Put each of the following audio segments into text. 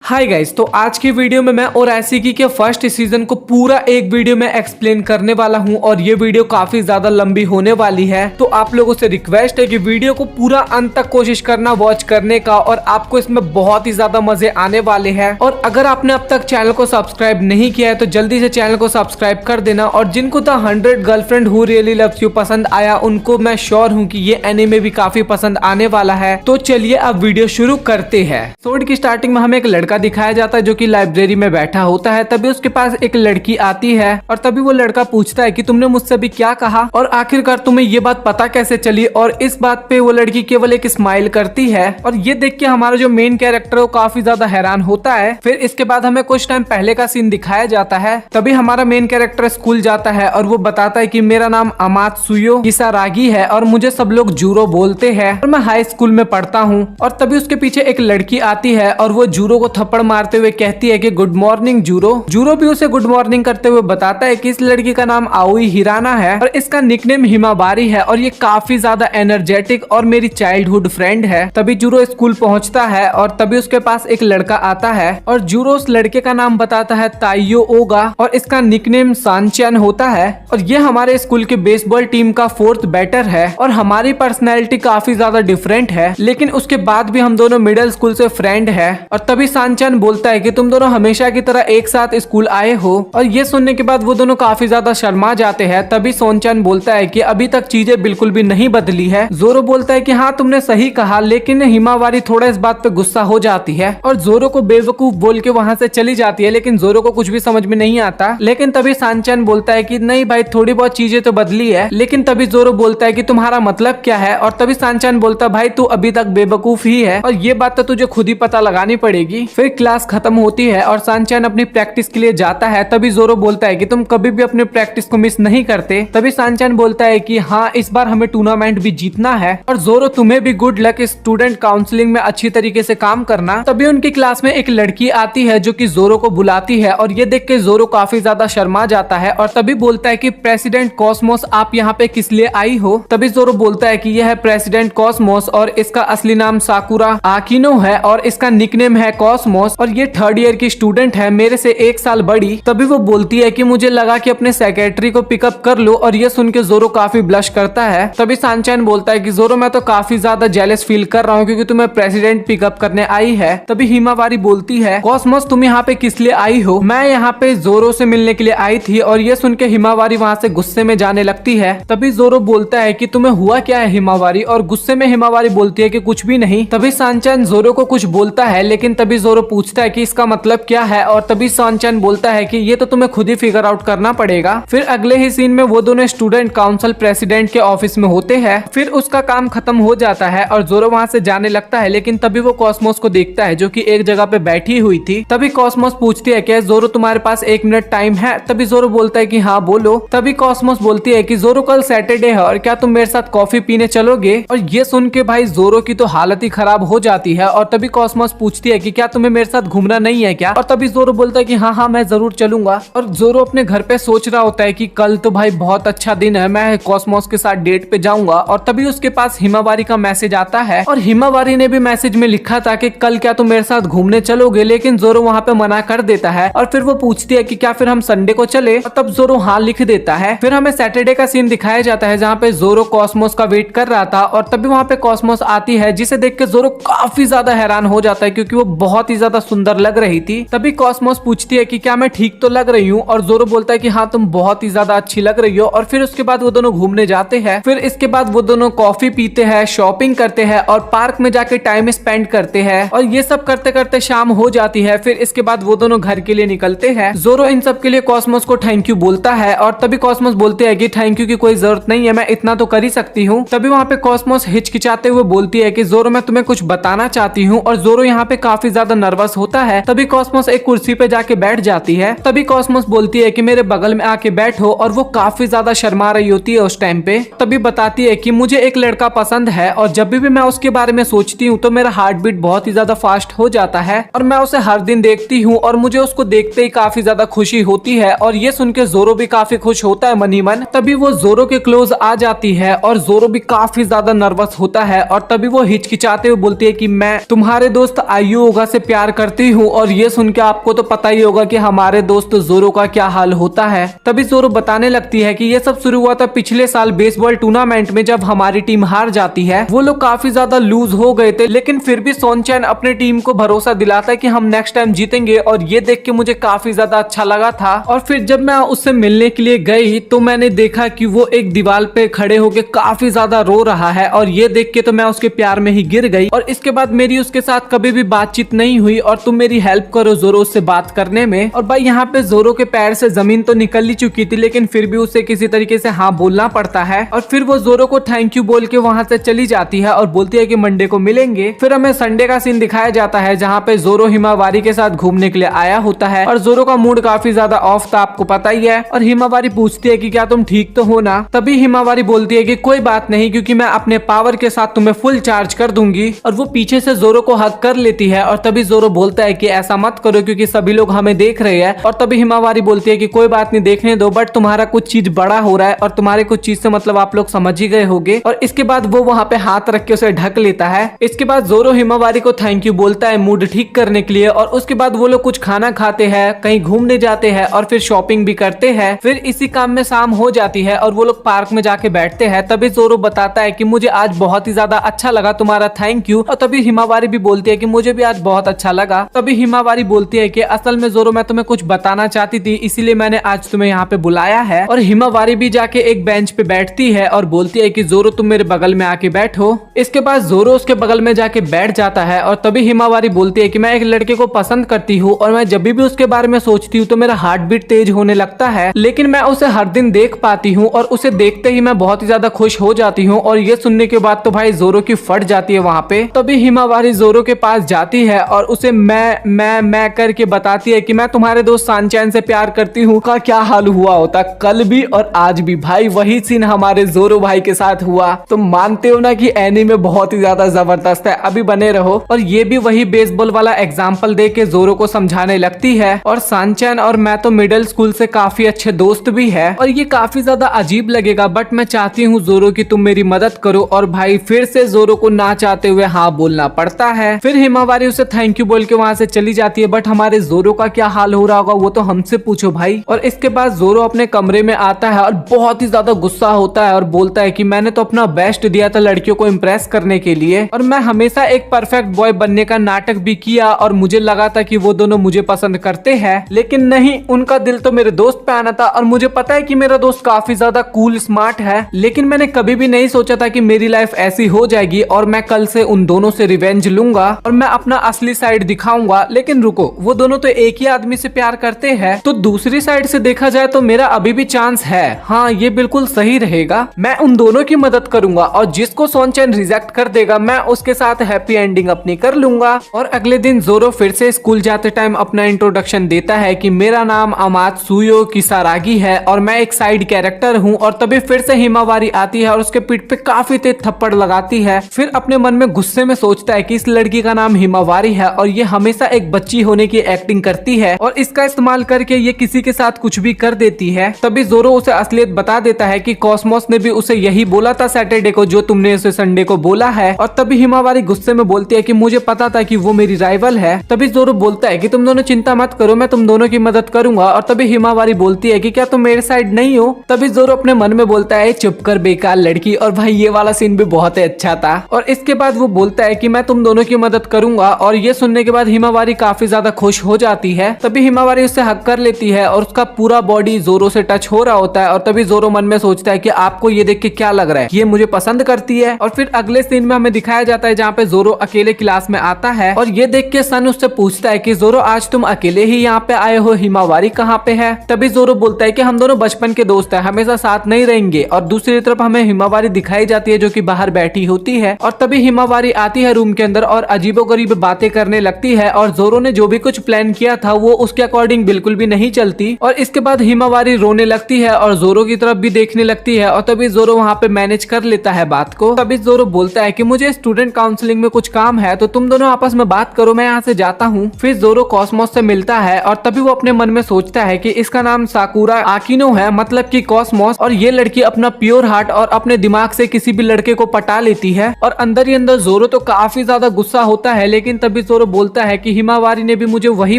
Hi guys, तो आज की वीडियो में मैं और ऐसी के फर्स्ट सीजन को पूरा एक वीडियो में एक्सप्लेन करने वाला हूं और ये वीडियो काफी ज्यादा लंबी होने वाली है। तो आप लोगों से रिक्वेस्ट है कि वीडियो को पूरा अंत तक कोशिश करना वॉच करने का और आपको इसमें बहुत ही ज्यादा मजे आने वाले हैं। और अगर आपने अब तक चैनल को सब्सक्राइब नहीं किया है तो जल्दी से चैनल को सब्सक्राइब कर देना। और जिनको the 100 girlfriend who really loves you पसंद आया उनको मैं श्योर हूँ कि ये एनीमे भी काफी पसंद आने वाला है। तो चलिए अब वीडियो शुरू करते हैं। एपिसोड की स्टार्टिंग में हमें एक लड़का दिखाया जाता है जो कि लाइब्रेरी में बैठा होता है। तभी उसके पास एक लड़की आती है और तभी वो लड़का पूछता है कि तुमने मुझसे अभी क्या कहा और आखिरकार तुम्हें ये बात पता कैसे चली। और इस बात पे वो लड़की केवल एक स्माइल करती है और ये देख के हमारा जो मेन कैरेक्टर है वो काफी ज्यादा हैरान होता है। फिर इसके बाद हमें कुछ टाइम पहले का सीन दिखाया जाता है। तभी हमारा मेन कैरेक्टर स्कूल जाता है और वो बताता है कि मेरा नाम अमात्सुयो किसारागी है और मुझे सब लोग जूरो बोलते हैं और मैं हाई स्कूल में पढ़ता हूँ। और तभी उसके पीछे एक लड़की आती है और वो जूरो को थप्पड़ मारते हुए कहती है कि गुड मॉर्निंग जूरो। जूरो भी उसे गुड मॉर्निंग करते हुए बताता है कि इस लड़की का नाम आउई हिराना है और इसका निकनेम हिमाबारी है और ये काफी ज्यादा एनर्जेटिक और मेरी चाइल्डहुड फ्रेंड है। तभी जूरो स्कूल पहुंचता है और तभी उसके पास एक लड़का आता है और जूरो उस लड़के का नाम बताता है ताइयो ओगा और इसका निकनेम सानचैन होता है। और ये हमारे स्कूल के बेसबॉल टीम का 4th बैटर है और हमारी पर्सनैलिटी काफी ज्यादा डिफरेंट है, लेकिन उसके बाद भी हम दोनों मिडिल स्कूल से फ्रेंड है। और तभी सानचैन बोलता है कि तुम दोनों हमेशा की तरह एक साथ स्कूल आए हो। और ये सुनने के बाद वो दोनों काफी ज्यादा शर्मा जाते हैं। तभी सोनचैन बोलता है कि अभी तक चीजें बिल्कुल भी नहीं बदली है। जोरो बोलता है कि हाँ तुमने सही कहा, लेकिन हिमावारी थोड़ा इस बात पे गुस्सा हो जाती है और जोरो को बेवकूफ बोल के वहाँ से चली जाती है। लेकिन जोरो को कुछ भी समझ में नहीं आता। लेकिन तभी सानचैन बोलता है कि नहीं भाई, थोड़ी बहुत चीजें तो बदली है। लेकिन तभी जोरो बोलता है कि तुम्हारा मतलब क्या है। और तभी सानचैन बोलता है भाई तू अभी तक बेवकूफ ही है और ये बात तो तुझे खुद ही पता लगानी पड़ेगी। फिर क्लास खत्म होती है और सानचैन अपनी प्रैक्टिस के लिए जाता है। तभी जोरो बोलता है कि तुम कभी भी अपने प्रैक्टिस को मिस नहीं करते। तभी सानचैन बोलता है कि हाँ इस बार हमें टूर्नामेंट भी जीतना है और जोरो तुम्हें भी गुड लक, स्टूडेंट काउंसलिंग में अच्छी तरीके से काम करना। तभी उनकी क्लास में एक लड़की आती है जो कि जोरो को बुलाती है और ये देख के जोरो काफी ज्यादा शर्मा जाता है और तभी बोलता है कि प्रेसिडेंट कॉस्मोस आप यहाँ पे किस लिए आई हो। तभी जोरो बोलता है कि यह है प्रेसिडेंट कॉस्मोस और इसका असली नाम साकुरा आकिनो है और इसका निकनेम है कॉस्मोस और ये 3rd ईयर की स्टूडेंट है, मेरे से 1 साल बड़ी। तभी वो बोलती है कि मुझे लगा कि अपने सेक्रेटरी को पिकअप कर लो और ये सुन के जोरो काफी ब्लश करता है। तभी सानचैन बोलता है कि जोरो मैं तो काफी ज्यादा जेलस फील कर रहा हूँ क्योंकि तुम्हें प्रेसिडेंट पिकअप करने आई है। तभी हिमावारी बोलती है कॉस्मोस तुम यहाँ पे किस लिए आई हो। मैं यहाँ पे जोरो से मिलने के लिए आई थी। और ये सुन के हिमावारी वहाँ से गुस्से में जाने लगती है। तभी जोरो बोलता है कि तुम्हें हुआ क्या है हिमावारी, और गुस्से में हिमावारी बोलती है कि कुछ भी नहीं। तभी सानचैन जोरो को कुछ बोलता है लेकिन तभी जोरो पूछता है कि इसका मतलब क्या है और तभी सानचैन बोलता है कि ये तो तुम्हें खुद ही फिगर आउट करना पड़ेगा। फिर अगले ही सीन में वो दोनों स्टूडेंट काउंसिल प्रेसिडेंट के ऑफिस में होते हैं। फिर उसका काम खत्म हो जाता है और जोरो वहाँ से जाने लगता है। लेकिन तभी वो कॉस्मोस को देखता है जो कि एक जगह पे बैठी हुई थी। तभी कॉस्मोस पूछती है क्या जोरो तुम्हारे पास 1 मिनट टाइम है। तभी जोरो बोलता है कि हाँ बोलो। तभी कॉस्मोस बोलती है कि जोरो कल सैटरडे है और क्या तुम मेरे साथ कॉफी पीने चलोगे। और ये सुन के भाई जोरो की तो हालत ही खराब हो जाती है। और तभी कॉस्मोस पूछती है कि क्या तुम्हें मेरे साथ घूमना नहीं है क्या। और तभी जोरो बोलता है कि हाँ मैं जरूर चलूंगा। और जोरो अपने घर पे सोच रहा होता है कि कल तो भाई बहुत अच्छा दिन है, मैं कॉस्मोस के साथ डेट पे जाऊंगा। और तभी उसके पास हिमावारी का मैसेज आता है और हिमावारी ने भी मैसेज में लिखा था कि कल क्या तुम मेरे साथ घूमने चलोगे। लेकिन जोरो वहाँ पे मना कर देता है और फिर वो पूछती है कि क्या फिर हम संडे को चले। और तब जोरो हाँ लिख देता है। फिर हमें सैटरडे का सीन दिखाया जाता है जहाँ पे जोरो कॉस्मोस का वेट कर रहा था और तभी वहाँ पे कॉस्मोस आती है जिसे देख के जोरो काफी ज्यादा हैरान हो जाता है क्योंकि वो बहुत ही ज्यादा सुंदर लग रही थी। तभी कॉस्मोस पूछती है कि क्या मैं ठीक तो लग रही हूँ और जोरो बोलता है कि हाँ तुम बहुत ही ज्यादा अच्छी लग रही हो। और फिर उसके बाद वो दोनों घूमने जाते हैं। फिर इसके बाद वो दोनों कॉफी पीते हैं, शॉपिंग करते हैं और पार्क में जाके टाइम स्पेंड करते हैं। और ये सब करते करते शाम हो जाती है। फिर इसके बाद वो दोनों घर के लिए निकलते हैं। जोरो इन सब के लिए कॉस्मोस को थैंक यू बोलता है और तभी कॉस्मोस बोलते हैं कि थैंक यू की कोई जरूरत नहीं है, मैं इतना तो कर ही सकती हूँ। तभी वहाँ पे कॉस्मोस हिचकिचाते हुए बोलती है कि जोरो मैं तुम्हें कुछ बताना चाहती हूँ। और जोरो यहाँ पे काफी ज्यादा नर्वस होता है। तभी कॉस्मोस एक कुर्सी पे जाके बैठ जाती है। तभी कॉस्मोस बोलती है कि मेरे बगल में आके बैठो और वो काफी ज्यादा शर्मा रही होती है उस टाइम पे। तभी बताती है कि मुझे एक लड़का पसंद है और जब भी मैं उसके बारे में सोचती हूँ तो मेरा हार्ट बीट बहुत ही ज्यादा फास्ट हो जाता है और मैं उसे हर दिन देखती हूँ और मुझे उसको देखते ही काफी ज्यादा खुशी होती है। और ये सुन के जोरो भी काफी खुश होता है मन ही मन। तभी वो जोरो के क्लोज आ जाती है और जोरो भी काफी ज्यादा नर्वस होता है और तभी वो हिचकिचाते हुए बोलती है कि मैं तुम्हारे दोस्त आयु ओगा से प्यार करती हूँ। और ये सुन के आपको तो पता ही होगा कि हमारे दोस्त जोरो का क्या हाल होता है। तभी जोरो बताने लगती है कि ये सब शुरू हुआ था पिछले साल बेसबॉल टूर्नामेंट में, जब हमारी टीम हार जाती है। वो लोग काफी ज्यादा लूज हो गए थे, लेकिन फिर भी सोनचैन अपने टीम को भरोसा दिलाता है कि हम नेक्स्ट टाइम जीतेंगे। और ये देख के मुझे काफी ज्यादा अच्छा लगा था। और फिर जब मैं उससे मिलने के लिए गई तो मैंने देखा कि वो एक दीवार पे खड़े होके काफी ज्यादा रो रहा है। और ये देख के तो मैं उसके प्यार में ही गिर गई। और इसके बाद मेरी उसके साथ कभी भी बातचीत नहीं हुई। और तुम मेरी हेल्प करो जोरो उससे बात करने में। और भाई यहाँ पे जोरो के पैर से जमीन तो निकल ही चुकी थी, लेकिन फिर भी उसे किसी तरीके से हाँ बोलना पड़ता है। और फिर वो जोरो को थैंक यू बोल के वहां से चली जाती है और बोलती है कि मंडे को मिलेंगे। फिर हमें संडे का सीन दिखाया जाता है, जहाँ पे जोरो हिमावारी के साथ घूमने के लिए आया होता है। और जोरो का मूड काफी ज्यादा ऑफ था, आपको पता ही है। और हिमावारी पूछती है कि क्या तुम ठीक तो हो ना। तभी हिमावारी बोलती है कि कोई बात नहीं, क्योंकि मैं अपने पावर के साथ तुम्हें फुल चार्ज कर दूंगी। और वो पीछे से जोरो को हक कर लेती है। और तभी जोरो बोलता है कि ऐसा मत करो, क्योंकि सभी लोग हमें देख रहे हैं। और तभी हिमावारी बोलती है कि कोई बात नहीं, देखने दो, बट तुम्हारा कुछ चीज बड़ा हो रहा है। और तुम्हारे कुछ चीज से मतलब आप लोग समझ ही गए होगे। और इसके बाद वो वहाँ पे हाथ रख के उसे ढक लेता है। इसके बाद जोरो हिमावारी को थैंक यू बोलता है मूड ठीक करने के लिए। और उसके बाद वो लोग कुछ खाना खाते हैं, कहीं घूमने जाते हैं और फिर शॉपिंग भी करते हैं। फिर इसी काम में शाम हो जाती है और वो लोग पार्क में जाके बैठते हैं। तभी जोरो बताता है कि मुझे आज बहुत ही ज्यादा अच्छा लगा, तुम्हारा थैंक यू। और तभी हिमावारी भी बोलती है कि मुझे भी आज बहुत अच्छा लगा। तभी हिमावारी बोलती है कि असल में जोरो मैं तुम्हें कुछ बताना चाहती थी, इसीलिए मैंने आज तुम्हें यहाँ पे बुलाया है। और हिमावारी भी जाके एक बेंच पे बैठती है और बोलती है कि जोरो तुम मेरे बगल में आके बैठो। इसके बाद जोरो उसके बगल में जाके बैठ जाता है। और तभी हिमावारी बोलती है कि मैं एक लड़के को पसंद करती हूँ और मैं जब भी उसके बारे में सोचती हूँ तो मेरा हार्ट बीट तेज होने लगता है, लेकिन मैं उसे हर दिन देख पाती हूँ और उसे देखते ही मैं बहुत ही ज्यादा खुश हो जाती हूँ। और ये सुनने के बाद तो भाई जोरो की फट जाती है वहाँ पे। तभी हिमावारी जोरो के पास जाती है और उसे मैं करके बताती है कि मैं तुम्हारे दोस्त सानचैन से प्यार करती हूँ। का क्या हाल हुआ होता कल भी और आज भी, भाई वही सीन हमारे जोरो भाई के साथ हुआ। तुम मानते हो ना कि एनीमे बहुत ही ज्यादा जबरदस्त है, अभी बने रहो। और ये भी वही बेसबॉल वाला एग्जाम्पल दे के जोरो को समझाने लगती है। और सानचैन और मैं तो मिडिल स्कूल से काफी अच्छे दोस्त भी है। और ये काफी ज्यादा अजीब लगेगा, बट मैं चाहती हूँ जोरो की तुम मेरी मदद करो। और भाई फिर से जोरो को ना चाहते हुए हाँ बोलना पड़ता है। फिर हिमावारी उसे थैंक यू बोल के वहाँ से चली जाती है। बट हमारे जोरो का क्या हाल हो रहा होगा वो तो हमसे पूछो भाई। और इसके बाद जोरो अपने कमरे में आता है और बहुत ही ज्यादा गुस्सा होता है और बोलता है कि मैंने तो अपना बेस्ट दिया था लड़कियों को इम्प्रेस करने के लिए, और मैं हमेशा एक परफेक्ट बॉय बनने का नाटक भी किया। और मुझे लगा था कि वो दोनों मुझे पसंद करते हैं, लेकिन नहीं, उनका दिल तो मेरे दोस्त पे आना था। और मुझे पता है कि मेरा दोस्त काफी ज्यादा कूल स्मार्ट है, लेकिन मैंने कभी भी नहीं सोचा था कि मेरी लाइफ ऐसी हो जाएगी। और मैं कल से उन दोनों से रिवेंज लूंगा और मैं अपना असली साइड दिखाऊंगा। लेकिन रुको, वो दोनों तो एक ही आदमी से प्यार करते हैं, तो दूसरी साइड से देखा जाए तो मेरा अभी भी चांस है। हाँ, ये बिल्कुल सही रहेगा, मैं उन दोनों की मदद करूंगा और जिसको सोनचैन रिजेक्ट कर देगा मैं उसके साथ हैप्पी एंडिंग अपनी कर लूंगा। और अगले दिन जोरो फिर से स्कूल जाते टाइम अपना इंट्रोडक्शन देता है कि मेरा नाम अमात्सुयो किसारागी है और मैं एक साइड कैरेक्टर हूँ। और तभी फिर से हिमावारी आती है और उसके पीठ पे काफी तेज थप्पड़ लगाती है। फिर अपने मन में गुस्से में सोचता है कि इस लड़की का नाम हिमावारी है और ये हमेशा एक बच्ची होने की एक्टिंग करती है और इसका इस्तेमाल करके ये किसी के साथ कुछ भी कर देती है। तभी जोरो उसे असलियत बता देता है कि कॉस्मोस ने भी उसे यही बोला था सैटरडे को जो तुमने उसे संडे को बोला है। और तभी हिमावारी गुस्से में बोलती है कि मुझे पता था कि वो मेरी राइवल है। तभी जोरो बोलता है कि तुम दोनों चिंता मत करो, मैं तुम दोनों की मदद करूंगा। और तभी हिमावारी बोलती है कि क्या तुम मेरे साइड नहीं हो। तभी जोरो अपने मन में बोलता है चुप कर बेकार लड़की। और भाई ये वाला सीन भी बहुत ही अच्छा था। और इसके बाद वो बोलता है कि मैं तुम दोनों की मदद करूंगा। और ये सुनने के बाद हिमावारी काफी ज्यादा खुश हो जाती है। तभी हिमावारी उससे हक कर लेती है और उसका पूरा बॉडी जोरो से टच हो रहा होता है। और तभी जोरो मन में सोचता है कि आपको ये देख के क्या लग रहा है, ये मुझे पसंद करती है। और फिर अगले सीन में हमें दिखाया जाता है जहाँ पे जोरो अकेले क्लास में आता है और ये देख के सन उससे पूछता है कि जोरो आज तुम अकेले ही यहाँ पे आए हो, हिमावारी कहाँ पे है। तभी जोरो बोलता है कि हम दोनों बचपन के दोस्त हैं, हमेशा साथ नहीं रहेंगे। और दूसरी तरफ हमें हिमावारी दिखाई जाती है जो कि बाहर बैठी होती है। और तभी हिमावारी आती है रूम के अंदर और अजीबोगरीब बातें करने लगती है। और जोरो ने जो भी कुछ प्लान किया था वो उसके अकॉर्डिंग बिल्कुल भी नहीं चलती। और इसके बाद हिमावारी रोने लगती है और जोरो की तरफ भी देखने लगती है। और तभी जोरो वहाँ पे मैनेज कर लेता है बात को। तभी जोरो बोलता है कि मुझे स्टूडेंट काउंसलिंग में कुछ काम है, तो तुम दोनों आपस में बात करो, मैं यहाँ से जाता हूँ। फिर जोरो कॉस्मोस से मिलता है और तभी वो अपने मन में सोचता है कि इसका नाम साकुरा आकिनो है, मतलब कि कॉस्मोस। और ये लड़की अपना प्योर हार्ट और अपने दिमाग से किसी भी लड़के को पटा लेती है। और अंदर ही अंदर जोरो तो काफी ज्यादा गुस्सा होता है, लेकिन तभी जोरो जोरो बोलता है कि हिमावारी ने भी मुझे वही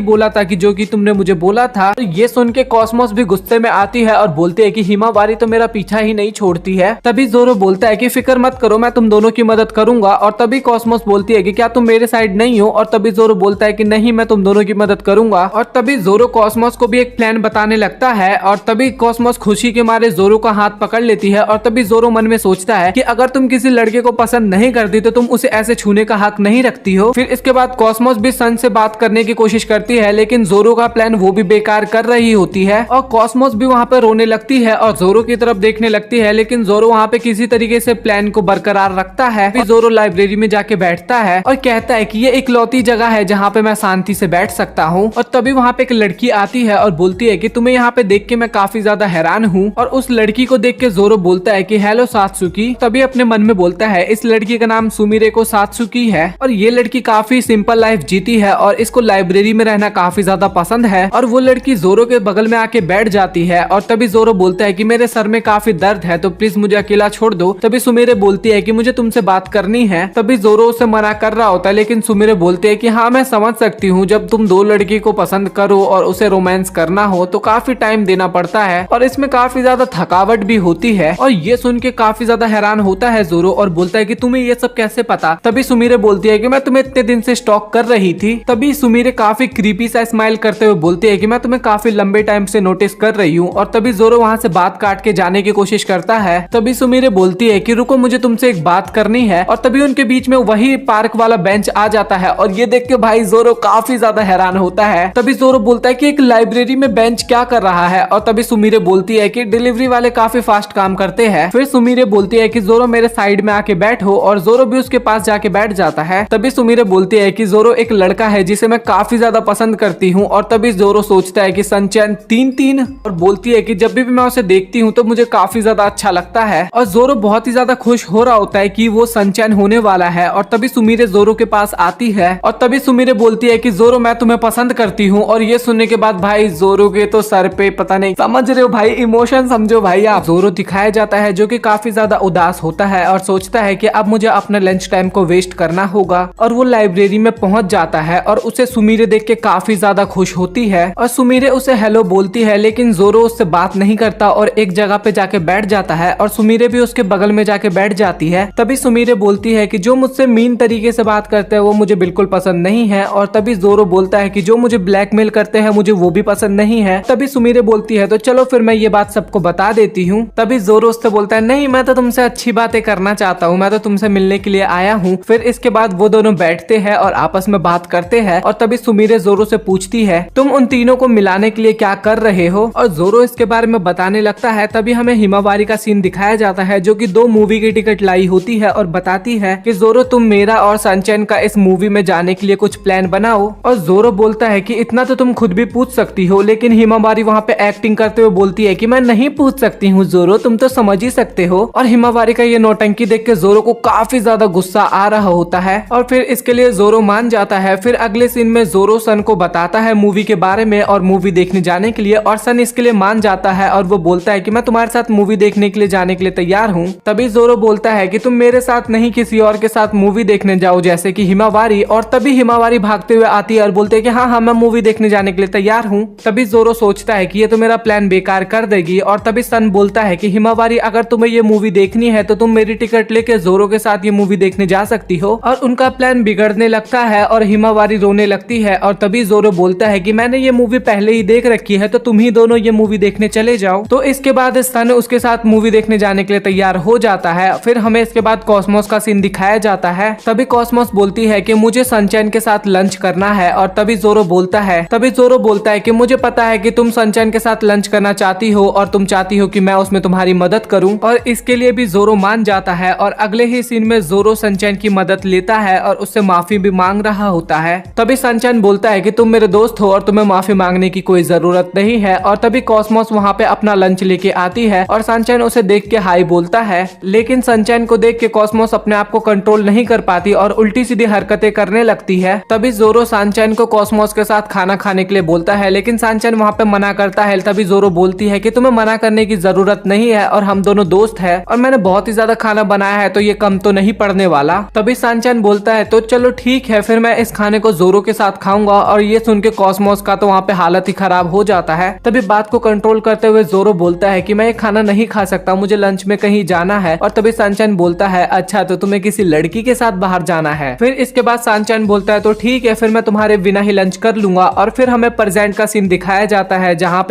बोला था कि जो कि तुमने मुझे बोला था। तो ये सुन के कॉस्मोस भी गुस्से में आती है और बोलती है कि हिमावारी तो मेरा पीछा ही नहीं छोड़ती है। तभी जोरो बोलता है कि फिक्र मत करो, मैं तुम दोनों की मदद करूंगा। और तभी कॉस्मोस बोलती है कि क्या तुम मेरे साइड नहीं हो? और तभी जोरो बोलता है कि नहीं, मैं तुम दोनों की मदद करूंगा। और तभी जोरो कॉस्मोस को भी एक प्लान बताने लगता है और तभी कॉस्मोस खुशी के मारे जोरो का हाथ पकड़ लेती है। और तभी जोरो मन में सोचता है कि अगर तुम किसी लड़के को पसंद नहीं करती तो तुम उसे ऐसे छूने का हक नहीं रखती हो। फिर इसके बाद कॉस्मोस भी सन से बात करने की कोशिश करती है, लेकिन जोरो का प्लान वो भी बेकार कर रही होती है। और कॉस्मोस भी वहाँ पे रोने लगती है और जोरो की तरफ देखने लगती है, लेकिन जोरो वहाँ पे किसी तरीके से प्लान को बरकरार रखता है। फिर जोरो लाइब्रेरी में जाके बैठता है और कहता है कि ये इकलौती जगह है जहाँ पे मैं शांति से बैठ सकता हूँ। और तभी वहाँ पे एक लड़की आती है और बोलती है कि तुम्हें यहाँ पे देख के मैं काफी ज्यादा हैरान हूँ। और उस लड़की को देख के जोरो बोलता है कि हेलो सात्सुकी। तभी अपने मन में बोलता है इस लड़की का नाम सुमिरे को सात्सुकी है और ये लड़की काफी सिंपल लाइफ जीती है और इसको लाइब्रेरी में रहना काफी ज्यादा पसंद है। और वो लड़की जोरो के बगल में आके बैठ जाती है और तभी जोरो बोलता है कि मेरे सर में काफी दर्द है तो प्लीज मुझे अकेला छोड़ दो। तभी सुमिरे बोलती है कि मुझे तुमसे बात करनी है। तभी जोरो उसे मना कर रहा होता है, लेकिन सुमिरे बोलते है कि हाँ मैं समझ सकती हूँ, जब तुम दो लड़की को पसंद करो और उसे रोमांस करना हो तो काफी टाइम देना पड़ता है और इसमें काफी ज्यादा थकावट भी होती है। और ये सुन के काफी ज्यादा हैरान होता है जोरो और बोलता है कि तुम्हें ये सब कैसे पता? तभी सुमिरे बोलती है कि मैं तुम्हें इतने दिन से स्टॉक कर रही थी। तभी सुमिरे काफी क्रीपी सा स्माइल करते हुए बोलती है कि मैं तुम्हें काफी लंबे टाइम से नोटिस कर रही हूँ। और तभी जोरो वहाँ से बात काट के जाने की कोशिश करता है। तभी सुमिरे बोलती है कि रुको, मुझे तुमसे एक बात करनी है। और तभी उनके बीच में वही पार्क वाला बेंच आ जाता है और ये देख के भाई जोरो काफी ज्यादा हैरान होता है। तभी जोरो बोलता है कि एक लाइब्रेरी में बेंच क्या कर रहा है? और तभी सुमिरे बोलती है कि डिलीवरी वाले काफी फास्ट काम करते हैं। फिर सुमिरे बोलती है कि जोरो मेरे साइड में आके बैठो और जोरो भी उसके पास जाके बैठ जाता है। तभी सुमिरे बोलती है कि जोरो एक लड़का है जिसे मैं काफी ज्यादा पसंद करती हूँ। और तभी जोरो सोचता है कि सनचैन 3-3 और बोलती है कि जब भी मैं उसे देखती हूँ तो मुझे काफी ज्यादा अच्छा लगता है। और जोरो बहुत ही ज्यादा खुश हो रहा होता है कि वो सनचैन होने वाला है। और तभी सुमिरे जोरो के पास आती है और तभी सुमिरे बोलती है कि जोरो मैं तुम्हें पसंद करती हूँ। और ये सुनने के बाद भाई जोरो के तो सर पे पता नहीं, समझ रहे हो भाई, इमोशन समझो भाई आप। जोरो दिखाया जाता है जो कि काफी ज्यादा उदास होता है और सोचता है कि अब मुझे अपना लंच टाइम को वेस्ट करना होगा। और वो लाइब्रेरी में पहुंच जाता है और उसे सुमिरे देख के काफी ज्यादा खुश होती है और सुमिरे उसे हेलो बोलती है, लेकिन जोरो उससे बात नहीं करता और एक जगह पे जाके बैठ जाता है और सुमिरे भी उसके बगल में जाके बैठ जाती है। तभी सुमिरे बोलती है कि जो मुझसे मीन तरीके से बात करते हैं वो मुझे बिल्कुल पसंद नहीं है। और तभी जोरो बोलता है कि जो मुझे ब्लैकमेल करते हैं मुझे वो भी पसंद नहीं है। तभी सुमिरे बोलती है तो चलो फिर मैं ये बात सबको बता देती हूँ। तभी जोरो उससे बोलता है नहीं, मैं तो तुमसे अच्छी बातें करना चाहता हूँ, मैं तो तुमसे मिलने के लिए आया हूँ। फिर इसके बाद वो दोनों बैठते हैं और आपस में बात करते हैं। और तभी सुमिरे जोरो से पूछती है तुम उन तीनों को मिलाने के लिए क्या कर रहे हो? और जोरो इसके बारे में बताने लगता है। तभी हमें हिमावारी का सीन दिखाया जाता है जो कि 2 मूवी की टिकट लाई होती है और बताती है कि जोरो तुम मेरा और सनचैन का इस मूवी में जाने के लिए कुछ प्लान बनाओ। और जोरो बोलता है कि इतना तो तुम खुद भी पूछ सकती हो, लेकिन हिमावारी वहाँ पे एक्टिंग करते हुए बोलती है कि मैं नहीं पूछ सकती हूँ जोरो, तुम तो समझ ही सकते हो। और हिमावारी का ये नौटंकी देख के जोरो को काफी ज्यादा गुस्सा आ रहा होता है और फिर इसके लिए जोरो मान जाता है। फिर अगले सीन में जोरो सन को बताता है मूवी के बारे में और मूवी देखने जाने के लिए, और सन इसके लिए मान जाता है और वो बोलता है कि मैं तुम्हारे साथ मूवी देखने के लिए जाने के लिए तैयार हूँ। तभी जोरो बोलता है कि तुम मेरे साथ नहीं किसी और के साथ मूवी देखने जाओ जैसे कि हिमावारी। और तभी हिमावारी भागते हुए आती है और बोलते है कि हाँ मैं मूवी देखने जाने के लिए तैयार हूँ। तभी जोरो सोचता है कि ये तो मेरा प्लान बेकार कर देगी। और तभी सन बोलता है कि हिमावारी अगर तुम्हें ये मूवी देखनी है तो तुम मेरी टिकट लेके जोरो के साथ ये मूवी देखने जा सकती हो। और उनका प्लान बिगड़ने लगता है और हिमावारी रोने लगती है। और तभी जोरो बोलता है कि मैंने ये मूवी पहले ही देख रखी है तो तुम ही दोनों ये मूवी देखने चले जाओ। तो इसके बाद सन उसके साथ मूवी देखने जाने के लिए तैयार हो जाता है। फिर हमें इसके बाद कॉस्मोस का सीन दिखाया जाता है। तभी कॉस्मोस बोलती है कि मुझे सनचैन के साथ लंच करना है। और तभी जोरो बोलता है कि मुझे पता है कि तुम सनचैन के साथ लंच करना चाहती हो और तुम चाहती हो कि मैं उसमें तुम्हारी मदद करूं। और इसके लिए भी जोरो मान जाता है और अगले ही सीन में जोरो सनचैन की मदद लेता है और उससे माफी भी मांग रहा होता है। तभी सनचैन बोलता है कि तुम मेरे दोस्त हो और तुम्हें माफी मांगने की कोई जरूरत नहीं है। और तभी कॉस्मोस वहाँ पे अपना लंच लेके आती है और सनचैन उसे देख के हाई बोलता है, लेकिन सनचैन को देख के कॉस्मोस अपने आप को कंट्रोल नहीं कर पाती और उल्टी सीधी हरकतें करने लगती है। तभी जोरो सनचैन को कॉस्मोस के साथ खाना खाने के लिए बोलता है, लेकिन सनचैन वहाँ पे मना करता है। तभी जोरो बोलती है कि तुम्हें मना करने की जरूरत नहीं है और हम दोनों दोस्त हैं और मैंने बहुत ही ज्यादा खाना बनाया है तो ये कम तो नहीं पड़ने वाला। तभी सनचैन बोलता है तो चलो ठीक है, फिर फिर मैं इस खाने को जोरो के साथ खाऊंगा। और ये सुन के कॉस्मोस का तो वहाँ पे हालत ही खराब हो जाता है। तभी बात को कंट्रोल करते हुए जोरो बोलता है कि मैं ये खाना नहीं खा सकता, मुझे लंच में कहीं जाना है। और तभी सनचैन बोलता है अच्छा तो तुम्हें किसी लड़की के साथ बाहर जाना है। फिर इसके बाद सनचैन बोलता है तो ठीक है, फिर मैं तुम्हारे बिना ही लंच कर लूंगा। और फिर हमें प्रेजेंट का सीन दिखाया जाता है जहाँ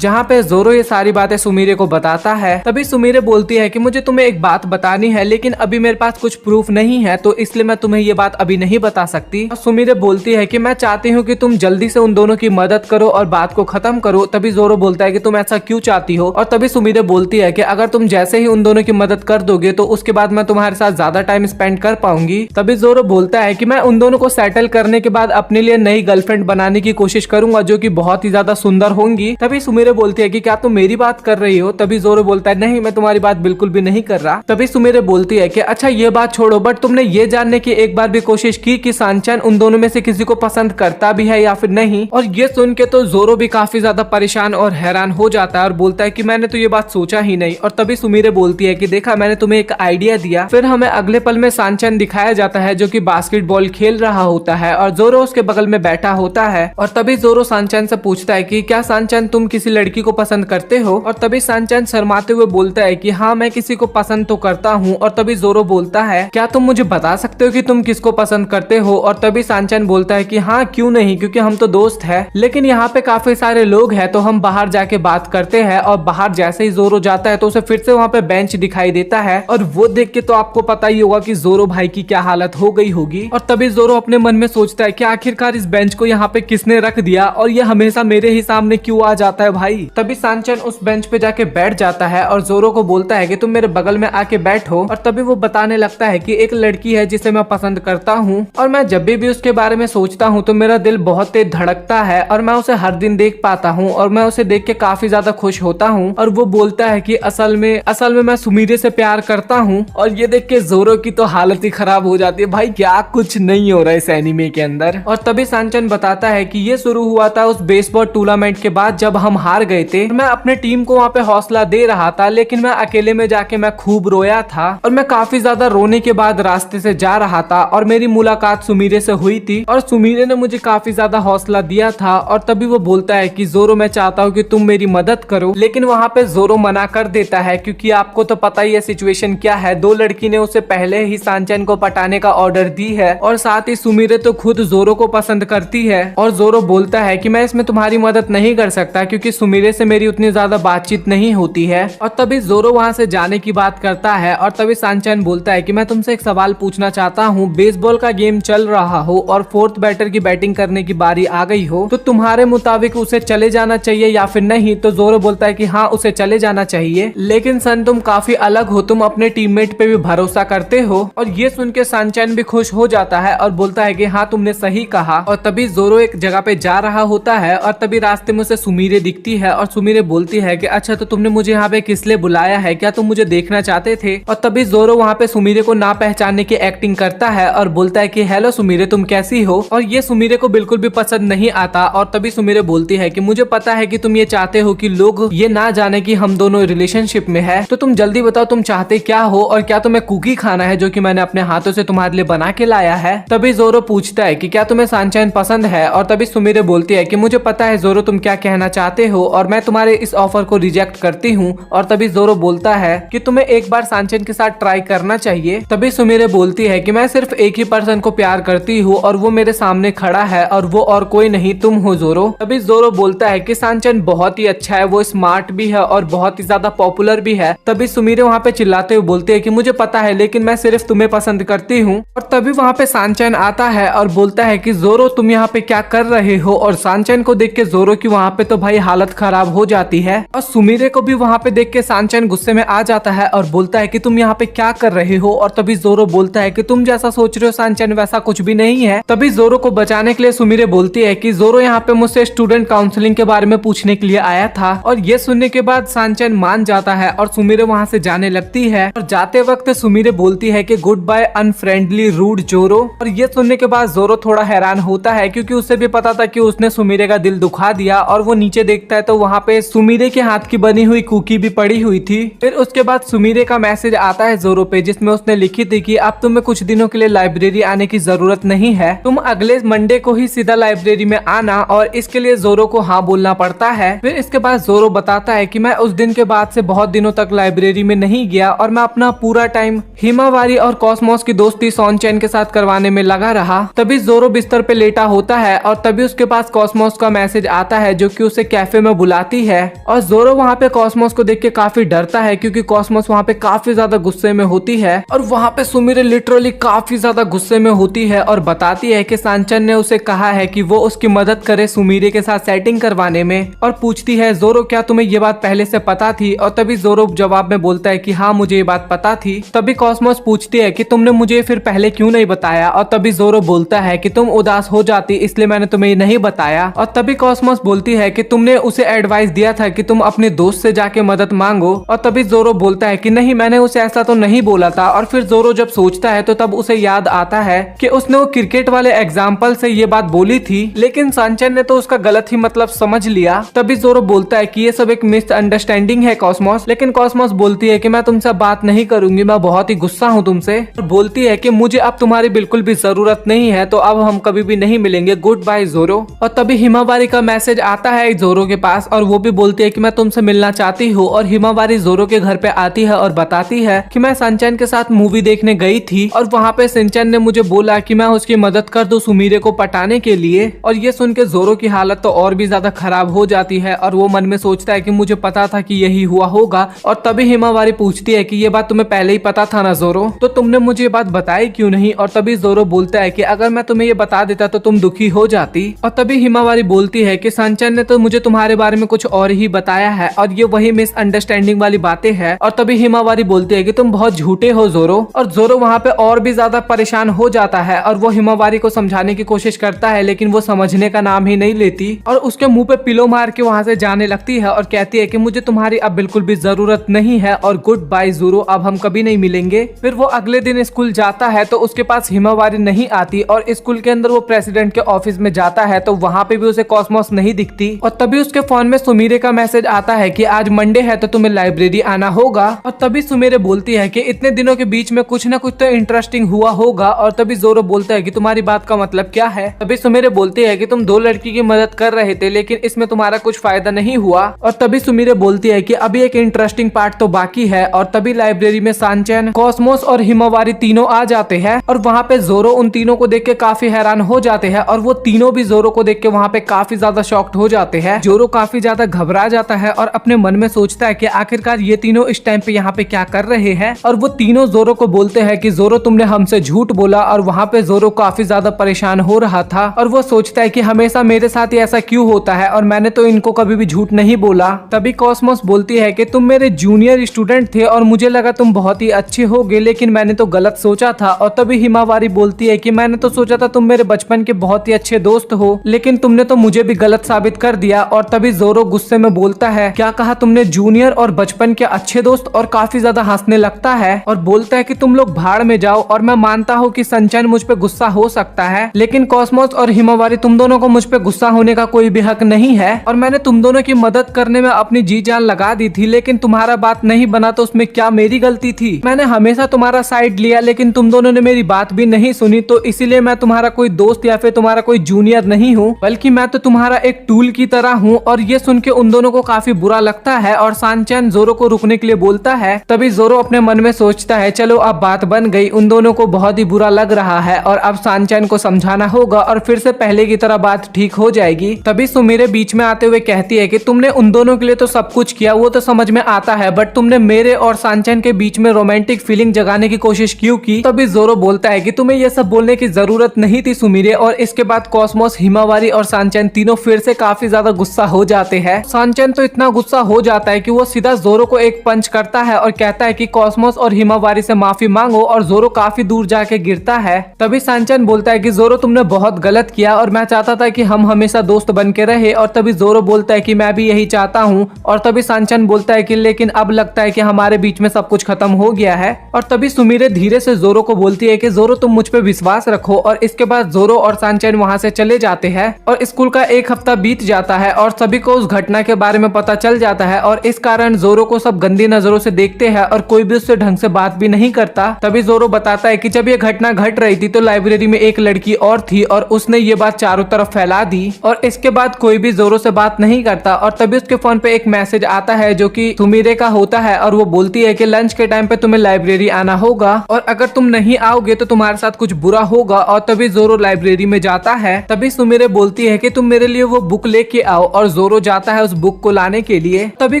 पे जोरो ये सारी बातें सुमीरे को बताता है। तभी सुमीरे बोलती है कि मुझे तुम्हें एक बात बतानी है, लेकिन अभी मेरे पास कुछ प्रूफ नहीं है, तो इसलिए मैं तुम्हें ये बात अभी नहीं बता सकती। और सुमीरे बोलती है कि मैं चाहती हूँ कि तुम जल्दी से उन दोनों की मदद करो और बात को खत्म करो। तभी जोरो बोलता है कि तुम ऐसा क्यों चाहती हो। और तभी सुमीरे बोलती है कि अगर तुम जैसे ही उन दोनों की मदद कर दोगे तो उसके बाद मैं तुम्हारे साथ ज्यादा टाइम स्पेंड कर पाऊंगी। तभी जोरो बोलता है कि मैं उन दोनों को सेटल करने के बाद अपने लिए नई गर्लफ्रेंड बनाने की कोशिश करूंगा जो कि बहुत ही ज्यादा सुंदर होंगी। तभी सुमीरे बोलती है कि क्या तुम मेरी बात कर रही हो। तभी जोरो बोलता है नहीं, मैं तुम्हारी बात बिल्कुल भी नहीं कर रहा। तभी सुमीरे बोलती है कि अच्छा ये बात छोड़ो, बट तुमने ये जानने की एक बार भी कोशिश की कि सनचैन उन दोनों में से किसी को पसंद करता भी है या फिर नहीं। और ये सुन के तो जोरो भी काफी ज्यादा परेशान और हैरान हो जाता है और बोलता है कि मैंने तो ये बात सोचा ही नहीं। और तभी सुमीरे बोलती है कि देखा, मैंने तुम्हें एक आइडिया दिया। फिर हमें अगले पल में सनचैन दिखाया जाता है जो कि बास्केटबॉल खेल रहा होता है और जोरो उसके बगल में बैठा होता है। और तभी जोरो सनचैन से पूछता है कि क्या सनचैन तुम किसी लड़की को पसंद करते हो। और तभी सनचैन शर्माते हुए बोलता है कि हाँ, मैं किसी को पसंद तो करता हूँ। और तभी जोरो बोलता है क्या तुम मुझे बता सकते हो कि तुम किसको पसंद करते हो। और तभी सनचैन बोलता है कि हाँ क्यों नहीं, क्योंकि हम तो दोस्त है, लेकिन यहाँ पे काफी सारे लोग हैं तो हम बाहर जाके बात करते हैं। और बाहर जैसे ही जोरो जाता है तो उसे फिर से वहाँ पे बेंच दिखाई देता है और वो देख के तो आपको पता ही होगा कि जोरो भाई की क्या हालत हो गई होगी। और तभी जोरो अपने मन में सोचता है कि आखिरकार इस बेंच को यहाँ पे किसने रख दिया और ये हमेशा मेरे ही सामने क्यों आ जाता है भाई। तभी सनचैन उस बेंच पे जाके बैठ जाता है और जोरो को बोलता है कि तुम मेरे बगल में आके बैठो। और तभी वो बताने लगता है कि एक लड़की है जिसे मैं पसंद करता हूँ और मैं जब भी उसके बारे में सोचता हूँ तो मेरा दिल बहुत तेज धड़कता है और मैं उसे हर दिन देख पाता हूँ और मैं उसे देख के काफी ज्यादा खुश होता हूँ। और वो बोलता है कि असल में मैं सुमीरे से प्यार करता हूँ। और ये देख के जोरो की तो हालत ही खराब हो जाती है, भाई क्या कुछ नहीं हो रहा है इस एनीमे के अंदर। और तभी सनचैन बताता है कि ये शुरू हुआ था उस बेसबॉल टूर्नामेंट के बाद जब हम हार गए थे। मैं अपने टीम को वहाँ पे हौसला दे रहा था, लेकिन मैं अकेले में जाके मैं खूब रोया था और मैं काफी ज्यादा रोने के बाद रास्ते से जा रहा था और मेरी मुलाकात सुमीरे से हुई थी और सुमीरे ने मुझे काफी ज्यादा हौसला दिया था। और तभी वो बोलता है कि जोरो मैं चाहता हूँ कि तुम मेरी मदद करो, लेकिन वहाँ पे जोरो मना कर देता है क्योंकि आपको तो पता ही है सिचुएशन क्या है। दो लड़की ने उसे पहले ही सनचैन को पटाने का ऑर्डर दी है और साथ ही सुमीरे तो खुद जोरो को पसंद करती है। और जोरो बोलता है कि मैं इसमें तुम्हारी मदद नहीं कर सकता क्योंकि सुमीरे से मेरी उतनी ज्यादा बातचीत नहीं होती है। और तभी जोरो वहाँ से जाने की बात करता है और तभी सनचैन बोलता है कि मैं तुमसे एक सवाल पूछना चाहता हूँ, बेसबॉल का गेम चल रहा हो और फोर्थ बैटर की बैटिंग करने की बारी आ गई हो तो तुम्हारे मुताबिक उसे चले जाना चाहिए या फिर नहीं। तो जोरो बोलता है कि हाँ उसे चले जाना चाहिए, लेकिन सन तुम काफी अलग हो, तुम अपने टीममेट पे भी भरोसा करते हो। और ये सुन के सनचैन भी खुश हो जाता है और बोलता है कि हाँ तुमने सही कहा। और तभी जोरो एक जगह पे जा रहा होता है और तभी रास्ते में उसे सुमीरे दिखती है और सुमीरे बोलती है कि अच्छा तो तुमने मुझे यहाँ पे किस लिए बुलाया है, क्या तुम मुझे देखना चाहते थे। और तभी जोरो वहाँ पे सुमीरे को ना पहचानने की एक्टिंग करता है और बोलता है कि हेलो सुमीरे तुम कैसी हो। और ये सुमीरे को बिल्कुल भी पसंद नहीं आता। और तभी सुमीरे बोलती है कि मुझे पता है कि तुम ये चाहते हो कि लोग ये ना जाने कि हम दोनों रिलेशनशिप में है, तो तुम जल्दी बताओ तुम चाहते क्या हो और क्या तुम्हें कुकी खाना है जो कि मैंने अपने हाथों से तुम्हारे लिए बना के लाया है। तभी जोरो पूछता है कि क्या तुम्हें सनचैन पसंद है। और तभी सुमीरे बोलती है कि मुझे पता है जोरो तुम क्या कहना चाहते हो और मैं तुम्हारे इस ऑफर को रिजेक्ट करती हूँ। और तभी जोरो बोलता है कि तुम्हें एक बार सनचैन के साथ ट्राई करना चाहिए। तभी सुमीरे बोलती है कि मैं सिर्फ एक ही पर्सन को प्यार करती हूँ और वो मेरे सामने खड़ा है और वो और कोई नहीं तुम हो जोरो। तभी जोरो बोलता है कि सनचैन बहुत ही अच्छा है, वो स्मार्ट भी है और बहुत ही ज्यादा पॉपुलर भी है। तभी सुमीरे वहाँ पे चिल्लाते हुए बोलते हैं कि मुझे पता है लेकिन मैं सिर्फ तुम्हें पसंद करती हूँ। और तभी वहाँ पे सनचैन आता है और बोलता है कि जोरो तुम यहाँ पे क्या कर रहे हो। और सनचैन को देख के जोरो की वहाँ पे तो भाई हालत खराब हो जाती है और सुमीरे को भी वहाँ पे देख के सनचैन गुस्से में आ जाता है और बोलता है कि तुम यहाँ पे क्या कर रहे हो। और तभी जोरो बोलता है कि तुम जैसा सोच रहे हो सनचैन वैसा कुछ भी नहीं है। तभी जोरो को बचाने के लिए सुमीरे बोलती है कि जोरो यहाँ पे मुझसे स्टूडेंट काउंसलिंग के बारे में पूछने के लिए आया था। और ये सुनने के बाद सनचैन मान जाता है और सुमीरे वहाँ से जाने लगती है। और जाते वक्त सुमीरे बोलती है कि गुड बाय अनफ्रेंडली रूड जोरो। और ये सुनने के बाद जोरो थोड़ा हैरान होता है क्योंकि उसे भी पता था कि उसने सुमीरे का दिल दुखा दिया। और वो नीचे देखता है तो वहाँ पे सुमीरे के हाथ की बनी हुई कुकी भी पड़ी हुई थी। फिर उसके बाद सुमीरे का मैसेज आता है जोरो पे जिसमें उसने लिखी थी कि अब तुम्हें कुछ दिनों के लिए लाइब्रेरी आने की जरूरत नहीं है, तुम अगले मंडे को ही सीधा लाइब्रेरी में आना। और इसके लिए जोरो को हाँ बोलना पड़ता है। फिर इसके बाद जोरो बताता है कि मैं उस दिन के बाद से बहुत दिनों तक लाइब्रेरी में नहीं गया और मैं अपना पूरा टाइम हिमावारी और कॉस्मोस की दोस्ती सॉनचैन के साथ करवाने में लगा रहा। तभी जोरो बिस्तर पे लेटा होता है और तभी उसके पास कॉस्मोस का मैसेज आता है जो कि उसे कैफे में बुलाती है। और जोरो वहाँ पे कॉस्मोस को देख के काफी डरता है क्योंकि कॉस्मोस वहाँ पे काफी ज्यादा गुस्से में होती है। और वहाँ पे सुमिरे लिटरली काफी ज्यादा गुस्से में होती है और बताती है कि सांचन ने उसे कहा है कि वो उसकी मदद करे सुमिरे के साथ सेटिंग करवाने में। और पूछती है जोरो क्या तुम्हें ये बात पहले से पता थी? और तभी जोरो जवाब में बोलता है कि हाँ मुझे ये बात पता थी। तभी कॉस्मोस पूछती है कि तुमने मुझे फिर पहले क्यों नहीं बताया? और तभी जोरो बोलता है कि तुम उदास हो जाती इसलिए मैंने तुम्हें नहीं बताया। और तभी कॉस्मोस बोलती है कि तुमने उसे एडवाइस दिया था कि तुम अपने दोस्त से जाके मदद मांगो। और तभी जोरो बोलता है कि नहीं मैंने उसे ऐसा तो नहीं बोला था। और फिर जोरो जब सोचता है तो तब उसे याद आता है कि उसने वो क्रिकेट वाले एग्जाम्पल से ये बात बोली थी, लेकिन सांचन ने तो उसका गलत ही मतलब समझ लिया। तभी जोरो बोलता है कि ये सब एक मिसअंडरस्टैंडिंग है कॉस्मोस। लेकिन कॉस्मोस बोलती है कि मैं तुमसे बात नहीं करूंगी, मैं बहुत ही गुस्सा हूँ तुमसे। और बोलती है कि मुझे अब तुम्हारी बिल्कुल भी जरूरत नहीं है, तो अब हम कभी भी नहीं मिलेंगे, गुड बाय जोरो। और तभी हिमावारी का मैसेज आता है जोरो के पास और वो भी बोलती है कि मैं तुमसे मिलना चाहती हूँ। और हिमावारी जोरो के घर पे आती है और बताती है कि मैं सिंचन के साथ मूवी देखने गई थी और वहाँ पे सिंचन ने मुझे बोला कि मैं उसकी मदद कर दूं सुमिरे को पटाने के लिए। और ये सुन के जोरो की हालत तो और भी ज्यादा खराब हो जाती है और वो मन में सोचता है कि मुझे पता था कि यही हुआ होगा। और तभी हिमावारी पूछती है कि ये बात तुम्हें पहले ही पता था ना जोरो, तो तुमने मुझे ये बात बताई क्यों नहीं? और तभी जोरो बोलता है कि अगर मैं तुम्हें ये बता देता तो तुम दुखी हो जाती। और तभी हिमावारी बोलती है कि सिंचन ने तो मुझे तुम्हारे बारे में कुछ और ही बताया है और ये वही मिसअंडरस्टैंडिंग वाली बातें हैं। और तभी हिमावारी बोलती है कि तुम बहुत झूठे हो जोरो। और जोरो वहाँ पे और भी ज्यादा परेशान हो जाता है और वो हिमावारी को समझाने की कोशिश करता है लेकिन वो समझने का नाम ही नहीं लेती और उसके मुंह पे पिलो मार के वहाँ से जाने लगती है और कहती है कि मुझे तुम्हारी अब बिल्कुल भी जरूरत नहीं है और गुड बाय जोरो, अब हम कभी नहीं मिलेंगे। फिर वो अगले दिन स्कूल जाता है तो उसके पास हिमावारी नहीं आती और स्कूल के अंदर वो प्रेसिडेंट के ऑफिस में जाता है तो वहाँ पे भी उसे कॉस्मोस नहीं दिखती। और तभी उसके फोन में सुमिरे का मैसेज आता है कि आज मंडे है तो तुम्हें लाइब्रेरी आना होगा। और तभी सुमिरे बोलती है कि इतने दिनों के बीच में कुछ ना कुछ तो इंटरेस्टिंग हुआ होगा। और तभी जोरो बोलता है कि तुम्हारी बात का मतलब क्या है? तभी सुमिरे बोलती है कि तुम दो लड़की की मदद कर रहे थे लेकिन इसमें तुम्हारा कुछ फायदा नहीं हुआ। और तभी सुमिरे बोलती है कि अभी एक इंटरेस्टिंग पार्ट तो बाकी है। और तभी लाइब्रेरी में सांचन, कॉस्मोस और हिमावारी तीनों आ जाते हैं और वहाँ पे जोरो उन तीनों को देख के काफी हैरान हो जाते हैं और वो तीनों भी जोरो को देख के वहाँ पे काफी ज्यादा शॉक्ड हो जाते हैं। जोरो काफी ज्यादा घबरा जाता है और अपने मन में सोचता है कि आखिरकार ये तीनों इस टाइम पे यहाँ पे क्या कर रहे हैं। और वो तीनों जोरो को बोलते हैं कि जोरो तुमने हमसे झूठ बोला। और वहाँ पे जोरो काफी ज्यादा परेशान हो रहा था और वो सोचता है कि हमेशा मेरे साथ ही ऐसा क्यों होता है और मैंने तो इनको कभी भी झूठ नहीं बोला। तभी कॉस्मोस बोलती है कि तुम मेरे जूनियर स्टूडेंट थे और मुझे लगा तुम बहुत ही अच्छे होगे लेकिन मैंने तो गलत सोचा था। और तभी हिमावारी बोलती है कि मैंने तो सोचा था तुम मेरे बचपन के बहुत ही अच्छे दोस्त हो लेकिन तुमने तो मुझे भी गलत साबित कर दिया। और तभी जोरो गुस्से में बोलता है क्या कहा तुमने, जूनियर और बचपन के अच्छे दोस्त? और काफी ज्यादा हंसने लगता है और बोलता है कि तुम लोग भाड़ में जाओ। और मैं मानता हूँ कि संचन मुझ पे गुस्सा हो सकता है लेकिन कॉस्मोस और हिमावारी तुम दोनों को मुझ पे गुस्सा होने का कोई भी हक नहीं है और मैंने तुम दोनों की मदद करने में अपनी जी जान लगा दी थी लेकिन तुम्हारा बात नहीं बना तो उसमें क्या मेरी गलती थी? मैंने हमेशा तुम्हारा साइड लिया लेकिन तुम दोनों ने मेरी बात भी नहीं सुनी, तो इसीलिए मैं तुम्हारा कोई दोस्त या फिर तुम्हारा कोई जूनियर नहीं हूँ बल्कि मैं तो तुम्हारा एक टूल की तरह हूँ। और ये सुन के उन दोनों को काफी बुरा लगता है और सांचन जोरो को रुकने के लिए बोलता है। तभी जोरो अपने मन में सोचता है चलो अब बात बन गई, उन दोनों को बहुत ही बुरा लग रहा है और अब सांचन को समझाना होगा और फिर से पहले की तरह बात ठीक हो जाएगी। तभी सुमिरे बीच में आते हुए कहती है कि तुमने उन दोनों के लिए तो सब कुछ किया, वो तो समझ में आता है, बट तुमने मेरे और सांचन के बीच में रोमांटिक फीलिंग जगाने की कोशिश क्यों की? तभी जोरो बोलता है कि तुम्हें ये सब बोलने की जरूरत नहीं थी सुमिरे। और इसके बाद कॉस्मोस, हिमावारी और सांचन तीनों फिर से काफी ज्यादा गुस्सा हो जाते हैं। सांचन तो इतना गुस्सा हो जाता है कि वो सीधा जोरो को एक पंच करता है और कहता है कि कॉस्मोस और हिमावारी से माफी मांगो और जोरो काफी दूर जाके गिरता है। तभी सांचन बोलता है कि जोरो तुमने बहुत गलत किया और मैं चाहता था कि हम हमेशा दोस्त बन के रहे। और तभी जोरो बोलता है कि मैं भी यही चाहता हूँ। और तभी सांचन बोलता है कि लेकिन अब लगता है कि हमारे बीच में सब कुछ खत्म हो गया है। और तभी सुमिरे धीरे से जोरो को बोलती है कि जोरो तुम मुझ पे विश्वास रखो। और इसके बाद जोरो और सांचन वहाँ से चले जाते हैं और स्कूल का एक हफ्ता बीत जाता है और सभी को उस घटना के बारे में पता चल जाता है और इस कारण जोरो को सब गंदी नजरों से देखते हैं और कोई भी उससे ढंग से बात भी नहीं करता। तभी जोरो बताता है कि जब ये घटना घट रही थी तो लाइब्रेरी में एक लड़की और थी और उसने ये बात चारों तरफ फैला दी और इसके बाद कोई भी जोरो से बात नहीं करता। और तभी उसके फोन पे एक मैसेज आता है जो कि सुमिरे का होता है और वो बोलती है कि लंच के टाइम पे तुम्हें लाइब्रेरी आना होगा और अगर तुम नहीं आओगे तो तुम्हारे साथ कुछ बुरा होगा। और तभी जोरो लाइब्रेरी में जाता है। तभी सुमिरे बोलती है कि तुम मेरे लिए वो बुक लेके आओ और जोरो जाता है उस बुक को लाने के लिए। तभी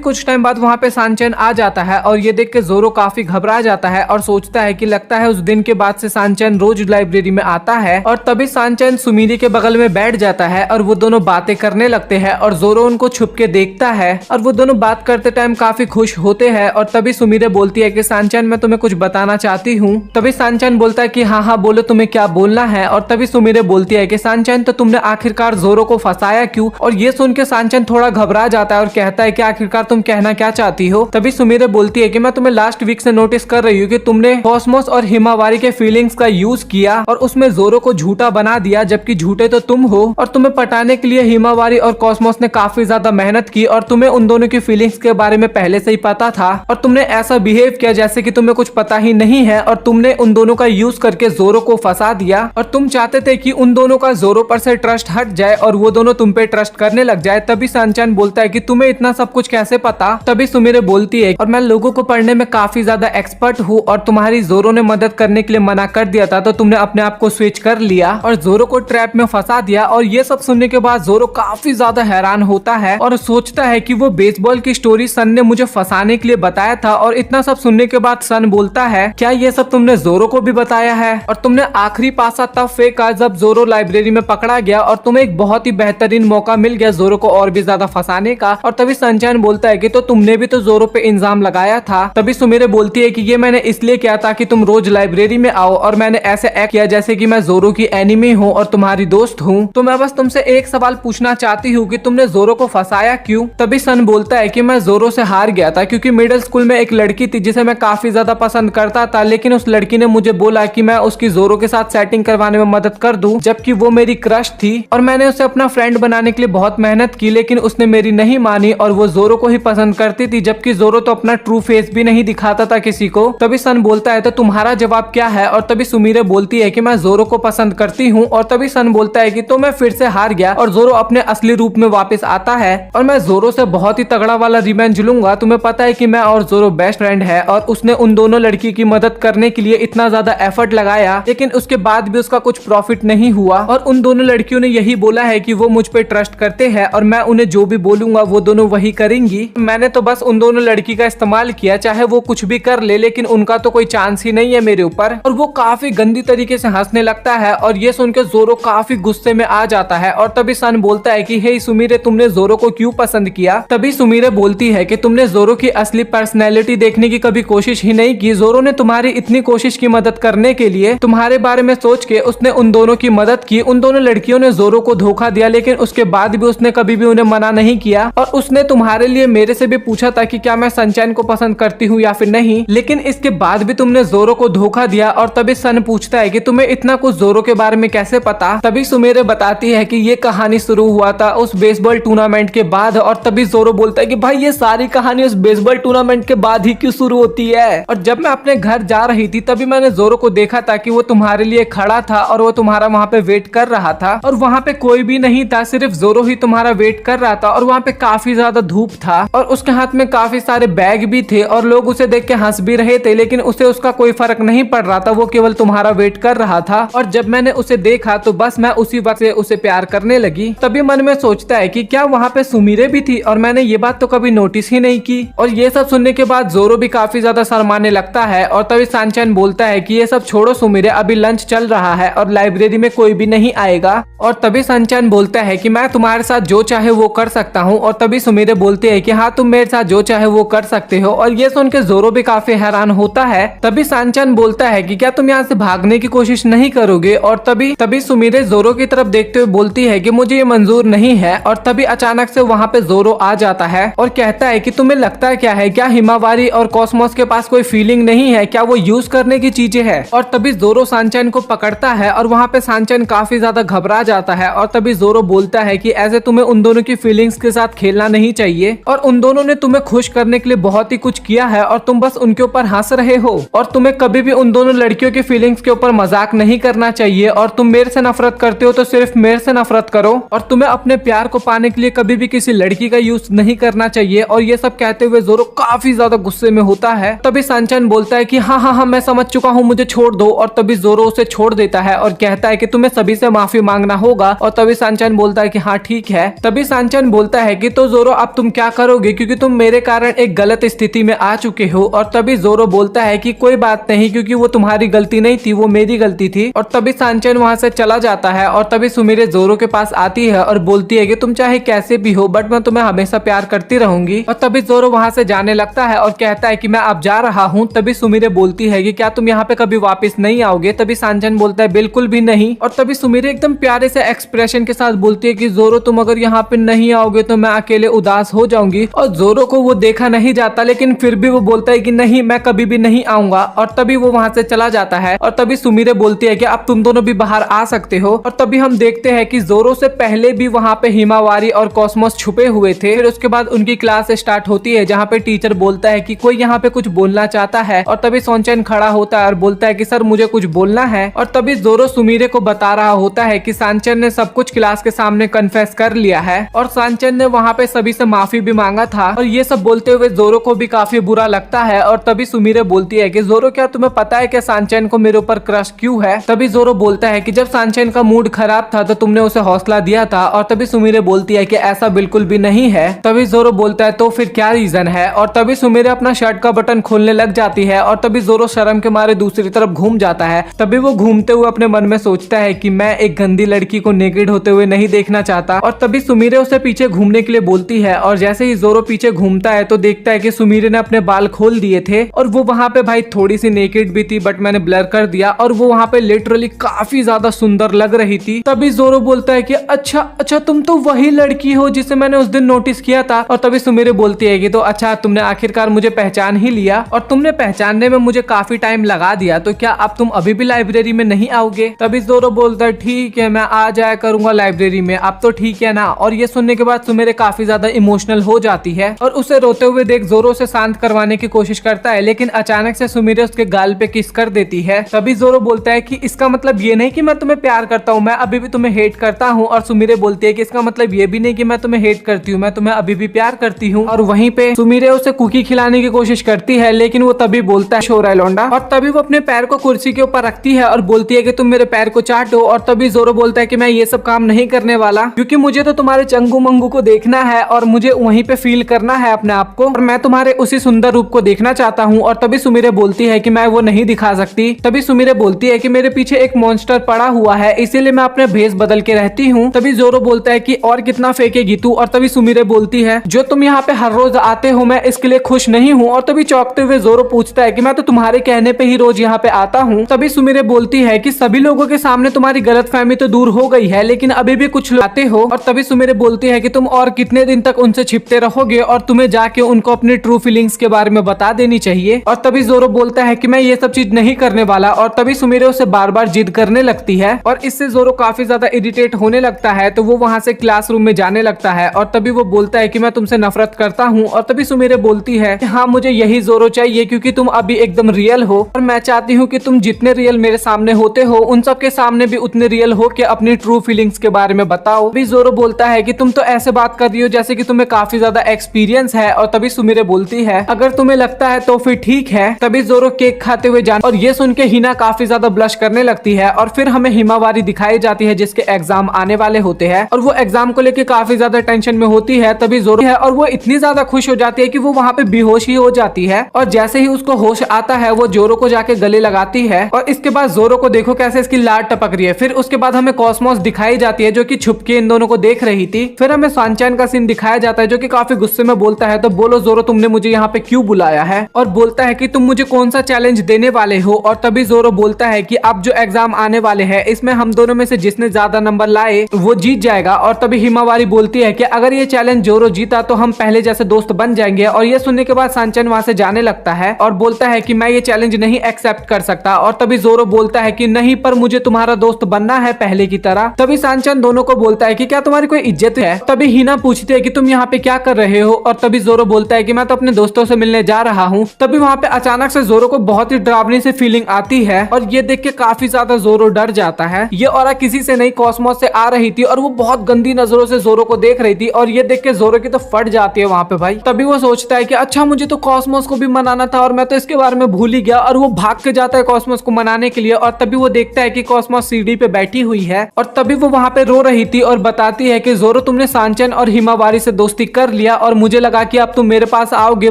कुछ टाइम बाद वहाँ पे सांचन आ जाता है और ये देख के जोरो काफी घबरा जाता है और सोचता है कि लगता है उस दिन के बाद से सांचन रोज लाइब्रेरी में आता है। और तभी सांचन सुमिरे के बगल में बैठ जाता है और वो दोनों बातें करने लगते हैं और जोरो उनको छुप के देखता है और वो दोनों बात करते टाइम काफी खुश होते हैं। और तभी सुमिरे बोलती है कि सांचन मैं तुम्हें कुछ बताना चाहती हूँ। तभी सांचन बोलता है कि हाँ हाँ बोलो तुम्हें क्या बोलना है। और तभी सुमिरे बोलती है कि सांचन तो तुमने आखिरकार जोरो को फंसाया क्यों। और ये सुन के सांचन थोड़ा घबरा जाता है और कहता है कि आखिरकार तुम कहना क्या चाहती हो। तभी सुमिरे बोलती है कि मैं तुम्हें लास्ट वीक से नोटिस कर रही हूँ कि तुमने कॉस्मोस और हिमावारी के फीलिंग्स का यूज किया और उसमें जोरो को झूठा बना दिया, जबकि झूठे तो तुम हो। और तुम्हें पटाने के लिए हिमावारी और कॉस्मोस ने काफी ज्यादा मेहनत की और तुम्हें उन दोनों की फीलिंग्स के बारे में पहले से ही पता था और तुमने ऐसा बिहेव किया जैसे कि तुम्हें कुछ पता ही नहीं है और तुमने उन दोनों का यूज करके जोरो को फंसा दिया। और तुम चाहते थे कि उन दोनों का जोरो पर से ट्रस्ट हट जाए और वो दोनों तुम पे ट्रस्ट करने लग जाए। तभी सांचन बोलता है कि तुम्हें इतना सब कुछ कैसे पता। तभी सुमिरे बोलती है और मैं लोगों को पढ़ने में काफी ज्यादा एक्सपर्ट हूँ और तुम्हारी जोरो ने मदद करने के लिए मना कर दिया था तो तुमने अपने आप को स्विच कर लिया और जोरो को ट्रैप में फंसा दिया। और ये सब सुनने के बाद जोरो काफी ज्यादा हैरान होता है और सोचता है कि वो बेसबॉल की स्टोरी सन ने मुझे फंसाने के लिए बताया था। और इतना सब सुनने के बाद सन बोलता है क्या ये सब तुमने जोरो को भी बताया है और तुमने आखिरी पासा तब फेंका जब जोरो लाइब्रेरी में पकड़ा गया और तुम्हें एक बहुत ही बेहतरीन मौका मिल गया जोरो को और भी ज्यादा फंसाने का। और तभी सनशाइन बोलता है कि तो तुमने भी तो जोरो पे इल्जाम लगाया था। तभी सुमिरे बोलती है कि ये मैंने इसलिए किया ताकि तुम रोज लाइब्रेरी में आओ और मैंने ऐसे एक्ट किया जैसे कि मैं जोरो की एनिमी हूँ और तुम्हारी दोस्त हूँ। तो मैं बस तुमसे एक सवाल पूछना चाहती हूँ कि तुमने जोरो को फंसाया क्यों। तभी सन बोलता है कि मैं जोरो से हार गया था क्योंकि मिडिल स्कूल में एक लड़की थी जिसे मैं काफी ज्यादा पसंद करता था, लेकिन उस लड़की ने मुझे बोला कि मैं उसकी जोरो के साथ सेटिंग करवाने में मदद कर दूं, जबकि वो मेरी क्रश थी और मैंने उसे अपना फ्रेंड बनाने के लिए बहुत मेहनत की, लेकिन उसने मेरी नहीं मानी और वो जोरो को ही पसंद करती थी, जबकि जोरो तो अपना ट्रू फेस भी नहीं दिखाता था किसी को। तभी सन बोलता है तो तुम्हारा जवाब क्या है। और तभी सुमिरे बोलती है कि मैं जोरो को पसंद करती हूँ। और तभी सन बोलता है कि तो मैं फिर से हार गया और जोरो अपने असली रूप में वापस आता है और मैं जोरो से बहुत ही तगड़ा वाला रिवेंज लूंगा। तुम्हें पता है कि मैं और जोरो बेस्ट फ्रेंड है और उसने उन दोनों लड़की की मदद करने के लिए इतना ज्यादा एफर्ट लगाया, लेकिन उसके बाद भी उसका कुछ प्रॉफिट नहीं हुआ और उन दोनों लड़कियों ने यही बोला है कि वो मुझ पे ट्रस्ट करते हैं और मैं उन्हें जो भी बोलूंगा वो दोनों वही करेंगी। मैंने तो बस उन दोनों लड़की का इस्तेमाल किया, चाहे वो कुछ भी कर ले, लेकिन उनका तो कोई चांस ही नहीं है मेरे ऊपर। और वो काफी गंदी तरीके से हंसने लगता है और ये सुनकर जोरो काफी गुस्से में आ जाता है। और तभी सन बोलता है कि हे सुमिरे, तुमने जोरो को क्यों पसंद किया। तभी सुमिरे बोलती है कि तुमने जोरो की असली पर्सनैलिटी देखने की कभी कोशिश ही नहीं की। जोरो ने तुम्हारी इतनी कोशिश की मदद करने के लिए, तुम्हारे बारे में सोच के उसने उन दोनों की मदद की। उन दोनों लड़कियों ने जोरो को धोखा दिया, लेकिन उसके बाद भी उसने कभी भी उन्हें मना नहीं किया और उसने तुम्हारे लिए मेरे से भी पूछा था कि क्या मैं सनशाइन को पसंद करती हूँ या फिर नहीं, लेकिन इसके बाद भी तुमने जोरो को धोखा दिया। और तभी सन पूछता है कि तुम्हें इतना कुछ जोरो के बारे में कैसे पता। तभी सुमिरे बताती है कि ये कहानी शुरू हुआ था उस बेसबॉल टूर्नामेंट के बाद। और तभी जोरो बोलता है कि भाई ये सारी कहानी उस बेसबॉल टूर्नामेंट के बाद ही क्यों शुरू होती है। और जब मैं अपने घर जा रही थी तभी मैंने जोरो को देखा था कि वो तुम्हारे लिए खड़ा था और वो तुम्हारा वहाँ पे वेट कर रहा था और वहाँ पे कोई भी नहीं था, सिर्फ जोरो ही तुम्हारा वेट कर रहा था। और वहाँ पे काफी ज्यादा धूप था और उसके हाथ में काफी सारे बैग भी थे और लोग उसे देख के हंस भी रहे थे, लेकिन उसे उसका कोई फर्क नहीं पड़ रहा था, वो केवल तुम्हारा वेट कर रहा था। और जब मैंने उसे देखा तो बस मैं उसी वक्त से उसे प्यार करने लगी। तभी मन में सोचता है कि क्या वहाँ पे सुमिरे भी थी और मैंने ये बात तो कभी नोटिस ही नहीं की। और ये सब सुनने के बाद जोरो भी काफी ज्यादा शर्माने लगता है। और तभी सनशाइन बोलता है कि ये सब छोड़ो सुमिरे, अभी लंच चल रहा है और लाइब्रेरी में कोई भी नहीं आएगा। और तभी सनशाइन बोलता है कि मैं तुम्हारे साथ जो चाहे वो कर सकता हूँ। और तभी सुमिरे बोलते हैं कि हाँ तुम मेरे साथ जो चाहे वो कर सकते हो। और ये सुन के जोरो भी काफी हैरान होता है। तभी सनशाइन बोलता है कि क्या तुम यहाँ से भागने की कोशिश नहीं करोगे। और तभी सुमिरे जोरो की तरफ देखते हुए बोलती है कि मुझे ये मंजूर नहीं है। और तभी अचानक से वहाँ पे जोरो आ जाता है और कहता है कि तुम्हें लगता है क्या है, क्या हिमावारी और कॉस्मोस के पास कोई फीलिंग नहीं है, क्या वो यूज करने की चीजें है। और तभी जोरो सनशाइन को पकड़ता है और वहाँ पे सनशाइन काफी ज्यादा घबरा जाता है। और तभी जोरो बोलता है कि ऐसे तुम्हें उन दोनों की फीलिंग्स के साथ खेलना नहीं चाहिए और उन दोनों ने तुम्हें खुश करने के लिए बहुत ही कुछ किया है और तुम बस उनके ऊपर हंस रहे हो और तुम्हें कभी भी उन दोनों लड़कियों की फीलिंग्स के ऊपर मजाक मजाक नहीं करना चाहिए और तुम मेरे से नफरत करते हो तो सिर्फ मेरे से नफरत करो और तुम्हें अपने प्यार को पाने के लिए कभी भी किसी लड़की का यूज नहीं करना चाहिए। और ये सब कहते हुए जोरो काफी ज्यादा गुस्से में होता है। तभी सनचैन बोलता है कि हाँ हाँ हाँ मैं समझ चुका हूँ, मुझे छोड़ दो। और तभी जोरो उसे छोड़ देता है और कहता है कि तुम्हें सभी से माफी मांगना होगा। और तभी सनचैन बोलता है कि हाँ ठीक है। तभी सनचैन बोलता है कि तो जोरो अब तुम क्या करोगे, क्योंकि तुम मेरे कारण एक गलत स्थिति में आ चुके हो। और तभी जोरो बोलता है कि कोई बात नहीं, क्योंकि वो तुम्हारी गलती नहीं थी, वो मेरी गलती थी। और तभी सनचैन वहां से चला जाता है और तभी सुमिरे जोरो के पास आती है और बोलती है कि तुम चाहे कैसे भी हो बट मैं तुम्हें हमेशा प्यार करती रहूंगी। और तभी जोरो वहां से जाने लगता है और कहता है कि मैं अब जा रहा हूँ। तभी सुमिरे बोलती है कि क्या तुम यहाँ पे कभी वापस नहीं आओगे। तभी सनचैन बोलता है बिल्कुल भी नहीं। और तभी सुमिरे एकदम प्यारे से एक्सप्रेशन के साथ बोलती है कि जोरो तुम अगर यहाँ पे नहीं आओगे तो मैं अकेले उदास हो जाऊंगी। और जोरो को वो देखा नहीं जाता लेकिन फिर भी वो बोलता है कि नहीं मैं कभी भी नहीं आऊंगा। और तभी वो वहां से चला जाता है। और तभी सुमिरे बोलती है कि अब तुम दोनों भी बाहर आ सकते हो। और तभी हम देखते हैं कि जोरो से पहले भी वहां पे हिमावारी और कॉस्मोस छुपे हुए थे। फिर उसके बाद उनकी क्लास स्टार्ट होती है जहाँ पे टीचर बोलता है कि कोई यहाँ पे कुछ बोलना चाहता है। और तभी सनचैन खड़ा होता है और बोलता है कि सर मुझे कुछ बोलना है। और तभी जोरो सुमिरे को बता रहा होता है कि सनचैन ने सब कुछ क्लास के सामने कन्फेस कर लिया है और सनचैन ने वहाँ पे सभी से माफी भी मांगा था। और ये सब बोलते हुए जोरो को भी काफी बुरा लगता है। और तभी सुमिरे बोलती है कि जोरो क्या तुम्हें पता है कि सनचैन को मेरे ऊपर क्रश क्यों है। तभी जोरो बोलता है कि जब सनचैन का मूड खराब था तो तुमने उसे हौसला दिया था। और तभी सुमिरे बोलती है कि ऐसा बिल्कुल भी नहीं है। तभी जोरो बोलता है तो फिर क्या रीजन है। और तभी सुमिरे अपना शर्ट का बटन खोलने लग जाती है और तभी जोरो शर्म के मारे दूसरी तरफ घूम जाता है। तभी वो घूमते हुए अपने मन में सोचता है कि मैं एक गंदी लड़की को नेकेड होते हुए नहीं देखना चाहता। और तभी सुमिरे उसे पीछे घूमने के लिए बोलती है और जैसे ही जोरो पीछे घूमता है तो देखता है कि सुमिरे ने अपने बाल खोल दिए थे और वो वहां पे भाई थोड़ी सी नेकेड भी थी बट मैंने ब्लर कर दिया और वो वहां पे लिटरली काफी ज्यादा सुंदर लग रही थी। तभी जोरो बोलता है कि अच्छा अच्छा तुम तो वही लड़की हो जिसे मैंने उस दिन नोटिस किया था। और तभी सुमिरे बोलती है कि तो अच्छा तुमने आखिरकार मुझे पहचान ही लिया और तुमने पहचानने में मुझे काफी टाइम लगा दिया, तो क्या अब तुम अभी भी लाइब्रेरी में नहीं आओगे। तभी जोरो बोलता है ठीक है मैं आ जाया करूंगा लाइब्रेरी में, अब तो ठीक है ना। और ये सुनने के बाद सुमिरे काफी ज्यादा इमोशनल हो जाती है और उसे रोते हुए देख जोरो से शांत करवाने की कोशिश करता है लेकिन अचानक से सुमिरे उसके गाल पे किस कर देती है। तभी जोरो बोलता है कि इसका मतलब ये नहीं कि मैं तुम्हें प्यार करता हूँ, मैं अभी भी तुम्हें हेट करता हूँ। और सुमिरे बोलती है कि इसका मतलब ये भी नहीं कि मैं तुम्हें हेट करती हूँ, मैं तुम्हें अभी भी प्यार करती हूँ। और वहीं पे सुमिरे उसे कुकी खिलाने की कोशिश करती है लेकिन वो तभी बोलता है शोर है लौंडा। और तभी वो अपने पैर को कुर्सी के ऊपर रखती है और बोलती है कि तुम मेरे पैर को चाटो। और तभी जोरो बोलता है कि मैं ये सब काम नहीं करने वाला, क्योंकि मुझे तो तुम्हारे चंगू मंगू को देखना है और मुझे वहीं पे फील करना है अपने आप को और मैं तुम्हारे उसी सुंदर रूप को देखना चाहता हूँ। और तभी सुमिरे बोलती है कि मैं वो नहीं दिखा सकती। तभी सुमिरे बोलती है कि मेरे पीछे एक मॉन्स्टर पड़ा हुआ है इसीलिए मैं अपने भेष बदल के रहती हूँ। तभी जोरो बोलता है कि और कितना फेंकेगी तू। और तभी सुमिरे बोलती है जो तुम यहाँ पे हर रोज आते हो मैं इसके लिए खुश नहीं हूँ। और तभी चौंकते हुए जोरो पूछता है कि मैं तो तुम्हारे कहने पे ही रोज यहाँ पे आता हूँ। तभी सुमिरे बोलती है कि सभी लोगों के सामने तुम्हारी गलतफहमी तो दूर हो गई है लेकिन अभी भी कुछ लाते हो। और तभी सुमिरे बोलती है कि तुम और कितने दिन तक उनसे छिपते रहोगे और तुम्हें जाके उनको अपनी ट्रू फीलिंग्स के बारे में बता देनी चाहिए। और तभी जोरो बोलता है कि मैं ये सब चीज नहीं करने वाला। और तभी सुमिरे उसे बार बार जिद करने लगती है और इससे जोरो काफी ज्यादा इरिटेट होने लगता है तो वो वहां से क्लासरूम में जाने लगता है। और तभी वो बोलता है कि मैं तुमसे नफरत करता हूँ। और तभी सुमिरे बोलती है कि हाँ मुझे यही जोरो चाहिए क्योंकि तुम अभी एकदम रियल हो और मैं चाहती हूँ कि तुम जितने रियल मेरे सामने होते हो उन सब के सामने भी उतने रियल हो कि अपनी ट्रू फीलिंग्स के बारे में बताओ। तभी जोरो बोलता है कि तुम तो ऐसे बात कर रही हो जैसे कि तुम्हें काफी ज्यादा एक्सपीरियंस है। और तभी सुमिरे बोलती है अगर तुम्हें लगता है तो फिर ठीक है। तभी जोरो केक खाते हुए जान और ये सुन के हिना काफी ज्यादा ब्लश करने लगती है। और फिर हमें हिमावारी दिखाई जाती है जिसके एग्जाम आने वाले होते हैं और वो एग्जाम को लेकर काफी ज्यादा टेंशन में होती है। तभी जोरो है और वो इतनी ज्यादा खुश हो जाती है कि वो वहाँ पे बेहोश ही हो जाती है और जैसे ही उसको होश आता है वो जोरो को जाके गले लगाती है। और इसके बाद जोरो को देखो कैसे इसकी लाड टपक रही है। फिर उसके बाद हमें कॉस्मोस दिखाई जाती है जो कि छुप के इन दोनों को देख रही थी। फिर हमें सनचैन का सीन दिखाया जाता है जो कि काफी गुस्से में बोलता है तो बोलो जोरो तुमने मुझे यहाँ पे क्यों बुलाया है। और बोलता है कि तुम मुझे कौन सा चैलेंज देने वाले हो। और तभी जोरो बोलता है कि अब जो एग्जाम आने वाले हैं इसमें हम दोनों में से जिसने ज्यादा नंबर लाए वो जीत जाएगा। और तभी हिमावारी बोलती है कि अगर ये चैलेंज जोरो जीता तो हम पहले जैसे दोस्त बन जाएंगे। और ये सुनने के बाद सनचैन वहां से जाने लगता है और बोलता है कि मैं ये चैलेंज नहीं एक्सेप्ट कर सकता। और तभी जोरो बोलता है कि नहीं पर मुझे तुम्हारा दोस्त बनना है पहले की तरह। तभी सनचैन दोनों को बोलता है कि क्या तुम्हारी कोई इज्जत है। तभी हिना पूछती है कि तुम यहाँ पे क्या कर रहे हो। और तभी जोरो बोलता है कि मैं तो अपने दोस्तों से मिलने जा रहा हूँ। तभी वहाँ पे अचानक से जोरो को बहुत ही डरावनी सी फीलिंग आती है और ये देख के काफी ज्यादा जोरो डर जाता है। ये औरा किसी से नहीं कॉस्मोस से आ रही थी और वो बहुत गंदी नजरों से जोरो को देख रही थी और ये देख के जोरो की तो फट जाती है वहां पे भाई। तभी वो सोचता है कि अच्छा मुझे तो कॉस्मोस को भी मनाना था और मैं तो इसके बारे में भूल ही गया, और वो भाग के जाता है कॉस्मोस को मनाने के लिए। और तभी वो देखता है कि कॉस्मोस सीढ़ी पे बैठी हुई है और तभी वो वहां पे रो रही थी और बताती है कि जोरो तुमने सांचन और हिमावारी से दोस्ती कर लिया और मुझे लगा कि अब तुम मेरे पास आओगे,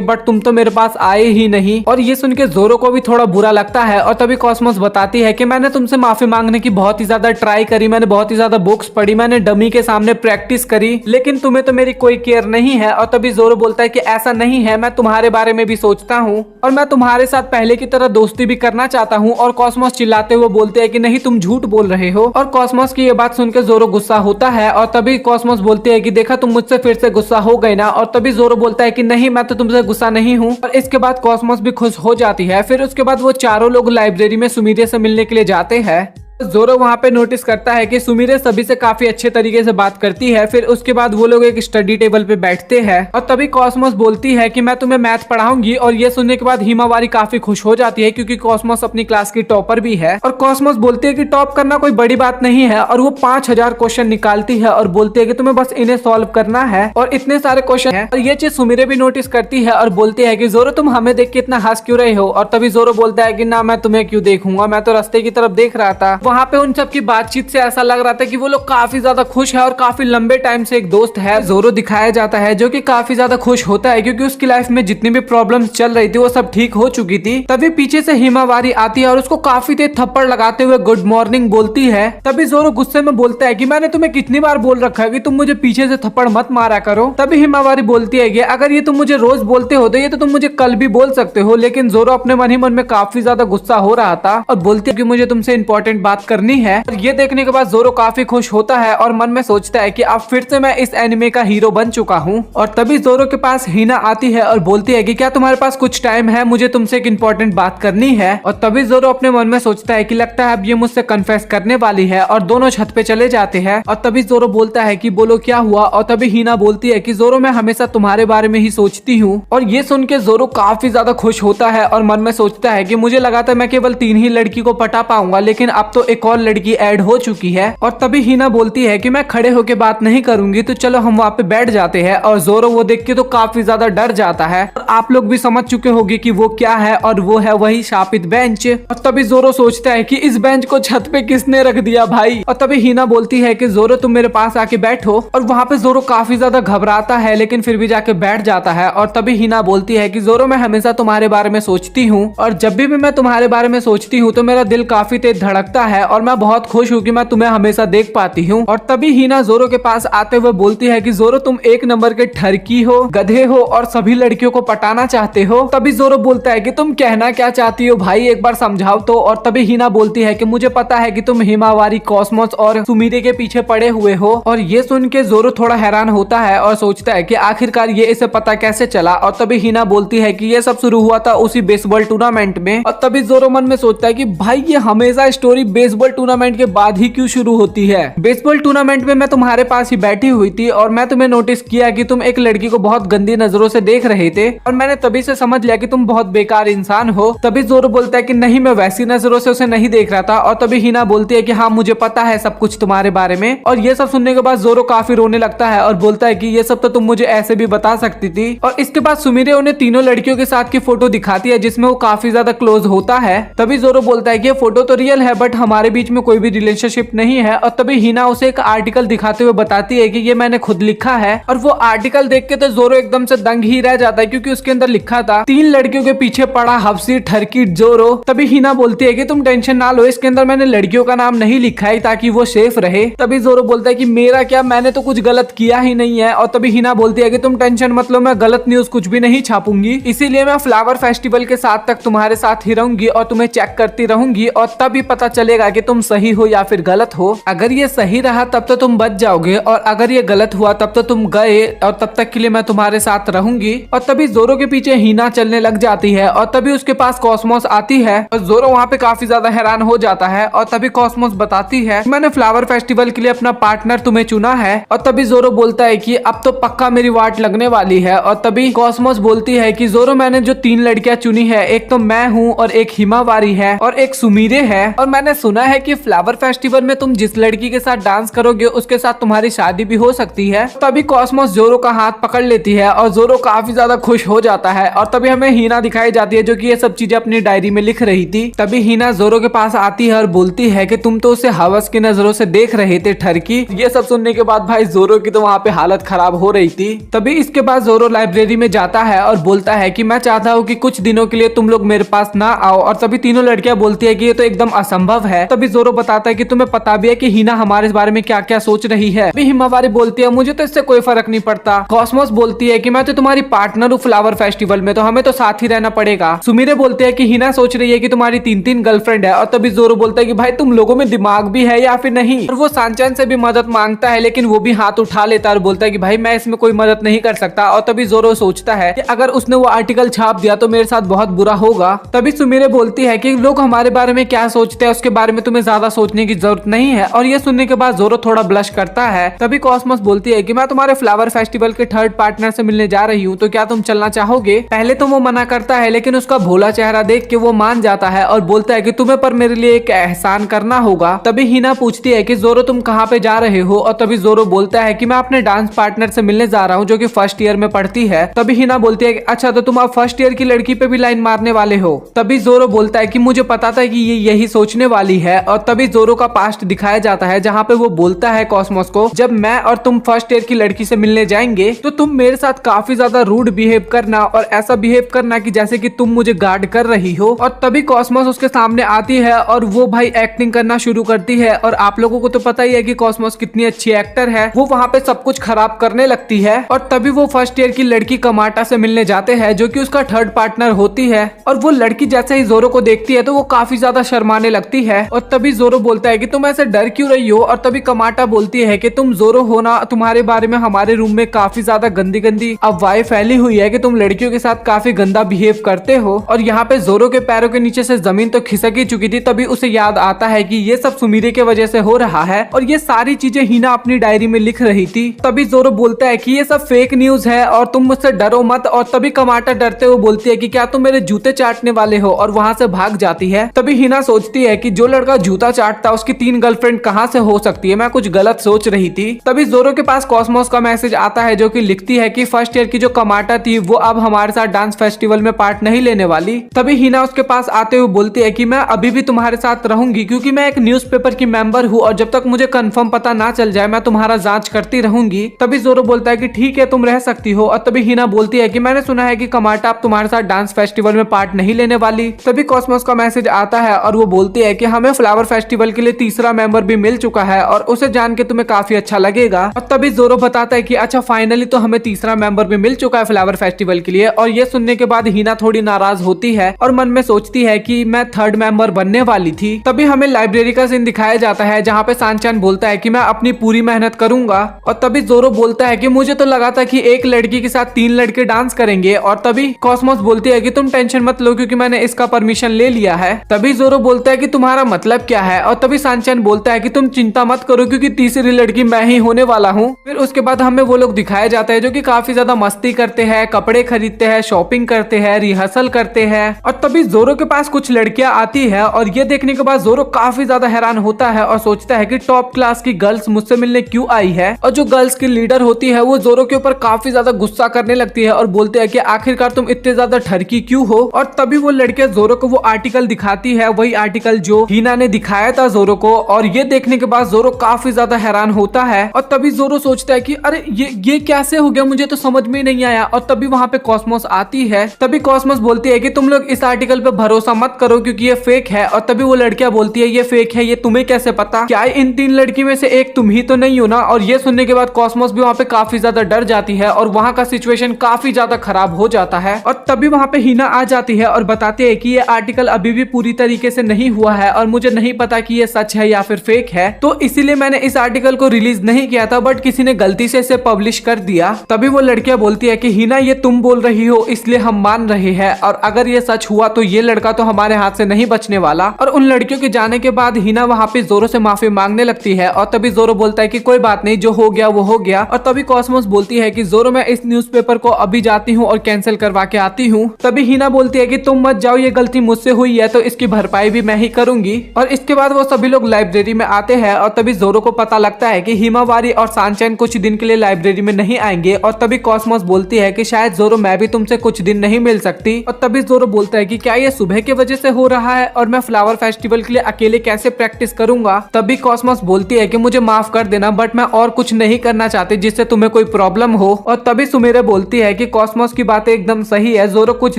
बट तुम तो मेरे पास आए ही नहीं। और ये सुन के जोरो को भी थोड़ा बुरा लगता है। और तभी कॉस्मोस बताती है कि मैंने तुमसे माफी मांगने की बहुत ही ज्यादा ट्राई करी, मैंने बहुत ही ज्यादा बुक्स पढ़ी, मैंने डमी के सामने प्रैक्टिस करी, लेकिन तुम्हें तो मेरी कोई केयर नहीं है। और तभी जोरो बोलता है कि ऐसा नहीं है, मैं तुम्हारे बारे में भी सोचता हूँ और मैं तुम्हारे साथ पहले की तरह दोस्ती भी करना चाहता हूँ। और कॉस्मोस चिल्लाते हुए बोलते हैं कि नहीं, तुम झूठ बोल रहे हो। और कॉस्मोस की ये बात सुनकर जोरो गुस्सा होता है और तभी कॉस्मोस बोलते हैं कि देखा, तुम मुझसे फिर से गुस्सा हो गए ना। और तभी जोरो बोलता है कि नहीं, मैं तो तुमसे गुस्सा नहीं हूँ। और इसके बाद कॉस्मोस भी खुश हो जाती है। फिर उसके बाद वो चारों लोग लाइब्रेरी में सुमीरे से मिलने के लिए जाते हैं। जोरो वहां पे नोटिस करता है कि सुमीरे सभी से काफी अच्छे तरीके से बात करती है। फिर उसके बाद वो लोग एक स्टडी टेबल पे बैठते हैं और तभी कॉस्मोस बोलती है कि मैं तुम्हें मैथ पढ़ाऊंगी। और ये सुनने के बाद हिमावारी काफी खुश हो जाती है क्योंकि कॉस्मोस अपनी क्लास की टॉपर भी है। और कॉस्मोस बोलती है कि टॉप करना कोई बड़ी बात नहीं है। और वो 5000 क्वेश्चन निकालती है और बोलती है कि तुम्हें बस इन्हें सॉल्व करना है और इतने सारे क्वेश्चन है। और ये चीज सुमीरे भी नोटिस करती है और बोलती है कि जोरो तुम हमें देख के इतना हंस क्यों रहे हो। और तभी जोरो बोलता है कि ना, मैं तुम्हें क्यों देखूंगा, मैं तो रास्ते की तरफ देख रहा था। वहां पे उन सब की बातचीत से ऐसा लग रहा था कि वो लोग काफी ज्यादा खुश है और काफी लंबे टाइम से एक दोस्त है। जोरो दिखाया जाता है जो कि काफी ज्यादा खुश होता है क्योंकि उसकी लाइफ में जितनी भी प्रॉब्लम्स चल रही थी वो सब ठीक हो चुकी थी। तभी पीछे से हिमावारी आती है और उसको काफी तेज थप्पड़ लगाते हुए गुड मॉर्निंग बोलती है। तभी जोरो गुस्से में बोलता है कि मैंने तुम्हें कितनी बार बोल रखा है कि तुम मुझे पीछे से थप्पड़ मत मारा करो। तभी हिमावारी बोलती है कि अगर ये तुम मुझे रोज बोलते हो तो ये तो तुम मुझे कल भी बोल सकते हो। लेकिन जोरो अपने मन ही मन में काफी ज्यादा गुस्सा हो रहा था और बोलती है कि मुझे तुमसे इंपॉर्टेंट बात करनी है। और ये देखने के बाद जोरो काफी खुश होता है और मन में सोचता है कि अब फिर से मैं इस एनिमे का हीरो बन चुका हूँ। और तभी जोरो के पास हिना आती है और बोलती है कि क्या तुम्हारे पास कुछ टाइम है, मुझे तुमसे एक इंपॉर्टेंट बात करनी है। और तभी जोरो अपने मन में सोचता है कि लगता है अब ये मुझसे कन्फेस करने वाली है। और दोनों छत पे चले जाते हैं और तभी जोरो बोलता है कि बोलो क्या हुआ। और तभी हिना बोलती है कि जोरो मैं हमेशा तुम्हारे बारे में ही सोचती हूँ। और ये सुन के जोरो काफी ज्यादा खुश होता है और मन में सोचता है कि मुझे लगा था मैं केवल 3 ही लड़की को पटा पाऊंगा, लेकिन अब तो एक और लड़की ऐड हो चुकी है। और तभी हिना बोलती है कि मैं खड़े होके बात नहीं करूंगी, तो चलो हम वहाँ पे बैठ जाते हैं। और जोरो वो देख के तो काफी ज्यादा डर जाता है। और आप लोग भी समझ चुके होंगे कि वो क्या है, और वो है वही शापित बेंच। और तभी जोरो सोचता है कि इस बेंच को छत पे किसने रख दिया भाई। और तभी हिना बोलती है कि जोरो तुम मेरे पास आके बैठो। और वहाँ पे जोरो काफी ज्यादा घबराता है लेकिन फिर भी जाके बैठ जाता है। और तभी हिना बोलती है कि जोरो मैं हमेशा तुम्हारे बारे में सोचती हूँ और जब भी मैं तुम्हारे बारे में सोचती हूँ तो मेरा दिल काफी तेज धड़कता है और मैं बहुत खुश हूँ कि मैं तुम्हें हमेशा देख पाती हूँ। और तभी हिना जोरो के पास आते हुए बोलती है कि जोरो तुम एक नंबर के ठरकी हो, गधे हो और सभी लड़कियों को पटाना चाहते हो। तभी जोरो बोलता है कि तुम कहना क्या चाहती हो भाई, एक बार समझाओ तो। और तभी हिना बोलती है कि मुझे पता है कि तुम हिमावारी, कॉस्मोस और सुमीरे के पीछे पड़े हुए हो। और ये सुन के जोरो थोड़ा हैरान होता है और सोचता है कि आखिरकार ये इसे पता कैसे चला। और तभी हिना बोलती है कि ये सब शुरू हुआ था उसी बेसबॉल टूर्नामेंट में। और तभी जोरो मन में सोचता है कि भाई ये हमेशा स्टोरी बेसबॉल टूर्नामेंट के बाद ही क्यों शुरू होती है। बेसबॉल टूर्नामेंट में मैं तुम्हारे पास ही बैठी हुई थी और मैं तुम्हें नोटिस किया कि तुम एक लड़की को बहुत गंदी नजरों से देख रहे थे और मैंने तभी से समझ लिया कि तुम बहुत बेकार इंसान हो। तभी जोरो बोलता है कि नहीं, मैं वैसी नजरों से उसे नहीं देख रहा था। और तभी हिना बोलती है कि हाँ मुझे पता है सब कुछ तुम्हारे बारे में। और ये सब सुनने के बाद जोरो काफी रोने लगता है और बोलता है कि ये सब तो तुम मुझे ऐसे भी बता सकती थी। और इसके बाद सुमीरे उन्हें तीनों लड़कियों के साथ की फोटो दिखाती है जिसमें वो काफी ज्यादा क्लोज होता है। तभी जोरो बोलता है कि ये फोटो तो रियल है बट हमारे बीच में कोई भी रिलेशनशिप नहीं है। और तभी हिना उसे एक आर्टिकल दिखाते हुए बताती है कि ये मैंने खुद लिखा है। और वो आर्टिकल देख के तो जोरो एकदम से दंग ही रह जाता है क्योंकि उसके अंदर लिखा था 3 लड़कियों के पीछे पड़ा हफ्सी ठरकी जोरो। तभी हिना बोलती है कि तुम टेंशन ना लो, इसके अंदर मैंने लड़कियों का नाम नहीं लिखा है ताकि वो सेफ रहे। तभी जोरो बोलता है कि मेरा क्या, मैंने तो कुछ गलत किया ही नहीं है। और तभी हिना बोलती है कि तुम टेंशन मत लो, मैं गलत न्यूज कुछ भी नहीं छापूंगी, इसीलिए मैं फ्लावर फेस्टिवल के साथ तक तुम्हारे साथ ही रहूंगी और तुम्हें चेक करती रहूंगी और तभी पता चलेगा चलेगा कि तुम सही हो या फिर गलत हो। अगर ये सही रहा तब तो तुम बच जाओगे, और अगर ये गलत हुआ तब तो तुम गए, और तब तक के लिए मैं तुम्हारे साथ रहूंगी। और तभी जोरो के पीछे हीना चलने लग जाती है, और तभी उसके पास कॉस्मोस आती है, और जोरो वहाँ पे काफी ज्यादा हैरान हो जाता है। और तभी कॉस्मोस बताती है, मैंने फ्लावर फेस्टिवल के लिए अपना पार्टनर तुम्हें चुना है। और तभी जोरो बोलता है कि अब तो पक्का मेरी वाट लगने वाली है। और तभी कॉस्मोस बोलती है कि जोरो, मैंने जो 3 लड़कियां चुनी है, एक तो मैं हूँ, और एक हिमावारी है, और एक सुमीरे है, और मैंने सुना है कि फ्लावर फेस्टिवल में तुम जिस लड़की के साथ डांस करोगे उसके साथ तुम्हारी शादी भी हो सकती है। तभी कॉस्मोस जोरो का हाथ पकड़ लेती है, और जोरो काफी ज्यादा खुश हो जाता है। और तभी हमें हीना दिखाई जाती है, जो कि ये सब चीजें अपनी डायरी में लिख रही थी। तभी हीना जोरो के पास आती है और बोलती है कि तुम तो उसे हवस की नजरों से देख रहे थे ठरकी। ये सब सुनने के बाद भाई जोरो की तो वहाँ पे हालत खराब हो रही थी। तभी इसके बाद जोरो लाइब्रेरी में जाता है और बोलता है कि मैं चाहता हूँ कि कुछ दिनों के लिए तुम लोग मेरे पास ना आओ। और तभी तीनों लड़कियां बोलती है कि ये तो एकदम असंभव है। तभी जोरो बताता है कि तुम्हें पता भी है कि हीना हमारे बारे में क्या क्या सोच रही है। अभी हिमावारी बोलती है, मुझे तो इससे कोई फर्क नहीं पड़ता। कॉस्मोस बोलती है कि मैं तो तुम्हारी पार्टनर हूँ फ्लावर फेस्टिवल में, तो हमें तो साथ ही रहना पड़ेगा। सुमीरे बोलते हैं कि हीना सोच रही है कि तुम्हारी 3-3 गर्लफ्रेंड है। और तभी जोरो बोलता है कि भाई तुम लोगों में दिमाग भी है या फिर नहीं। और वो सांचान से भी मदद मांगता है, लेकिन वो भी हाथ उठा लेता है और बोलता है कि भाई मैं इसमें कोई मदद नहीं कर सकता। और तभी जोरो सोचता है कि अगर उसने वो आर्टिकल छाप दिया तो मेरे साथ बहुत बुरा होगा। तभी सुमीरे बोलती है कि लोग हमारे बारे में क्या सोचते हैं उसके बारे में तुम्हें ज्यादा सोचने की जरूरत नहीं है। और ये सुनने के बाद जोरो थोड़ा ब्लश करता है। तभी कॉस्मोस बोलती है कि मैं तुम्हारे फ्लावर फेस्टिवल के 3rd पार्टनर से मिलने जा रही हूँ, तो क्या तुम चलना चाहोगे। पहले तो वो मना करता है, लेकिन उसका भोला चेहरा देख के वो मान जाता है और बोलता है कि तुम्हें पर मेरे लिए एक एहसान करना होगा। तभी हीना पूछती है कि जोरो तुम कहाँ पे जा रहे हो। और तभी जोरो बोलता है कि मैं अपने डांस पार्टनर से मिलने जा रहा हूँ, जो कि 1st ईयर में पढ़ती है। तभी हीना बोलती है कि अच्छा, तो तुम अब 1st ईयर की लड़की पे भी लाइन मारने वाले हो। तभी जोरो बोलता है कि मुझे पता था कि ये यही सोचने वाली है। और तभी जोरो का पास्ट दिखाया जाता है, जहाँ पे वो बोलता है कॉस्मोस को, जब मैं और तुम 1st ईयर की लड़की से मिलने जाएंगे तो तुम मेरे साथ काफी ज्यादा रूड बिहेव करना, और ऐसा बिहेव करना कि जैसे कि तुम मुझे गार्ड कर रही हो। और तभी कॉस्मोस उसके सामने आती है और वो भाई एक्टिंग करना शुरू करती है। और आप लोगों को तो पता ही है कि कॉस्मोस कितनी अच्छी एक्टर है। वो वहाँ पे सब कुछ खराब करने लगती है। और तभी वो 1st ईयर की लड़की कमाटा से मिलने जाते हैं, जो कि उसका 3rd पार्टनर होती है। और वो लड़की जैसे ही जोरो को देखती है तो वो काफी ज्यादा शर्माने लगती है। और तभी जोरो बोलता है कि तुम ऐसे डर क्यों रही हो। और तभी कमाटा बोलती है कि तुम जोरो हो ना, तुम्हारे बारे में हमारे रूम में काफी ज्यादा गंदी गंदी अफवाहें फैली हुई है कि तुम लड़कियों के साथ काफी गंदा बिहेव करते हो। और यहाँ पे जोरो के पैरों के नीचे से जमीन तो खिसक ही चुकी थी। तभी उसे याद आता है कि ये सब सुमीरे के वजह से हो रहा है, और ये सारी चीजें हीना अपनी डायरी में लिख रही थी। तभी जोरो बोलता है कि ये सब फेक न्यूज है और तुम मुझसे डरो मत। और तभी कमाटा डरते हुए बोलती है कि क्या तुम मेरे जूते चाटने वाले हो, और वहां से भाग जाती है। तभी हीना सोचती है कि जो लड़का जूता चाटता उसकी 3 गर्लफ्रेंड कहाँ से हो सकती है, मैं कुछ गलत सोच रही थी। तभी जोरो के पास कॉस्मोस का मैसेज आता है, जो कि लिखती है कि 1st ईयर की जो कमाटा थी वो अब हमारे साथ डांस फेस्टिवल में पार्ट नहीं लेने वाली। तभी हीना उसके पास आते हुए बोलती है कि मैं अभी भी तुम्हारे साथ रहूंगी, क्योंकि मैं एक न्यूज़पेपर की मेंबर हूँ, और जब तक मुझे कंफर्म पता ना चल जाए मैं तुम्हारा जांच करती रहूंगी। तभी जोरो बोलता है कि ठीक है, तुम रह सकती हो। और तभी हीना बोलती है कि मैंने सुना है कि कमाटा अब तुम्हारे साथ डांस फेस्टिवल में पार्ट नहीं लेने वाली। तभी कॉस्मोस का मैसेज आता है और वो बोलती है कि हमें फ्लावर फेस्टिवल के लिए तीसरा मेंबर भी मिल चुका है, और उसे जान के तुम्हें काफी अच्छा लगेगा। और तभी जोरो बताता है कि अच्छा, फाइनली तो हमें तीसरा मेंबर भी मिल चुका है फ्लावर फेस्टिवल के लिए। और ये सुनने के बाद हीना थोड़ी नाराज होती है और मन में सोचती है कि मैं 3rd मेंबर बनने वाली थी। तभी हमें लाइब्रेरी का सीन दिखाया जाता है, जहाँ पे सांचान बोलता है कि मैं अपनी पूरी मेहनत करूंगा। और तभी जोरो बोलता है कि मुझे तो लगा था कि एक लड़की के साथ 3 लड़के डांस करेंगे। और तभी कॉस्मोस बोलती है कि तुम टेंशन मत लो, क्योंकि मैंने इसका परमिशन ले लिया है। तभी जोरो बोलता है कि तुम्हारा मतलब क्या है। और तभी सांचान बोलता है कि तुम चिंता मत करो, क्योंकि तीसरी लड़की मैं ही होने वाला हूँ। फिर उसके बाद हमें वो लोग दिखाए जाते हैं जो कि काफी ज्यादा मस्ती करते हैं, कपड़े खरीदते हैं, शॉपिंग करते हैं, रिहर्सल करते हैं। और तभी जोरो के पास कुछ लड़कियां आती है, और ये देखने के बाद जोरो काफी ज्यादा हैरान होता है और सोचता है कि टॉप क्लास की गर्ल्स मुझसे मिलने क्यों आई है। और जो गर्ल्स की लीडर होती है वो जोरो के ऊपर काफी ज्यादा गुस्सा करने लगती है और बोलते हैं कि आखिरकार तुम इतने ज्यादा ठरकी क्यों हो। और तभी वो लड़के जोरो को वो आर्टिकल दिखाती है, वही आर्टिकल जो हीना ने दिखाया था जोरो को। और ये देखने के बाद जोरो काफी ज्यादा हैरान होता है। और तभी जोरो सोचता है कि अरे ये कैसे हो गया, मुझे तो समझ में नहीं आया। और तभी वहाँ पे कॉस्मोस आती है। तभी कॉस्मोस बोलती है कि तुम लोग इस आर्टिकल पे भरोसा मत करो, क्योंकि ये फेक है। और तभी वो लड़कियां बोलती है ये फेक है, ये तुम्हें कैसे पता, क्या इन 3 लड़की में से एक तुम ही तो नहीं हो ना। और ये सुनने के बाद कॉस्मोस भी वहाँ पे काफी ज्यादा डर जाती है और वहाँ का सिचुएशन काफी ज्यादा खराब हो जाता है। और तभी वहाँ पे हीना आ जाती है और बताती है कि ये आर्टिकल अभी भी पूरी तरीके से नहीं हुआ है और मुझे नहीं पता कि ये सच है या फिर फेक है, तो इसीलिए मैंने इस आर्टिकल को रिलीज नहीं किया था, बट किसी ने गलती से इसे पब्लिश कर दिया। तभी वो लड़कियां बोलती है कि हिना ये तुम बोल रही हो इसलिए हम मान रहे हैं, और अगर ये सच हुआ तो ये लड़का तो हमारे हाथ से नहीं बचने वाला। और उन लड़कियों के जाने के बाद हिना वहाँ पे जोरो से माफी मांगने लगती है, और तभी जोरो बोलता है कि कोई बात नहीं, जो हो गया वो हो गया। और तभी कॉस्मोस बोलती है कि जोरो मैं इस न्यूज़पेपर को अभी जाती हूँ और कैंसिल करवा के आती हूँ। तभी हिना बोलती है कि तुम मत जाओ, ये गलती मुझसे हुई है तो इसकी भरपाई भी मैं ही करूंगी। और इसके बाद वो सभी लोग लाइब्रेरी में आते हैं, और तभी जोरो को पता लगता है कि हिमावारी और सानचैन कुछ दिन के लिए लाइब्रेरी में नहीं आएंगे। और तभी कॉस्मोस बोलती है कि शायद जोरो मैं भी तुमसे कुछ दिन नहीं मिल सकती। और तभी जोरो बोलता है कि क्या ये सुबह की वजह से हो रहा है, और मैं फ्लावर फेस्टिवल के लिए अकेले कैसे प्रैक्टिस करूंगा। तभी कॉस्मोस बोलती है कि मुझे माफ कर देना, बट मैं और कुछ नहीं करना चाहती जिससे तुम्हें कोई प्रॉब्लम हो। और तभी सुमेरे बोलती है कि कॉस्मोस की बातें एकदम सही है, जोरो कुछ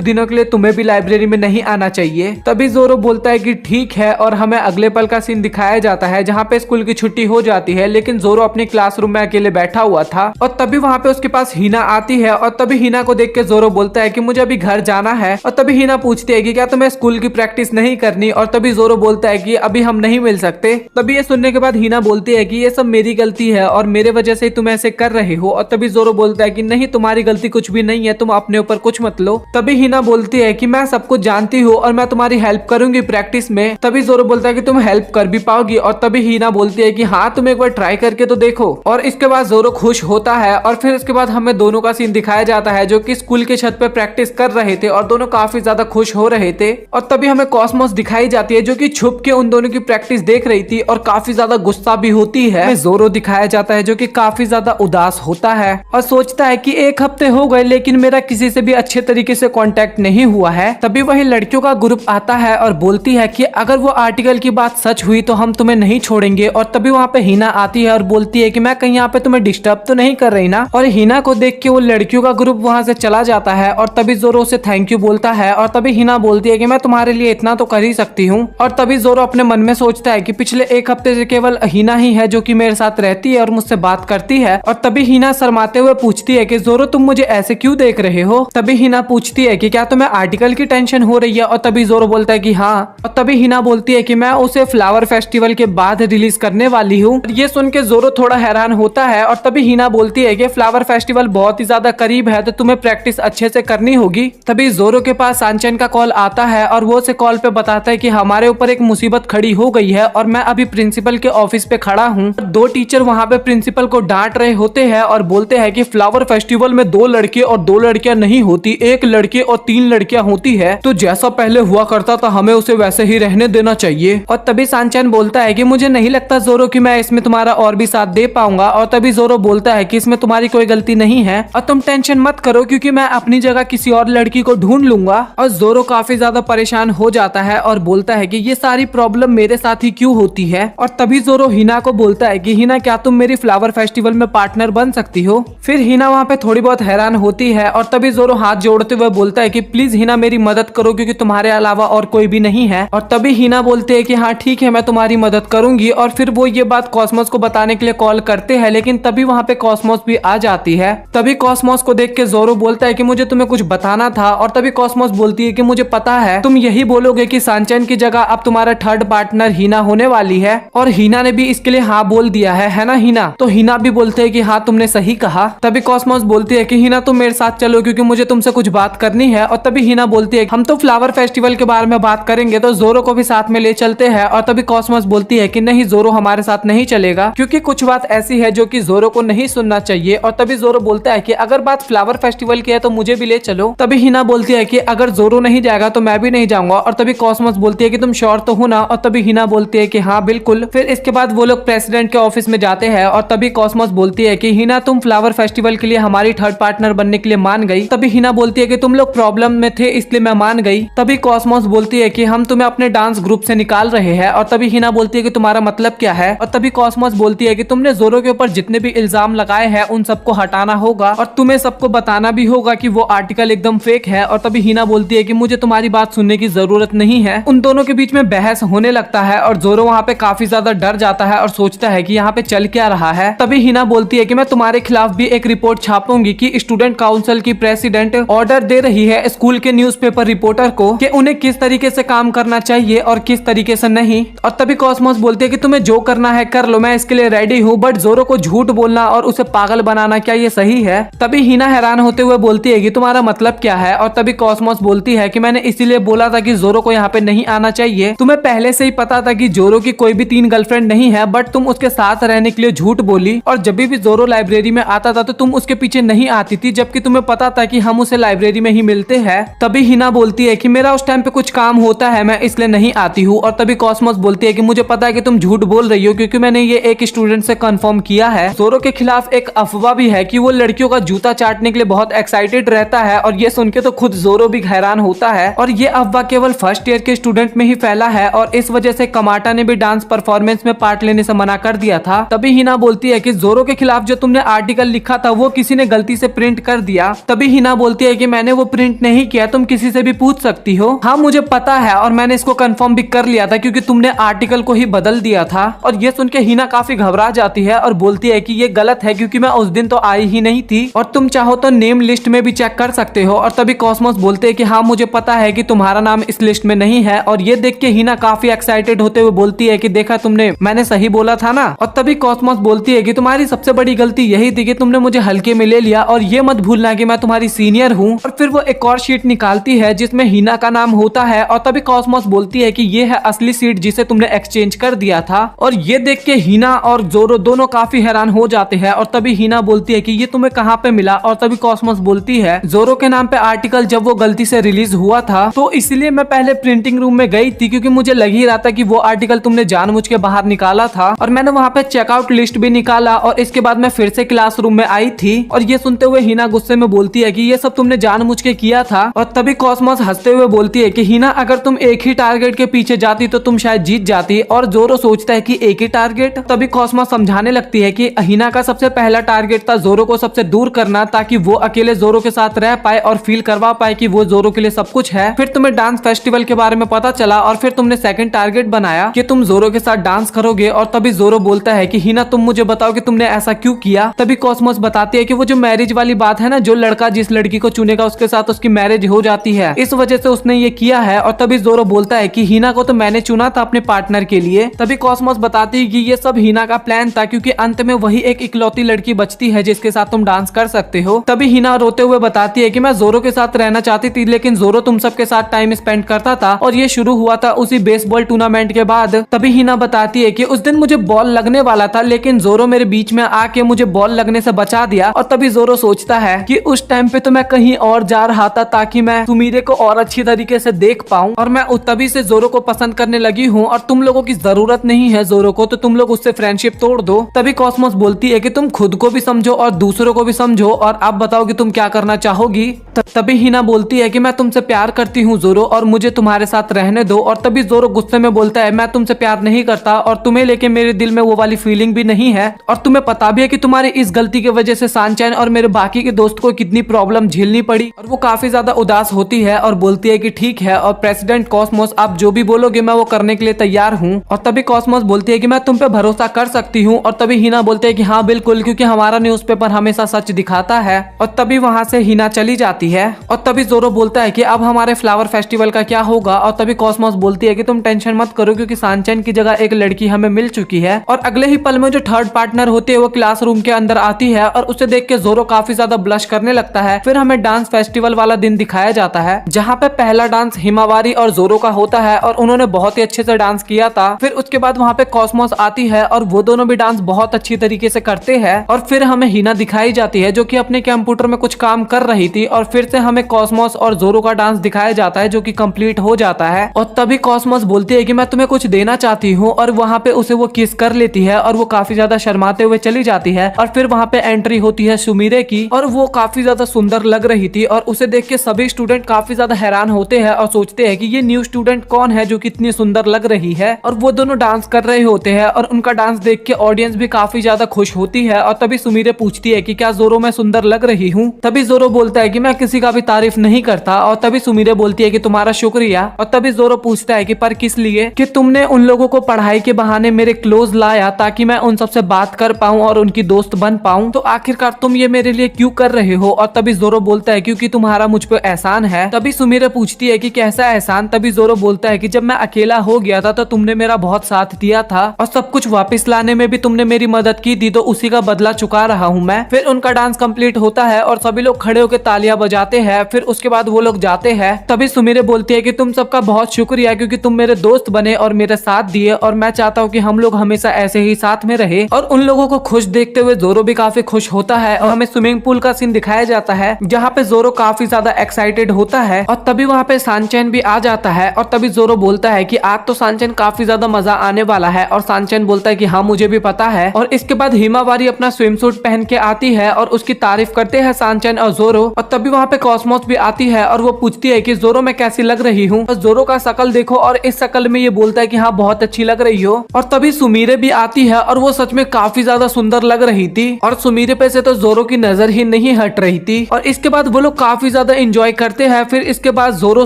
दिनों के लिए तुम्हें भी लाइब्रेरी में नहीं आना चाहिए। तभी जोरो बोलता है कि ठीक है, और हमें अगले पल का सीन दिखाया जाता है जहाँ पे स्कूल की छुट्टी हो जाती है, लेकिन जोरो अपने क्लासरूम में अकेले बैठा हुआ था। और तभी वहाँ पे उसके पास हिना आती है, और तभी हिना को देख के जोरो बोलता है कि मुझे अभी घर जाना है। और तभी हिना पूछती है कि क्या तुम्हें स्कूल की प्रैक्टिस नहीं करनी, और तभी जोरो बोलता है कि अभी हम नहीं मिल सकते। तभी ये सुनने के बाद हिना बोलती है कि ये सब मेरी गलती है और मेरे वजह से तुम ऐसे कर रहे हो। और तभी जोरो बोलता है कि नहीं, तुम्हारी गलती कुछ भी नहीं है, तुम अपने ऊपर कुछ मत लो। तभी हिना बोलती है कि मैं सब कुछ जानती हूँ और मैं तुम्हारी हेल्प करूंगी प्रैक्टिस में। तभी जोरो बोलता है कि तुम हेल्प कर भी पाओगी, और तभी हिना बोलती है कि हाँ, तुम एक बार ट्राई करके तो देखो। और इसके बाद जोरो खुश होता है, और फिर इसके बाद हमें दोनों का सीन दिखाया जाता है जो कि स्कूल के छत पे प्रैक्टिस कर रहे थे, और दोनों काफी ज्यादा खुश हो रहे थे। और तभी हमें कॉस्मोस दिखाई जाती है जो कि छुप के उन दोनों की प्रैक्टिस देख रही थी, और काफी ज्यादा गुस्सा भी होती है। जोरो दिखाया जाता है जो कि काफी ज्यादा उदास होता है और सोचता है कि 1 हफ्ते हो गए लेकिन मेरा किसी से भी अच्छे तरीके से कांटेक्ट नहीं हुआ है। तभी वही लड़कियों का ग्रुप आता है और बोलती है कि अगर वो आर्टिकल की बात सच हुई तो हम तुम्हें नहीं छोड़ेंगे। और तभी वहाँ पे हिना आती है और बोलती है कि मैं कहीं यहाँ पे तुम्हें डिस्टर्ब तो नहीं कर रही ना। और हिना को देख के वो लड़कियों का ग्रुप वहाँ से चला जाता है, और तभी जोरो से थैंक यू बोलता है। और तभी हिना बोलती है कि मैं तुम्हारे लिए इतना तो कर ही सकती हूँ। और तभी जोरो अपने मन में सोचता है कि पिछले 1 हफ्ते से केवल हिना ही है जो कि मेरे साथ रहती है और मुझसे बात करती है। और तभी हिना शर्माते हुए पूछती है कि जोरो तुम मुझे ऐसे क्यों देख रहे हो। तभी हिना पूछती है कि क्या तुम्हें आर्टिकल की टेंशन हो रही है, और तभी जोरो बोलता है कि हाँ। और तभी हिना बोलती है कि मैं उसे फ्लावर फेस्टिवल के बाद रिलीज करने वाली हूँ। ये सुन के जोरो थोड़ा हैरान होता है, और तभी हिना बोलती है कि फ्लावर फेस्टिवल बहुत ही ज्यादा करीब है तो तुम्हें प्रैक्टिस अच्छे से करनी होगी। तभी जोरो के पास सानचैन का कॉल आता है, और वो उसे कॉल पे बताता है कि हमारे ऊपर एक मुसीबत खड़ी हो गई है और मैं अभी प्रिंसिपल के ऑफिस पे खड़ा हूँ। 2 टीचर वहाँ पे प्रिंसिपल को डांट रहे होते हैं और बोलते हैं कि फ्लावर फेस्टिवल में 2 लड़के और 2 लड़कियां नहीं होती, 1 लड़के और 3 लड़कियां होती है। तो जैसा पहले हुआ करता था हमें उसे वैसे ही रहने देना चाहिए। और तभी सानचैन बोलता है कि मुझे नहीं लगता जोरो कि मैं इसमें तुम्हारा और भी साथ दे पाऊंगा। और तभी जोरो बोलता है कि इसमें तुम्हारी कोई गलती नहीं है और तुम टेंशन मत करो क्योंकि मैं अपनी जगह किसी और लड़की को ढूंढ लूंगा। और जोरो काफी ज्यादा परेशान हो जाता है और बोलता है कि ये सारी प्रॉब्लम मेरे साथ ही क्यों होती है। और तभी जोरो हिना को बोलता है कि हिना क्या तुम मेरी फ्लावर फेस्टिवल में पार्टनर बन सकती हो। फिर हिना वहाँ पे थोड़ी बहुत हैरान होती है, और तभी जोरो हाथ जोड़ते हुए बोलता है कि प्लीज हिना मेरी मदद करो क्योंकि तुम्हारे अलावा और कोई भी नहीं है। और तभी हिना बोलते है कि हाँ ठीक है मैं तुम्हारी मदद करूंगी। और फिर वो ये बात कॉस्मोस को बताने के लिए कॉल करते हैं, लेकिन तभी वहाँ पे कॉस्मोस भी आ जाती है। तभी कॉस्मोस को देख के जोरो बोलता है कि मुझे तुम्हें कुछ बताना था। और तभी कॉस्मोस बोलती है कि मुझे पता है तुम यही बोलोगे कि सानचैन की जगह अब तुम्हारा थर्ड पार्टनर हिना होने वाली है। और हिना ने भी इसके लिए हाँ बोल दिया है ना हिना। तो हिना भी बोलते है कि हाँ तुमने सही कहा। तभी कॉस्मोस बोलती है कि हिना तुम मेरे साथ चलो क्योंकि मुझे तुमसे कुछ बात करनी है। और तभी हिना बोलती है हम तो फ्लावर फेस्टिवल के बारे में बात करेंगे तो जोरो को भी साथ में ले चलते हैं। और तभी कॉस्मोस बोलती है कि नहीं जोरो हमारे साथ नहीं चलेगा क्योंकि कुछ बात ऐसी है जो कि जोरो को नहीं सुनना चाहिए। और तभी जोरो बोलता है कि अगर बात फ्लावर फेस्टिवल की है तो मुझे भी ले चलो। तभी हिना बोलती है कि अगर जोरो नहीं जाएगा तो मैं भी नहीं जाऊंगा। और तभी कॉस्मोस बोलती है कि तुम श्योर तो हो ना। और तभी हिना बोलती है कि हाँ बिल्कुल। फिर इसके बाद वो लोग प्रेसिडेंट के ऑफिस में जाते हैं, और तभी कॉस्मोस बोलती है कि हिना तुम फ्लावर फेस्टिवल के लिए हमारी थर्ड पार्टनर बनने के लिए मान गई। तभी हिना बोलती है कि तुम लोग प्रॉब्लम में थे इसलिए मैं मान गई। तभी कॉस्मोस बोलती है कि हम तुम्हें अपने डांस ग्रुप से निकाल रहे हैं। और तभी हिना बोलती है कि तुम्हारा मतलब क्या है। और तभी कॉस्मोस बोलती है कि तुमने जोरो के ऊपर जितने भी इल्जाम लगाए हैं उन सबको हटाना होगा और तुम्हें सबको बताना भी होगा कि वो आर्टिकल एकदम फेक है। और तभी हिना बोलती है कि मुझे तुम्हारी बात सुनने की जरूरत नहीं है। उन दोनों के बीच में बहस होने लगता है और जोरो वहाँ पे काफी ज्यादा डर जाता है और सोचता है कि यहाँ पे चल क्या रहा है। तभी हिना बोलती है कि मैं तुम्हारे खिलाफ भी एक रिपोर्ट छापूंगी कि स्टूडेंट काउंसिल की प्रेसिडेंट ऑर्डर दे रही है स्कूल के न्यूज़पेपर रिपोर्टर को कि उन्हें किस तरीके से काम करना चाहिए और किस इस तरीके से नहीं। और तभी कॉस्मोस बोलती है कि तुम्हें जो करना है कर लो, मैं इसके लिए रेडी हूँ, बट जोरो को झूठ बोलना और उसे पागल बनाना क्या ये सही है? तभी हिना हैरान होते हुए बोलती है कि तुम्हारा मतलब क्या है? और तभी कॉस्मोस बोलती है कि मैंने इसीलिए बोला था कि जोरो को यहाँ पे नहीं आना चाहिए। तुम्हें पहले से ही पता था कि जोरो की कोई भी 3 गर्लफ्रेंड नहीं है, बट तुम उसके साथ रहने के लिए झूठ बोली। और जब भी जोरो लाइब्रेरी में आता था तो तुम उसके पीछे नहीं आती थी, जबकि तुम्हें पता था कि हम उसे लाइब्रेरी में ही मिलते हैं। तभी हिना बोलती है कि मेरा उस टाइम पे कुछ काम होता है, मैं इसलिए नहीं आती हूँ। और तभी कॉस्मोस बोलती है कि मुझे पता है कि तुम झूठ बोल रही हो, क्योंकि मैंने ये एक स्टूडेंट से कंफर्म किया है। जोरो के खिलाफ एक अफवाह भी है कि वो लड़कियों का जूता चाटने के लिए बहुत एक्साइटेड रहता है, और ये सुन के तो खुद जोरो भी हैरान होता है। और ये अफवाह केवल फर्स्ट ईयर के स्टूडेंट में ही फैला है, और इस वजह से कमाटा ने भी डांस परफॉर्मेंस में पार्ट लेने से मना कर दिया था। तभी हिना बोलती है कि जोरो के खिलाफ जो तुमने आर्टिकल लिखा था वो किसी ने गलती से प्रिंट कर दिया। तभी हिना बोलती है कि मैंने वो प्रिंट नहीं किया, तुम किसी से भी पूछ सकती हो। हाँ मुझे पता है, और मैंने इसको कंफर्म भी कर लिया था क्योंकि तुमने आर्टिकल को ही बदल दिया था। और ये सुन के हिना काफी घबरा जाती है और बोलती है कि ये गलत है, क्योंकि मैं उस दिन तो आई ही नहीं थी, और तुम चाहो तो नेम लिस्ट में भी चेक कर सकते हो। और तभी कॉस्मोस बोलते हैं कि हाँ मुझे पता है कि तुम्हारा नाम इस लिस्ट में नहीं है। और ये देख के हिना काफी एक्साइटेड होते हुए बोलती है कि देखा तुमने, मैंने सही बोला था ना। और तभी कॉस्मोस बोलती है कि तुम्हारी सबसे बड़ी गलती यही थी कि तुमने मुझे हल्के में ले लिया, और ये मत भूलना कि मैं तुम्हारी सीनियर हूँ। और फिर वो एक और शीट निकालती है जिसमें हिना का नाम होता है। और तभी कॉस्मोस बोलती है कि ये है असली सीट जिसे तुमने एक्सचेंज कर दिया था। और ये देख के हिना और जोरो दोनों काफी हैरान हो जाते हैं। और तभी हिना बोलती है कि ये तुम्हें कहाँ पे मिला? और तभी कॉस्मोस बोलती है जोरो के नाम पे आर्टिकल जब वो गलती से रिलीज हुआ था तो इसलिए मैं पहले प्रिंटिंग रूम में गई थी, क्योंकि मुझे लग ही रहा था कि वो आर्टिकल तुमने जानबूझ के बाहर निकाला था। और मैंने वहाँ पे चेकआउट लिस्ट भी निकाला, और इसके बाद मैं फिर से क्लासरूम में आई थी। और ये सुनते हुए हिना गुस्से में बोलती है कि ये सब तुमने जानबूझ के किया था। और तभी कॉस्मोस हंसते हुए बोलती है कि हिना अगर तुम एक ही टारगेट के पीछे जाती तो तुम शायद जीत जाती। और जोरो सोचता है कि एक ही टारगेट? तभी कॉस्मोस समझाने लगती है कि हिना का सबसे पहला टारगेट था जोरो को सबसे दूर करना, ताकि वो अकेले जोरो के साथ रह पाए और फील करवा पाए कि वो जोरो के लिए सब कुछ है। फिर तुम्हें डांस फेस्टिवल के बारे में पता चला, और फिर तुमने सेकंड टारगेट बनाया कि तुम जोरो के साथ डांस करोगे। और तभी जोरो बोलता है कि हिना तुम मुझे बताओ कि तुमने ऐसा क्यों किया? तभी कॉस्मोस बताती है कि वो जो मैरिज वाली बात है ना, जो लड़का जिस लड़की को चुनेगा उसके साथ उसकी मैरिज हो जाती है, इस वजह से उसने ये किया है। और तभी जोरो बोलता है कि हिना को तो मैंने चुना था अपने पार्टनर के लिए। तभी कॉस्मोस बताती है कि ये सब हिना का प्लान था, क्योंकि अंत में वही एक इकलौती लड़की बचती है जिसके साथ तुम डांस कर सकते हो। तभी हिना रोते हुए बताती है कि मैं जोरो के साथ रहना चाहती थी, लेकिन जोरो तुम सबके साथ टाइम स्पेंड करता था, और ये शुरू हुआ था उसी बेसबॉल टूर्नामेंट के बाद। तभी हिना बताती है कि उस दिन मुझे बॉल लगने वाला था, लेकिन जोरो मेरे बीच में आके मुझे बॉल लगने से बचा दिया। और तभी जोरो सोचता है कि उस टाइम पे तो मैं कहीं और जा रहा था ताकि मैं सुमीरे को और अच्छी तरीके से देख पाऊं, और मैं तभी से जोरो को पसंद करने लगी हूँ, और तुम लोगों की जरूरत नहीं है जोरो को, तो तुम लोग उससे फ्रेंडशिप तोड़ दो। तभी कॉस्मोस बोलती है कि तुम खुद को भी समझो और दूसरों को भी समझो, और आप बताओ कि तुम क्या करना चाहोगी। तभी हिना बोलती है कि मैं तुमसे प्यार करती हूँ जोरो, और मुझे तुम्हारे साथ रहने दो। और तभी जोरो गुस्से में बोलता है मैं तुमसे प्यार नहीं करता, और तुम्हें लेके मेरे दिल में वो वाली फीलिंग भी नहीं है, और तुम्हें पता भी है कि तुम्हारी इस गलती की वजह से सनशाइन और मेरे बाकी के दोस्त को कितनी प्रॉब्लम झेलनी पड़ी। और वो काफी ज्यादा उदास होती है और बोलती है कि ठीक है, और प्रेसिडेंट कॉस्मोस आप जो भी बोलोगे मैं वो करने के लिए तैयार हूँ। और तभी कॉस्मोस बोलती है कि मैं तुम पे भरोसा कर सकती हूँ। और तभी हिना बोलते है कि हाँ बिल्कुल, क्योंकि हमारा न्यूज़पेपर हमेशा सच दिखाता है। और तभी वहाँ से हिना चली जाती है। और तभी जोरो बोलता है कि अब हमारे फ्लावर फेस्टिवल का क्या होगा? और तभी कॉस्मोस बोलती है कि तुम टेंशन मत करो, क्योंकि सनशाइन की जगह एक लड़की हमें मिल चुकी है। और अगले ही पल में जो थर्ड पार्टनर होती है वो क्लासरूम के अंदर आती है, और उसे देख के जोरो काफी ज्यादा ब्लश करने लगता है। फिर हमें डांस फेस्टिवल वाला दिन दिखाया जाता है, जहाँ पे पहला डांस हिमावारी और जोरो का होता है, और उन्होंने बहुत ही अच्छे से डांस किया था। फिर उसके बाद वहाँ पे कॉस्मोस आती है, और वो दोनों भी डांस बहुत अच्छी तरीके से करते हैं। और फिर हमें हिना दिखाई जाती है जो कि अपने कंप्यूटर में कुछ काम कर रही थी, और फिर से हमें कॉस्मोस और जोरो का डांस दिखाया जाता है जो कि कंप्लीट हो जाता है। और तभी कॉस्मोस बोलती है कि मैं तुम्हें कुछ देना चाहती हूँ, और वहाँ पे उसे वो किस कर लेती है, और वो काफी ज्यादा शर्माते हुए चली जाती है। और फिर वहाँ पे एंट्री होती है सुमीरे की, और वो काफी ज्यादा सुंदर लग रही थी, और उसे देख के सभी स्टूडेंट काफी ज्यादा हैरान होते हैं और सोचते हैं कि ये न्यू स्टूडेंट कौन है जो कितनी सुंदर लग रही है। और वो दोनों डांस कर रहे होते हैं, और उनका डांस देख के ऑडियंस भी काफी ज्यादा खुश होती है। और तभी सुमीरे पूछती है कि क्या जोरो मैं सुंदर लग रही हूँ? तभी जोरो बोलता है कि मैं किसी का भी तारीफ नहीं करता। और तभी सुमीरे बोलती है कि तुम्हारा शुक्रिया। और तभी जोरो पूछता है कि पर किस लिए, कि तुमने उन लोगों को पढ़ाई के बहाने मेरे क्लोज लाया ताकि मैं उन सबसे बात कर पाऊं और उनकी दोस्त बन पाऊं, तो आखिरकार तुम ये मेरे लिए क्यों कर रहे हो। और तभी जोरो बोलता है क्योंकि तुम्हारा मुझ पे एहसान है। तभी सुमीरे पूछती है कि कैसा एहसान। तभी जोरो बोलता है कि जब मैं अकेला हो गया था तो तुमने मेरा बहुत साथ दिया था और सब कुछ वापस लाने में भी तुमने मेरी मदद की थी, तो उसी का बदला चुका रहा हूँ मैं। फिर उनका डांस कंप्लीट होता है और सभी लोग खड़े होकर तालियां बजाते हैं। फिर उसके बाद वो लोग जाते हैं। तभी सुमीरे बोलती है कि तुम सबका बहुत शुक्रिया क्योंकि तुम मेरे दोस्त बने और मेरे साथ दिए, और मैं चाहता हूँ कि हम लोग हमेशा ऐसे ही साथ में रहे। और उन लोगों को खुश देखते हुए जोरो भी काफी खुश होता है और हमें स्विमिंग पूल का सीन दिखाया जाता है जहाँ पे जोरो काफी ज्यादा एक्साइटेड होता है। और तभी वहाँ पे सांचैन भी आ जाता है। और तभी जोरो बोलता है कि आज तो सांचैन काफी ज्यादा मजा आने वाला है। और सांचैन बोलता है कि हाँ मुझे भी पता है। और इसके बाद हिमावारी अपना स्विम सूट पहन के आती है और उसकी तारीफ करते हैं सांचैन और जोरो। और तभी वहाँ पे कॉस्मोस भी आती है और वो पूछती है कि जोरो मैं कैसी लग रही हूँ। और जोरो का शकल देखो और इस शकल में ये बोलता है कि हाँ बहुत अच्छी लग रही हो। और तभी सुमीरे भी आती है और वो सच में काफी ज्यादा सुंदर लग रही थी और सुमीरे पे से तो जोरो की नजर ही नहीं हट रही थी। और इसके बाद वो लोग काफी ज्यादा एंजॉय करते हैं। फिर इसके बाद जोरो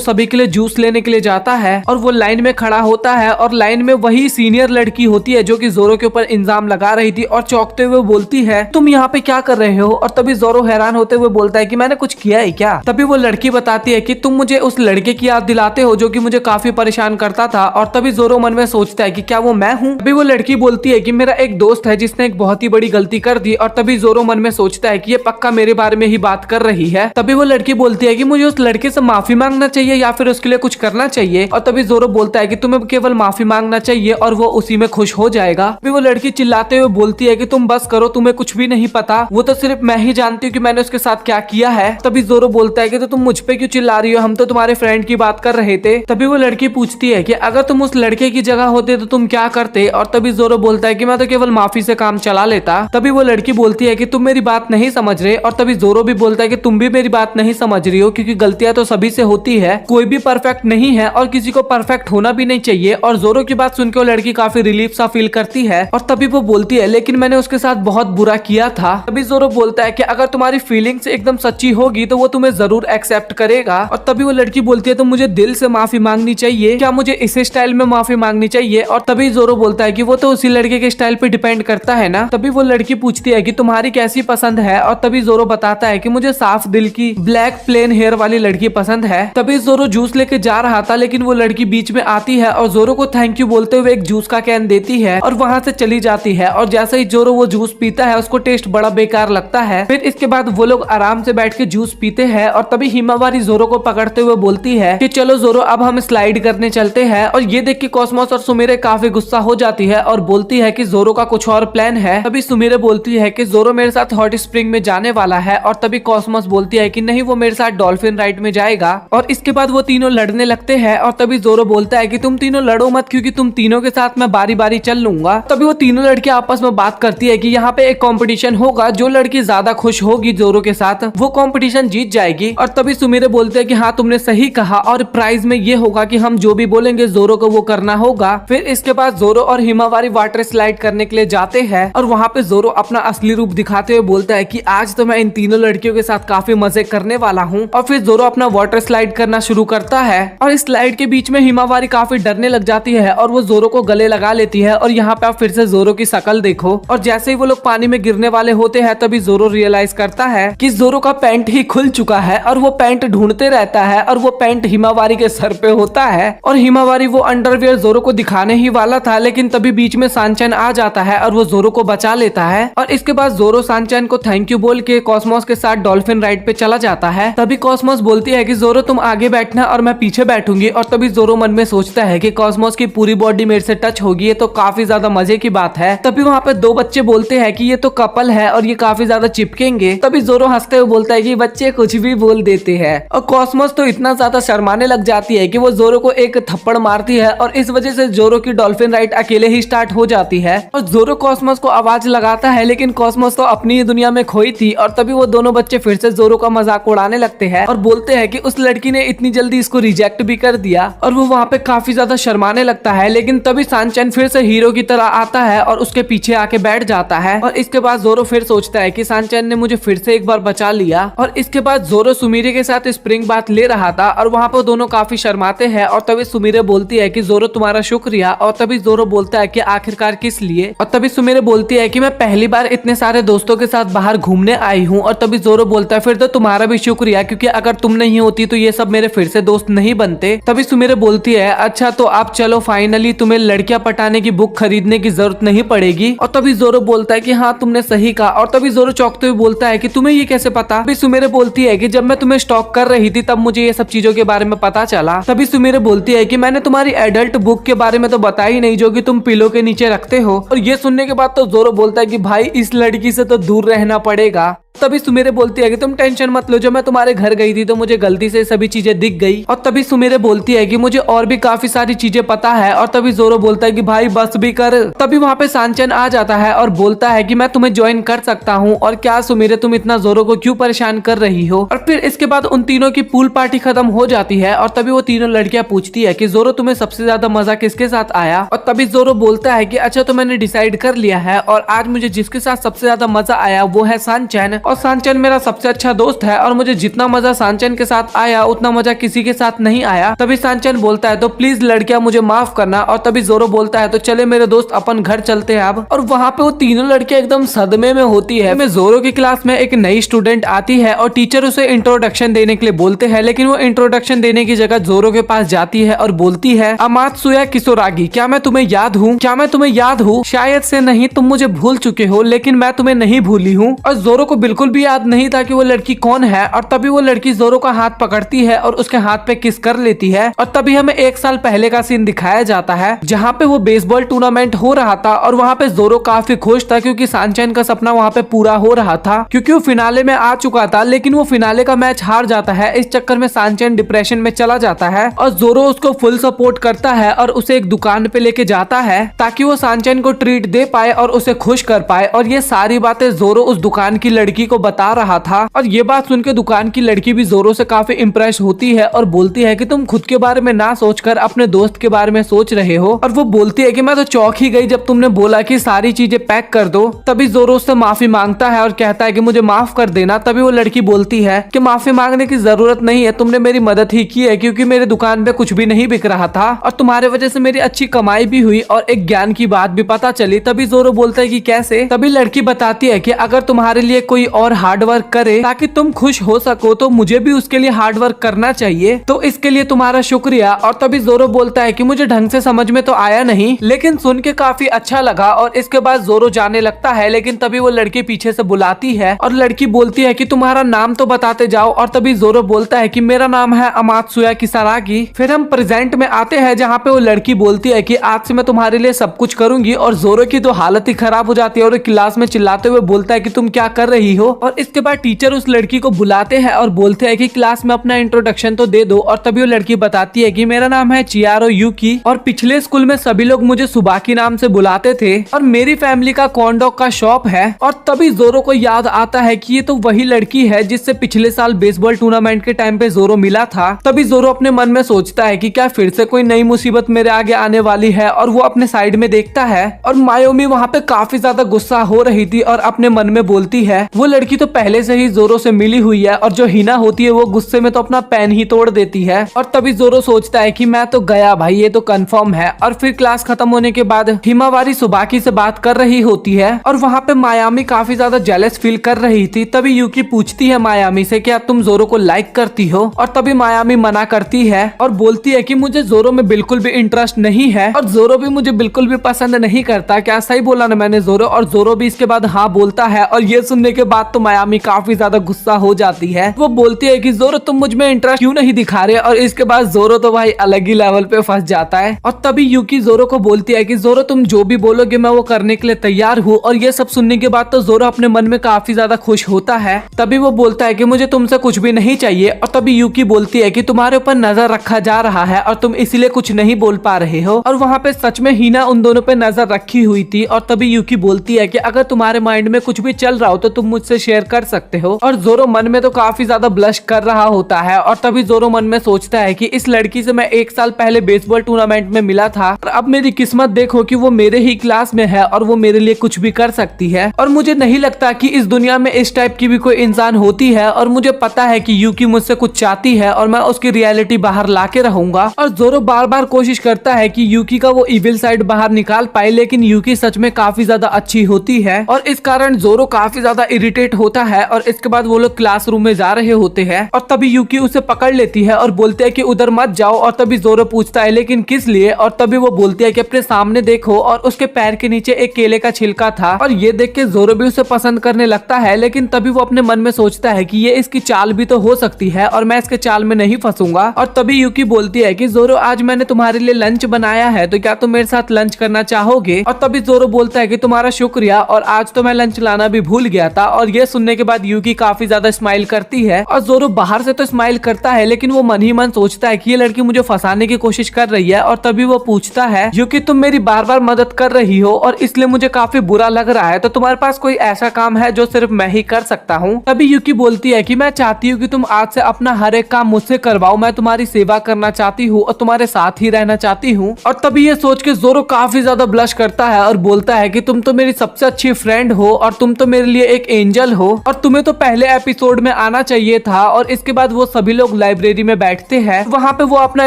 सभी के लिए जूस लेने के लिए जाता है और वो लाइन में खड़ा होता है और लाइन में वही सीनियर लड़की होती है जो कि जोरो के ऊपर इल्जाम लगा रही थी और चौंकते हुए बोलती है तुम यहाँ पे क्या कर रहे हो। और तभी जोरो हैरान होते हुए बोलता है कि मैंने कुछ किया है क्या। तभी वो लड़की बताती है कि तुम मुझे उस लड़के की याद दिलाते हो जो कि मुझे काफी परेशान करता था। और तभी जोरो मन में सोचता है कि क्या वो मैं हूँ। तभी वो लड़की बोलती है कि मेरा एक दोस्त है जिसने एक बहुत ही बड़ी गलती कर दी। और तभी जोरो मन में सोचता है कि ये पक्का मेरे बारे में ही बात कर रही है। तभी वो लड़की बोलती है कि मुझे उस लड़के से माफी मांगना चाहिए या फिर उसके लिए कुछ करना चाहिए। और तभी जोरो बोलता है कि तुम्हें केवल माफी मांगना चाहिए और वो उसी में खुश हो जाएगा। तभी वो लड़की चिल्लाते हुए बोलती है कि तुम बस करो, तुम्हें कुछ भी नहीं पता, वो तो सिर्फ मैं ही जानती हूँ कि मैंने उसके साथ क्या किया है। तभी जोरो बोलता है कि तो तुम मुझ पे क्यों चिल्ला रही हो, हम तो तुम्हारे फ्रेंड की बात कर रहे थे। तभी वो लड़की पूछती है कि अगर तुम उस लड़के की जगह होते तो तुम क्या करते। और तभी जोरो बोलता है कि मैं तो केवल माफी से काम चला लेता। तभी वो लड़की बोलती है कि तुम मेरी बात नहीं समझ रहे। और तभी जोरो भी बोलता है कि तुम भी मेरी बात नहीं समझ रही हो क्योंकि गलतियां तो सभी से होती है, कोई भी परफेक्ट नहीं है और किसी को परफेक्ट होना भी नहीं चाहिए। और जोरो की बात सुनकर वो लड़की काफी रिलीफ सा फील करती है। और तभी वो बोलती है लेकिन मैंने उसके साथ बहुत बुरा किया था। तभी जोरो बोलता है कि अगर तुम्हारी फीलिंग्स एकदम सच्ची होगी तो वो तुम्हें जरूर एक्सेप्ट करेगा। और तभी वो लड़की बोलती है तो मुझे दिल से माफी मांगनी चाहिए, क्या मुझे इस स्टाइल में माफी मांगनी चाहिए। और तभी जोरो बोलता है कि वो तो उसी लड़के के स्टाइल पे डिपेंड करता है ना। तभी वो लड़की पूछती है कि तुम्हारी कैसी पसंद है। और तभी जोरो बताता है कि मुझे साफ दिल की ब्लैक प्लेन हेयर वाली लड़की पसंद है। तभी जोरो जूस लेके जा रहा था लेकिन वो लड़की बीच में आती है और जोरो को थैंक यू बोलते हुए एक जूस का कैन देती है और वहां से चली जाती है। और जैसे ही जोरो वो जूस पीता है उसको टेस्ट बड़ा बेकार लगता है। फिर इसके बाद वो लोग आराम से बैठ के जूस पीते हैं। और तभी हिमावारी जोरो को पकड़ते हुए बोलती है कि चलो जोरो अब हम स्लाइड करने चलते हैं। और ये देख के कॉस्मोस और सुमीरे काफी गुस्सा हो जाती है और बोलती है कि जोरो का कुछ और प्लान है। तभी सुमीरे बोलती है कि जोरो मेरे साथ हॉट स्प्रिंग में जाने वाला है। और तभी कॉस्मोस बोलती है कि नहीं वो मेरे साथ डॉल्फिन राइड में जाएगा। और इसके बाद वो तीनों लड़ने लगते हैं। और तभी जोरो बोलता है कि तुम तीनों लड़ो मत क्योंकि तुम तीनों के साथ मैं बारी बारी चल लूंगा। तभी वो तीनों लड़के आपस में बात करती है कि यहाँ पे एक कंपटीशन होगा, जो लड़की ज्यादा खुश होगी जोरो के साथ वो कंपटीशन जीत जाएगी। और तभी सुमीरे बोलते हैं कि हाँ तुमने सही कहा और प्राइज में ये होगा कि हम जो भी बोलेंगे जोरो को वो करना होगा। फिर इसके बाद जोरो और हिमावारी वाटर स्लाइड करने के लिए जाते हैं और वहाँ पे जोरो अपना असली रूप दिखाते हुए बोलता है कि आज तो मैं इन तीनों लड़कियों के साथ काफी मजे करने वाला हूँ। और फिर जोरो अपना वाटर स्लाइड करना शुरू करता है और इस स्लाइड के बीच में हिमावारी काफी डरने लग जाती है और वो जोरो को गले लगा लेती है। और यहाँ पे आप फिर से जोरो की शकल देखो। और जैसे ही वो लोग पानी में गिरने वाले होते हैं तभी जोरो रियलाइज करता है कि जोरो का पैंट ही खुल चुका है और वो पैंट ढूंढते रहता है और वो पैंट हिमावारी के सर पे होता है। और हिमावारी वो अंडरवियर जोरो को दिखाने ही वाला था लेकिन तभी बीच में सांचैन आ जाता है और वो जोरो को बचा लेता है। और इसके बाद जोरो सांचैन को थैंक यू बोल के कॉस्मोस के साथ डॉल्फिन राइड पे चला जाता है। तभी कॉस्मोस बोलती है कि जोरो तुम आगे बैठना और मैं पीछे बैठूंगी। और तभी जोरो मन में सोचता है कि कॉस्मोस की पूरी बॉडी मेरे से टच होगी, ये तो काफी ज्यादा मजे की बात है। तभी वहाँ पे दो बच्चे बोलते हैं कि ये तो कपल है और ये काफी ज्यादा चिपकेंगे। तभी जोरो हंसते हुए बोलता है कि बच्चे कुछ भी बोल देते हैं। और कॉस्मोस तो इतना ज्यादा शर्माने लग जाती है कि वो जोरो को एक थप्पड़ मारती है और इस वजह से जोरो की डॉल्फिन राइड अकेले ही स्टार्ट हो जाती है। और जोरो कॉस्मोस को आवाज लगाता है लेकिन कॉस्मोस तो अपनी ही दुनिया में खोई थी। और तभी वो दोनों बच्चे फिर से जोरो का मजाक उड़ाने लगते हैं और बोलते हैं कि उस लड़की ने इतनी जल्दी इसको रिजेक्ट भी कर दिया। और वो वहाँ पे काफी ज्यादा शर्माने लगता है लेकिन तभी सांचैन फिर से हीरो की तरह आता है और उसके पीछे आके बैठ जाता है। और इसके बाद जोरो फिर सोचता है कि सांचैन ने मुझे फिर से एक बार बचा लिया। और इसके बाद जोरो सुमीरे के साथ स्प्रिंग बात ले रहा था और वहाँ पे दोनों काफी शर्माते हैं और तभी सुमीरे बोलती है कि जोरो तुम्हारा शुक्रिया, और तभी जोरो बोलता है कि आखिरकार किस लिए, और तभी सुमीरे बोलती है कि मैं पहली बार इतने सारे दोस्तों के साथ बाहर घूमने आई हूँ, और तभी जोरो बोलता है फिर तो तुम्हारा भी शुक्रिया, क्योंकि अगर तुम नहीं होती तो ये सब मेरे फिर से दोस्त नहीं बनते। तभी सुमीरे बोलती है अच्छा तो आप चलो, फाइनली तुम्हें लड़कियां पटाने की बुक खरीदने की जरूरत नहीं पड़ेगी। और तभी जोरो बोलता है कि हाँ तुमने सही कहा, और तभी जोरो चौंकते हुए बोलता है कि तुम्हें ये कैसे पता। तभी सुमीरे बोलती है कि जब मैं तुम्हें स्टॉक कर रही थी तब मुझे ये सब चीजों के बारे में पता चला। तभी सुमीरे बोलती है कि मैंने तुम्हारी एडल्ट बुक के बारे में तो बताई नहीं जो कि तुम पिलो के नीचे रखते हो। और ये सुनने के बाद तो जोरो बोलता है कि भाई इस लड़की से तो दूर रहना पड़ेगा। तभी सुमीरे बोलती है कि तुम टेंशन मत लो, जब मैं तुम्हारे घर गई थी तो मुझे गलती से सभी चीजें दिख गई। और तभी सुमीरे बोलती है कि मुझे और भी काफी सारी चीजें पता है। और तभी जोरो बोलता है कि भाई बस भी कर। तभी वहाँ पे सांचन आ जाता है और बोलता है कि मैं तुम्हें ज्वाइन कर सकता हूँ। और क्या सुमीरे तुम इतना जोरो को क्यों परेशान कर रही हो। और फिर इसके बाद उन तीनों की पूल पार्टी खत्म हो जाती है और तभी वो तीनों लड़कियां पूछती है कि जोरो तुम्हें सबसे ज्यादा मजा किसके साथ आया। और तभी जोरो बोलता है कि अच्छा तो मैंने डिसाइड कर लिया है और आज मुझे जिसके साथ सबसे ज्यादा मजा आया वो है सांचन, और सांचन मेरा सबसे अच्छा दोस्त है और मुझे जितना मजा सांचन के साथ आया उतना मजा किसी के साथ नहीं आया। तभी सांचन बोलता है तो प्लीज लड़कियां मुझे माफ करना। और तभी जोरो बोलता है तो चले मेरे दोस्त अपन घर चलते हैं अब। और वहाँ पे वो तीनों लड़कियां एकदम सदमे में होती है। मैं जोरो की क्लास में एक नई स्टूडेंट आती है और टीचर उसे इंट्रोडक्शन देने के लिए बोलते हैं, लेकिन वो इंट्रोडक्शन देने की जगह जोरो के पास जाती है और बोलती है अमात्सुया किसोरागी, क्या मैं तुम्हें याद हूँ, क्या मैं तुम्हें याद हूँ? शायद से नहीं, तुम मुझे भूल चुके हो लेकिन मैं तुम्हें नहीं भूली हूँ। और जोरो को बिल्कुल भी याद नहीं था कि वो लड़की कौन है। और तभी वो लड़की जोरो का हाथ पकड़ती है और उसके हाथ पे किस कर लेती है। और तभी हमें 1 साल पहले का सीन दिखाया जाता है जहाँ पे वो बेसबॉल टूर्नामेंट हो रहा था और वहाँ पे जोरो काफी खुश था क्योंकि सांचन का सपना वहाँ पे पूरा हो रहा था, क्योंकि वो फिनाले में आ चुका था। लेकिन वो फिनाले का मैच हार जाता है। इस चक्कर में सांचन डिप्रेशन में चला जाता है और जोरो उसको फुल सपोर्ट करता है और उसे एक दुकान पे लेके जाता है ताकि वो सांचन को ट्रीट दे पाए और उसे खुश कर पाए। और ये सारी बातें जोरो उस दुकान की लड़की को बता रहा था। और ये बात सुनकर दुकान की लड़की भी जोरो से काफी इम्प्रेस होती है और बोलती है कि तुम खुद के बारे में ना सोचकर अपने दोस्त के बारे में सोच रहे हो। और वो बोलती है कि मैं तो चौंक ही गई जब तुमने बोला कि सारी चीजें पैक कर दो। तभी जोरो उससे माफी मांगता है और कहता है कि मुझे माफ कर देना। तभी वो लड़की बोलती है कि माफी मांगने की जरूरत नहीं है, तुमने मेरी मदद ही की है क्योंकि मेरी दुकान पे कुछ भी नहीं बिक रहा था और तुम्हारे वजह से मेरी अच्छी कमाई भी हुई और एक ज्ञान की बात भी पता चली। तभी जोरो बोलता है कि कैसे। तभी लड़की बताती है कि अगर तुम्हारे लिए कोई और हार्ड वर्क करे ताकि तुम खुश हो सको तो मुझे भी उसके लिए हार्ड वर्क करना चाहिए, तो इसके लिए तुम्हारा शुक्रिया। और तभी जोरो बोलता है कि मुझे ढंग से समझ में तो आया नहीं लेकिन सुन के काफी अच्छा लगा। और इसके बाद जोरो जाने लगता है, लेकिन तभी वो लड़की पीछे से बुलाती है और लड़की बोलती है कि तुम्हारा नाम तो बताते जाओ। और तभी जोरो बोलता है कि मेरा नाम है अमात्सुया किसारागी। फिर हम प्रेजेंट में आते हैं जहाँ पे वो लड़की बोलती है कि आज से मैं तुम्हारे लिए सब कुछ करूंगी। और जोरो की तो हालत ही खराब हो जाती है और क्लास में चिल्लाते हुए बोलता है कि तुम क्या कर रही हो। और इसके बाद टीचर उस लड़की को बुलाते हैं और बोलते हैं कि क्लास में अपना इंट्रोडक्शन तो दे दो। और तभी वो लड़की बताती है कि मेरा नाम है चियारो यूकी और पिछले स्कूल में सभी लोग मुझे सुबाकी नाम से बुलाते थे और मेरी फैमिली का कॉर्न डॉग का शॉप है। और तभी जोरो को याद आता है कि ये तो वही लड़की है जिससे पिछले साल बेसबॉल टूर्नामेंट के टाइम पे जोरो मिला था। तभी जोरो अपने मन में सोचता है कि क्या फिर से कोई नई मुसीबत मेरे आगे आने वाली है, और वो अपने साइड में देखता है और मायोमी वहाँ पे काफी ज्यादा गुस्सा हो रही थी और अपने मन में बोलती है वो लड़की तो पहले से ही जोरो से मिली हुई है और जो हिना होती है वो गुस्से में तो अपना पेन ही तोड़ देती है। और तभी जोरो सोचता है कि मैं तो गया भाई, ये तो कंफर्म है। और फिर क्लास खत्म होने के बाद हिमावारी सुबाकी से बात कर रही होती है और वहाँ पे मायामी काफी ज्यादा जेलस फील कर रही थी। तभी यूकी पूछती है मायामी से क्या तुम जोरो को लाइक करती हो। और तभी मायामी मना करती है और बोलती है कि मुझे जोरो में बिल्कुल भी इंटरेस्ट नहीं है और जोरो भी मुझे बिल्कुल भी पसंद नहीं करता। क्या सही बोला ना मैंने जोरो? और जोरो भी इसके बाद हाँ बोलता है। और ये सुनने के बाद तो मायामी काफी ज्यादा गुस्सा हो जाती है। वो बोलती है कि जोरो तुम मुझ में इंटरेस्ट क्यों नहीं दिखा रहे। और इसके बाद जोरो तो भाई अलग ही लेवल पे फंस जाता है। और तभी यूकी जोरो को बोलती है कि जोरो तुम जो भी बोलोगे मैं वो करने के लिए तैयार हूँ। और ये सब सुनने के बाद तो जोरो अपने मन में काफी ज्यादा खुश होता है। तभी वो बोलता है कि मुझे तुमसे कुछ भी नहीं चाहिए। और तभी यूकी बोलती है कि तुम्हारे ऊपर नजर रखा जा रहा है और तुम इसीलिए कुछ नहीं बोल पा रहे हो। और वहाँ पे सच में हिना उन दोनों पे नजर रखी हुई थी। और तभी यूकी बोलती है कि अगर तुम्हारे माइंड में कुछ भी चल रहा हो तो तुम मुझसे मुझसे शेयर कर सकते हो। और जोरो मन में तो काफी ज्यादा ब्लश कर रहा होता है और तभी जोरो मन में सोचता है कि इस लड़की से मैं 1 साल पहले बेसबॉल टूर्नामेंट में मिला था और अब मेरी किस्मत देखो कि वो मेरे ही क्लास में है और वो मेरे लिए कुछ भी कर सकती है। और मुझे नहीं लगता कि इस दुनिया में इस टाइप की भी कोई इंसान होती है और मुझे पता है कि यूकी मुझसे कुछ चाहती है और मैं उसकी रियलिटी बाहर लाके रहूंगा। और जोरो बार बार कोशिश करता है कि यूकी का वो इविल साइड बाहर निकाल पाए, लेकिन यूकी सच में काफी ज्यादा अच्छी होती है और इस कारण जोरो काफी ज्यादा इरिटेट होता है। और इसके बाद वो लोग क्लासरूम में जा रहे होते हैं और तभी यूकी उसे पकड़ लेती है और बोलते हैं कि उधर मत जाओ। और तभी जोरो पूछता है लेकिन किस लिए, और तभी वो बोलती है कि अपने सामने देखो, और उसके पैर के नीचे एक केले का छिलका था। और ये देख के जोरो भी उसे पसंद करने लगता है, लेकिन तभी वो अपने मन में सोचता है कि ये इसकी चाल भी तो हो सकती है और मैं इसके चाल में नहीं फंसूंगा। और तभी यूकी बोलती है कि जोरो आज मैंने तुम्हारे लिए लंच बनाया है, तो क्या तुम मेरे साथ लंच करना चाहोगे। और तभी जोरो बोलता है कि तुम्हारा शुक्रिया, और आज तो मैं लंच लाना भी भूल गया था। और ये सुनने के बाद यूकी काफी ज्यादा स्माइल करती है और जोरो बाहर से तो स्माइल करता है, लेकिन वो मन ही मन सोचता है कि ये लड़की मुझे फंसाने की कोशिश कर रही है। और तभी वो पूछता है यूकी तुम मेरी बार बार मदद कर रही हो और इसलिए मुझे काफी बुरा लग रहा है, तो तुम्हारे पास कोई ऐसा काम है जो सिर्फ मैं ही कर सकता हूँ। तभी यूकी बोलती है कि मैं चाहती हूँ कि तुम आज से अपना हर एक काम मुझसे करवाओ, मैं तुम्हारी सेवा करना चाहती हूँ और तुम्हारे साथ ही रहना चाहती हूँ। और तभी ये सोच के जोरो काफी ज्यादा ब्लश करता है और बोलता है कि तुम तो मेरी सबसे अच्छी फ्रेंड हो और तुम तो मेरे लिए एक एंजल हो और तुम्हें तो पहले एपिसोड में आना चाहिए था। और इसके बाद वो सभी लोग लाइब्रेरी में बैठते हैं, वहाँ पे वो अपना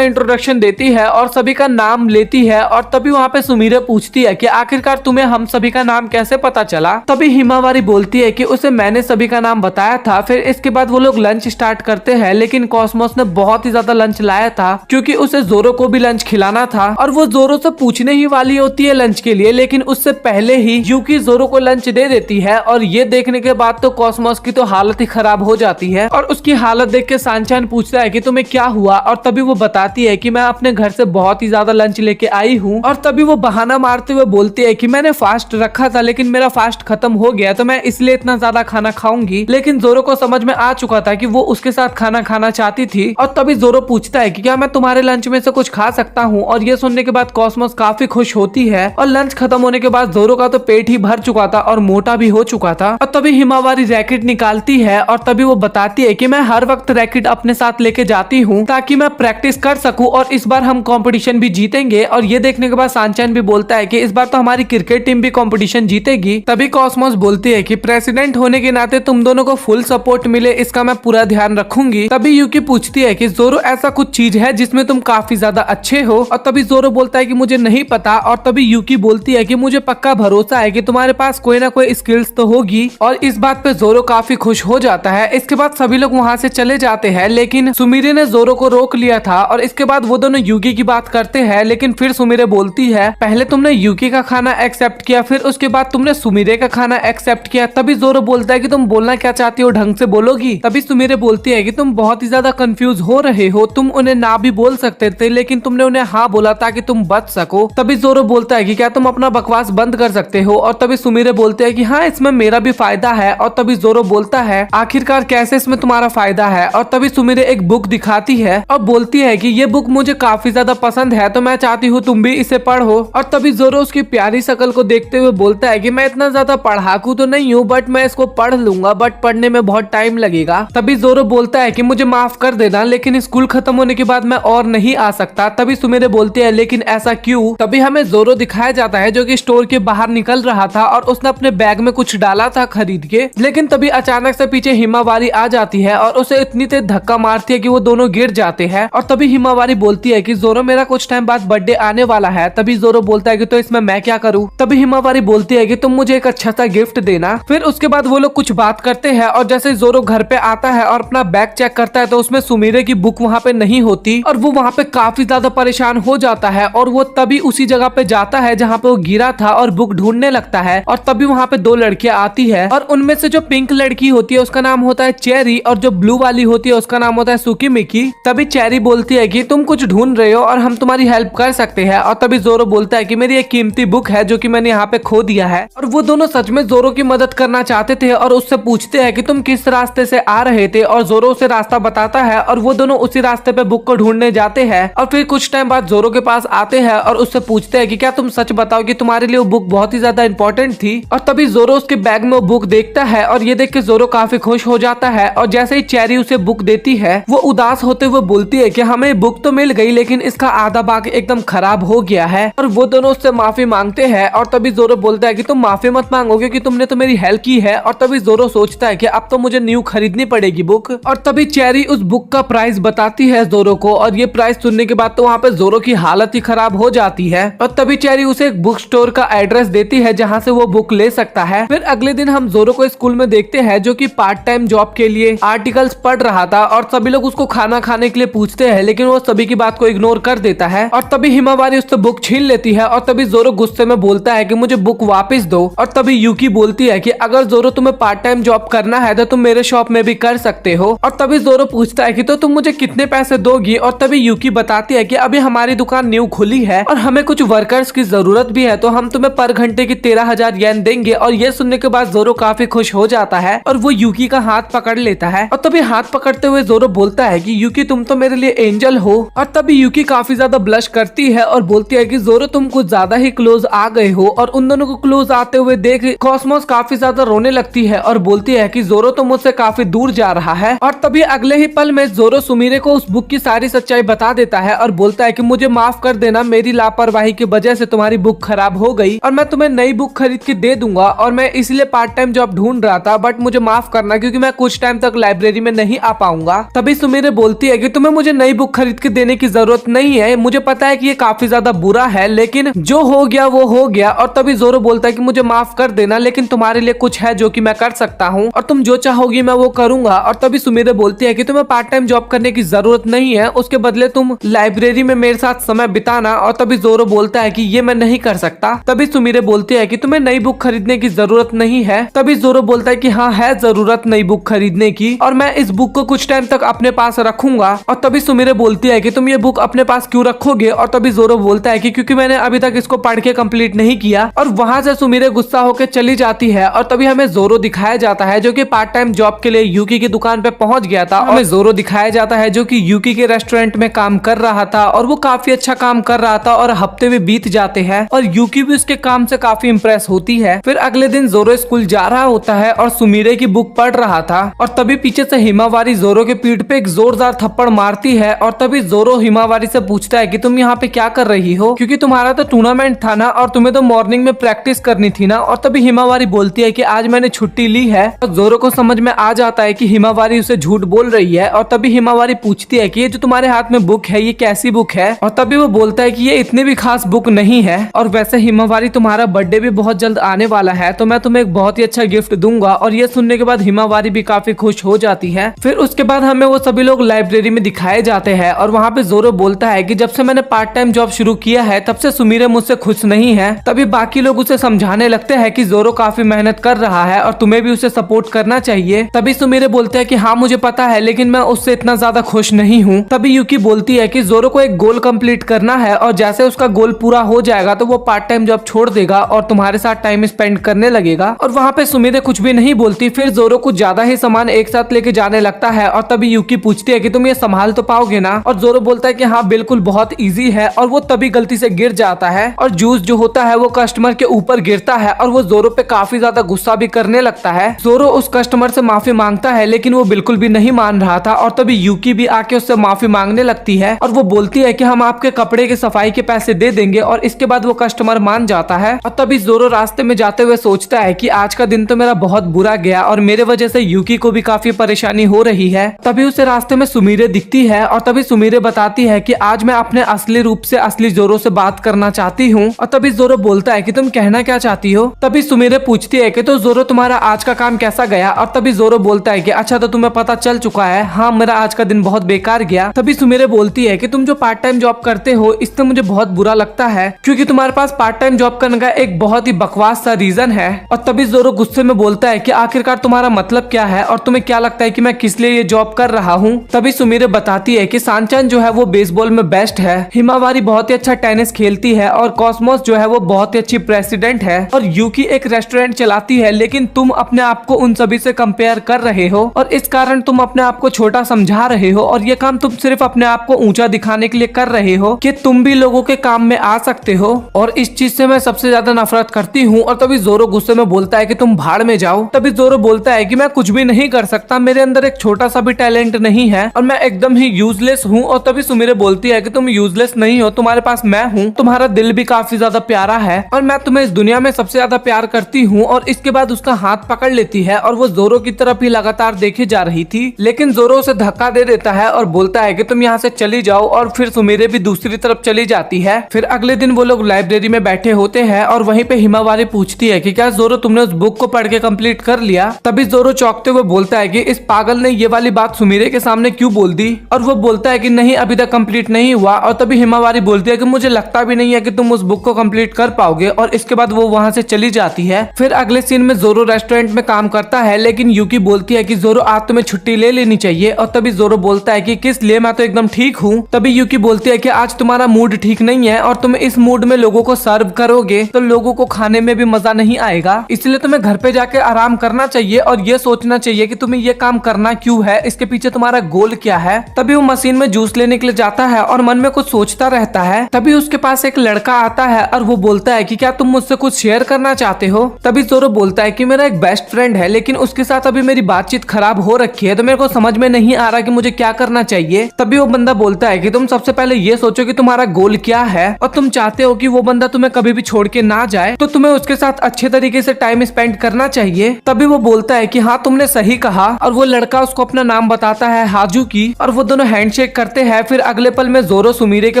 इंट्रोडक्शन देती है और सभी का नाम लेती है। और तभी वहाँ पे सुमीरे पूछती है कि आखिरकार तुम्हें हम सभी का नाम कैसे पता चला। तभी हिमावारी बोलती है कि उसे मैंने सभी का नाम बताया था। फिर इसके बाद वो लोग लंच स्टार्ट करते हैं, लेकिन कॉस्मोस ने बहुत ही ज्यादा लंच लाया था क्योंकि उसे जोरो को भी लंच खिलाना था। और वो जोरो से पूछने ही वाली होती है लंच के लिए, लेकिन उससे पहले ही यूकी जोरो को लंच दे देती है। और ये देखने के बाद तो कॉस्मोस की तो हालत ही खराब हो जाती है और उसकी हालत देख के सानचान पूछता है कि तुम्हें क्या हुआ। और तभी वो बताती है कि मैं अपने घर से बहुत ही ज्यादा लंच लेके आई हूँ। और तभी वो बहाना मारते हुए बोलती है कि मैंने फास्ट रखा था, लेकिन मेरा फास्ट खत्म हो गया, तो मैं इसलिए इतना ज्यादा खाना खाऊंगी। लेकिन जोरो को समझ में आ चुका था कि वो उसके साथ खाना खाना चाहती थी। और तभी जोरो पूछता है कि क्या मैं तुम्हारे लंच में से कुछ खा सकता हूँ। और ये सुनने के बाद कॉस्मोस काफी खुश होती है और लंच खत्म होने के बाद जोरो का तो पेट ही भर चुका था और मोटा भी हो चुका था। और तभी हिमावारी रैकेट निकालती है और तभी वो बताती है कि मैं हर वक्त रैकेट अपने साथ लेके जाती हूँ ताकि मैं प्रैक्टिस कर सकूं और इस बार हम कंपटीशन भी जीतेंगे। और ये देखने के बाद सानचान भी बोलता है कि इस बार तो हमारी क्रिकेट टीम भी कंपटीशन जीतेगी। तभी कॉस्मोस बोलती है कि प्रेसिडेंट होने के नाते तुम दोनों को फुल सपोर्ट मिले, इसका मैं पूरा ध्यान रखूंगी। तभी यूकी पूछती है कि जोरो ऐसा कुछ चीज है जिसमें तुम काफी ज्यादा अच्छे हो। और तभी जोरो बोलता है कि मुझे नहीं पता। और तभी यूकी बोलती है कि मुझे पक्का भरोसा है कि तुम्हारे पास कोई ना कोई स्किल्स तो होगी। और इस बात पे जोरो काफी खुश हो जाता है। इसके बाद सभी लोग वहाँ से चले जाते हैं, लेकिन सुमीरे ने जोरो को रोक लिया था। और इसके बाद वो दोनों यूकी की बात करते हैं, लेकिन फिर सुमीरे बोलती है पहले तुमने यूकी का खाना एक्सेप्ट किया, फिर उसके बाद तुमने सुमीरे का खाना एक्सेप्ट किया। तभी जोरो बोलता है कि तुम बोलना क्या चाहती हो, ढंग से बोलोगी। तभी सुमीरे बोलती है कि तुम बहुत ही ज्यादा कंफ्यूज हो रहे हो, तुम उन्हें ना भी बोल सकते थे, लेकिन तुमने उन्हें हाँ बोला ताकि तुम बच सको। तभी जोरो बोलता है कि क्या तुम अपना बकवास बंद कर सकते हो। और तभी सुमीरे बोलते हैं कि हाँ, इसमें मेरा भी फायदा है। और तभी जोरो बोलता है आखिरकार कैसे इसमें तुम्हारा फायदा है। और तभी सुमीरे एक बुक दिखाती है और बोलती है कि ये बुक मुझे काफी ज्यादा पसंद है, तो मैं चाहती हूँ तुम भी इसे पढ़ो। और तभी जोरो उसकी प्यारी शक्ल को देखते हुए बोलता है कि मैं इतना ज्यादा पढ़ाकू तो नहीं हूँ, बट मैं इसको पढ़ लूंगा, बट पढ़ने में बहुत टाइम लगेगा। तभी जोरो बोलता है कि मुझे माफ कर देना, लेकिन स्कूल खत्म होने के बाद मैं और नहीं आ सकता। तभी सुमीरे बोलते हैं लेकिन ऐसा क्यों। तभी हमें जोरो दिखाया जाता है जो कि स्टोर के बाहर निकल रहा था और उसने अपने बैग में कुछ डाला था खरीद के, लेकिन तभी अचानक से पीछे हिमावारी आ जाती है और उसे इतनी तेज धक्का मारती है कि वो दोनों गिर जाते हैं। और तभी हिमावारी बोलती है कि जोरो मेरा कुछ टाइम बाद बर्थडे आने वाला है। तभी जोरो बोलता है कि तो इसमें मैं क्या करूँ। तभी हिमावारी बोलती है कि तुम मुझे एक अच्छा सा गिफ्ट देना। फिर उसके बाद वो लोग कुछ बात करते हैं और जैसे जोरो घर पे आता है और अपना बैग चेक करता है तो उसमें सुमीरे की बुक वहाँ पे नहीं होती और वो वहाँ पे काफी ज्यादा परेशान हो जाता है। और वो तभी उसी जगह पे जाता है जहाँ पे वो गिरा था और बुक ढूंढने लगता है। और तभी वहाँ पे दो लड़कियां आती है और उनमें से जो पिंक लड़की होती है उसका नाम होता है चेरी और जो ब्लू वाली होती है उसका नाम होता है सुकी मिकी। तभी चेरी बोलती है कि तुम कुछ ढूंढ रहे हो और हम तुम्हारी हेल्प कर सकते हैं। और तभी जोरो बोलता है कि मेरी एक कीमती बुक है जो कि मैंने यहाँ पे खो दिया है। और वो दोनों सच में जोरो की मदद करना चाहते थे और उससे पूछते हैं कि तुम किस रास्ते से आ रहे थे। और जोरो उसे रास्ता बताता है और वो दोनों उसी रास्ते पे बुक को ढूंढने जाते हैं। और फिर कुछ टाइम बाद जोरो के पास आते हैं और उससे पूछते हैं कि क्या तुम सच बताओ कि तुम्हारे लिए वो बुक बहुत ही ज्यादा इंपॉर्टेंट थी। और तभी जोरो उसके बैग में वो बुक देख देखता है और ये देख के जोरो काफी खुश हो जाता है। और जैसे ही चेरी उसे बुक देती है वो उदास होते हुए बोलती है कि हमें बुक तो मिल गई लेकिन इसका आधा भाग एकदम खराब हो गया है। और वो दोनों उससे माफी मांगते हैं और तभी जोरो बोलता है कि तुम माफी मत मांगो क्योंकि तुमने तो मेरी हेल्प की है। और तभी जोरो सोचता है कि अब तो मुझे न्यू खरीदनी पड़ेगी बुक। और तभी चेरी उस बुक का प्राइस बताती है जोरो को और ये प्राइस सुनने के बाद तो वहाँ पे जोरो की हालत ही खराब हो जाती है। और तभी चेरी उसे एक बुक स्टोर का एड्रेस देती है जहाँ से वो बुक ले सकता है। फिर अगले दिन हम जोरो को स्कूल में देखते हैं जो कि पार्ट टाइम जॉब के लिए आर्टिकल्स पढ़ रहा था और सभी लोग उसको खाना खाने के लिए पूछते हैं लेकिन वो सभी की बात को इग्नोर कर देता है। और तभी हिमावारी उससे बुक छीन लेती है और तभी जोरो गुस्से में बोलता है कि मुझे बुक वापस दो। और तभी यूकी बोलती है कि अगर जोरो तुम्हें पार्ट टाइम जॉब करना है तो तुम मेरे शॉप में भी कर सकते हो। और तभी जोरो पूछता है कि तो तुम मुझे कितने पैसे दोगी। और तभी यूकी बताती है कि अभी हमारी दुकान न्यू खुली है और हमें कुछ वर्कर्स की जरूरत भी है तो हम तुम्हें पर घंटे की 13,000 येन देंगे। और ये सुनने के बाद जोरो काफी खुश हो जाता है और वो यूकी का हाथ पकड़ लेता है। और तभी हाथ पकड़ते हुए जोरो बोलता है कि यूकी तुम तो मेरे लिए एंजल हो। और तभी यूकी काफी ज्यादा ब्लश करती है और बोलती है कि जोरो तुम कुछ ज्यादा ही क्लोज आ गए हो। और उन दोनों को क्लोज आते हुए देख कॉस्मोस काफी ज्यादा रोने लगती है और बोलती है कि जोरो तो मुझसे काफी दूर जा रहा है। और तभी अगले ही पल में जोरो सुमीरे को उस बुक की सारी सच्चाई बता देता है और बोलता है कि मुझे माफ कर देना, मेरी लापरवाही की वजह से तुम्हारी बुक खराब हो गई और मैं तुम्हें नई बुक खरीद के दे दूंगा। और मैं इसलिए पार्ट टाइम जॉब ढूंढ रहा था बट मुझे माफ करना क्योंकि मैं कुछ टाइम तक लाइब्रेरी में नहीं आ पाऊंगा। तभी सुमीरे बोलती है कि तुम्हें मुझे नई बुक खरीद के देने की जरूरत नहीं है, मुझे पता है कि ये काफी ज्यादा बुरा है लेकिन जो हो गया वो हो गया। और तभी जोरो बोलता है कि मुझे माफ कर देना लेकिन तुम्हारे लिए कुछ है जो कि मैं कर सकता हूँ और तुम जो चाहोगी मैं वो करूंगा। और तभी सुमीरे बोलती है कि तुम्हें पार्ट टाइम जॉब करने की जरूरत नहीं है, उसके बदले तुम लाइब्रेरी में मेरे साथ समय बिताना। और तभी जोरो बोलता है कि ये मैं नहीं कर सकता। तभी सुमीरे बोलती है कि तुम्हें नई बुक खरीदने की जरूरत नहीं है। तभी जोरो बोलता है कि हाँ है जरूरत नई बुक खरीदने की और मैं इस बुक को कुछ टाइम तक अपने पास रखूंगा। और तभी सुमीरे बोलती है कि तुम ये बुक अपने पास क्यों रखोगे। और तभी जोरो बोलता है कि क्योंकि मैंने अभी तक इसको पढ़ के कंप्लीट नहीं किया। और वहां से सुमीरे गुस्सा होकर चली जाती है। और तभी हमें जोरो दिखाया जाता है जो कि पार्ट टाइम जॉब के लिए यूकी की दुकान पे पहुंच गया था। और हमें जोरो दिखाया जाता है जो कि यूकी के रेस्टोरेंट में काम कर रहा था और वो काफी अच्छा काम कर रहा था और हफ्ते भी बीत जाते हैं और यूकी भी उसके काम से काफी इम्प्रेस होती है। फिर अगले दिन जोरो स्कूल जा रहा होता है और सुमीरे की बुक पढ़ रहा था और तभी पीछे से हिमावारी जोरो के पीठ पे एक जोरदार थप्पड़ मारती है। और तभी जोरो हिमावारी से पूछता है कि तुम यहाँ पे क्या कर रही हो क्योंकि तुम्हारा तो टूर्नामेंट था ना और तुम्हें तो मॉर्निंग में प्रैक्टिस करनी थी ना। और तभी हिमावारी बोलती है कि आज मैंने छुट्टी ली है। और जोरो को समझ में आ जाता है कि हिमावारी उसे झूठ बोल रही है। और तभी हिमावारी पूछती है कि ये जो तुम्हारे हाथ में बुक है ये कैसी बुक है। और तभी वो बोलता है कि ये इतनी भी खास बुक नहीं है और वैसे हिमावारी तुम्हारा बर्थडे भी बहुत जल्द आने वाला है तो मैं तुम्हें एक बहुत ही अच्छा गिफ्ट दूंगा। और ये सुनने के बाद हिमावारी भी काफी खुश हो जाती है। फिर उसके बाद हमें वो सभी लोग लाइब्रेरी में दिखाए जाते हैं और वहाँ पे जोरो बोलता है कि जब से मैंने पार्ट टाइम जॉब शुरू किया है तब से सुमीरे मुझसे खुश नहीं है। तभी बाकी लोग उसे समझाने लगते हैं कि जोरो काफी मेहनत कर रहा है और तुम्हें भी उसे सपोर्ट करना चाहिए। तभी सुमीरे बोलते हैं कि हाँ मुझे पता है लेकिन मैं उससे इतना ज्यादा खुश नहीं हूँ। तभी यूकी बोलती है कि जोरो को एक गोल कंप्लीट करना है और जैसे उसका गोल पूरा हो जाएगा तो वो पार्ट टाइम जॉब छोड़ देगा और तुम्हारे साथ टाइम स्पेंड करने लगेगा। और वहाँ पे सुमीरे कुछ भी नहीं बोलती। फिर जोरो कुछ ज्यादा ही सामान एक साथ लेके जाने लगता है और तभी यूकी पूछती है कि तुम ये संभाल तो पाओगे ना। और जोरो बोलता है कि हाँ बिल्कुल बहुत इजी है। और वो तभी गलती से गिर जाता है और जूस जो होता है वो कस्टमर के ऊपर गिरता है और वो जोरो पे काफी ज्यादा गुस्सा भी करने लगता है। जोरो उस कस्टमर से माफी मांगता है लेकिन वो बिल्कुल भी नहीं मान रहा था। और तभी यूकी भी आके उससे माफी मांगने लगती है और वो बोलती है कि हम आपके कपड़े की सफाई के पैसे दे देंगे। और इसके बाद वो कस्टमर मान जाता है। और तभी जोरो रास्ते में जाते हुए सोचता है कि आज का दिन तो मेरा बहुत बुरा गया और मेरे वजह से यूकी को भी काफी परेशानी हो रही है। तभी उसे रास्ते में सुमीरे दिखती है और तभी सुमीरे बताती है कि आज मैं अपने असली रूप से असली जोरो से बात करना चाहती हूँ। और तभी जोरो बोलता है कि तुम कहना क्या चाहती हो। तभी सुमीरे पूछती है कि तो जोरो तुम्हारा आज का काम कैसा गया। और तभी जोरो बोलता है कि अच्छा तो तुम्हें पता चल चुका है। हाँ मेरा आज का दिन बहुत बेकार गया। तभी सुमीरे बोलती है कि तुम जो पार्ट टाइम जॉब करते हो इससे मुझे बहुत बुरा लगता है क्योंकि तुम्हारे पास पार्ट टाइम जॉब करने का एक बहुत ही बकवास सा रीजन है। और तभी जोरो गुस्से में बोलता है कि आखिरकार तुम्हारा मतलब क्या है और तुम्हें क्या लगता है कि मैं किस लिए ये जॉब कर रहा हूँ। तभी सुमीरे बताती है कि सांचन जो है वो बेसबॉल में बेस्ट है, हिमावारी बहुत ही अच्छा टेनिस खेलती है और कॉस्मोस जो है वो बहुत ही अच्छी प्रेसिडेंट है और यूकी एक रेस्टोरेंट चलाती है। लेकिन तुम अपने आप को उन सभी से कंपेयर कर रहे हो और इस कारण तुम अपने आप को छोटा समझा रहे हो और ये काम तुम सिर्फ अपने आप को ऊंचा दिखाने के लिए कर रहे हो कि तुम भी लोगों के काम में आ सकते हो। और इस चीज से मैं सबसे ज्यादा नफरत करती हूँ। और तभी जोरो गुस्से में बोलता है कि तुम भाड़ भाड़ में जाओ। तभी जोरो बोलता है कि मैं कुछ भी नहीं कर सकता, मेरे अंदर एक छोटा सा भी टैलेंट नहीं है और मैं एकदम ही यूजलेस हूँ। और तभी सुमिरे बोलती है कि तुम यूजलेस नहीं हो, तुम्हारे पास मैं हूँ, तुम्हारा दिल भी काफी ज्यादा प्यारा है और मैं तुम्हें इस दुनिया में सबसे ज्यादा प्यार करती हूँ। और इसके बाद उसका हाथ पकड़ लेती है और वो जोरो की तरफ ही लगातार देखे जा रही थी, लेकिन जोरो उसे धक्का दे देता है और बोलता है कि तुम यहाँ से चली जाओ। और फिर सुमिरे भी दूसरी तरफ चली जाती है। फिर अगले दिन वो लोग लाइब्रेरी में बैठे होते हैं और वहीं पे हिमावारी पूछती है कि क्या जोरो तुमने उस बुक को पढ़ के कंप्लीट कर लिया। तभी जोरो चौंकते हुए बोलता है कि इस पागल ने ये वाली बात सुमिरे के सामने क्यों बोल दी। और वो बोलता है कि नहीं, अभी तक कंप्लीट नहीं हुआ। और तभी हिमावारी बोलती है कि मुझे लगता भी नहीं है कि तुम उस बुक को कंप्लीट कर पाओगे। और इसके बाद वो वहां से चली जाती है। फिर अगले सीन में जोरो रेस्टोरेंट में काम करता है, लेकिन यूकी बोलती है कि जोरो आज तुम्हें छुट्टी ले लेनी चाहिए। और तभी जोरो बोलता है कि किस लिए, मैं तो एकदम ठीक हूँ। तभी यूकी बोलती है कि आज तुम्हारा मूड ठीक नहीं है और तुम इस मूड में लोगों को सर्व करोगे तो लोगों को खाने में भी मजा नहीं आएगा, इसलिए तुम्हें घर पे जाके आराम करना चाहिए और ये सोचना चाहिए कि तुम्हें ये काम करना क्यों है, इसके पीछे तुम्हारा गोल क्या है। तभी वो मशीन में जूस लेने के लिए जाता है और मन में कुछ सोचता रहता है। तभी उसके पास एक लड़का आता है और वो बोलता है कि क्या तुम मुझसे कुछ शेयर करना चाहते हो। तभी जोरो बोलता है कि मेरा एक बेस्ट फ्रेंड है, लेकिन उसके साथ अभी मेरी बातचीत खराब हो रखी है, तो मेरे को समझ में नहीं आ रहा कि मुझे क्या करना चाहिए। तभी वो बंदा बोलता है कि तुम सबसे पहले ये सोचो कि तुम्हारा गोल क्या है और तुम चाहते हो कि वो बंदा तुम्हें कभी भी छोड़ के ना जाए, तो तुम्हें उसके साथ अच्छे तरीके से टाइम स्पेंड करना चाहिए। तभी वो बोलता है कि हाँ तुमने सही कहा। और वो लड़का उसको अपना नाम बताता है हाजुकी, और वो दोनों हैंडशेक करते हैं। फिर अगले पल में जोरो सुमिरे के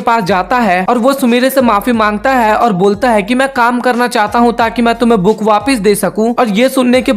पास जाता है और वो सुमिरे से माफी मांगता है और बोलता है कि मैं काम करना चाहता हूँ ताकि मैं तुम्हें बुक वापस दे सकूं। और ये सुनने के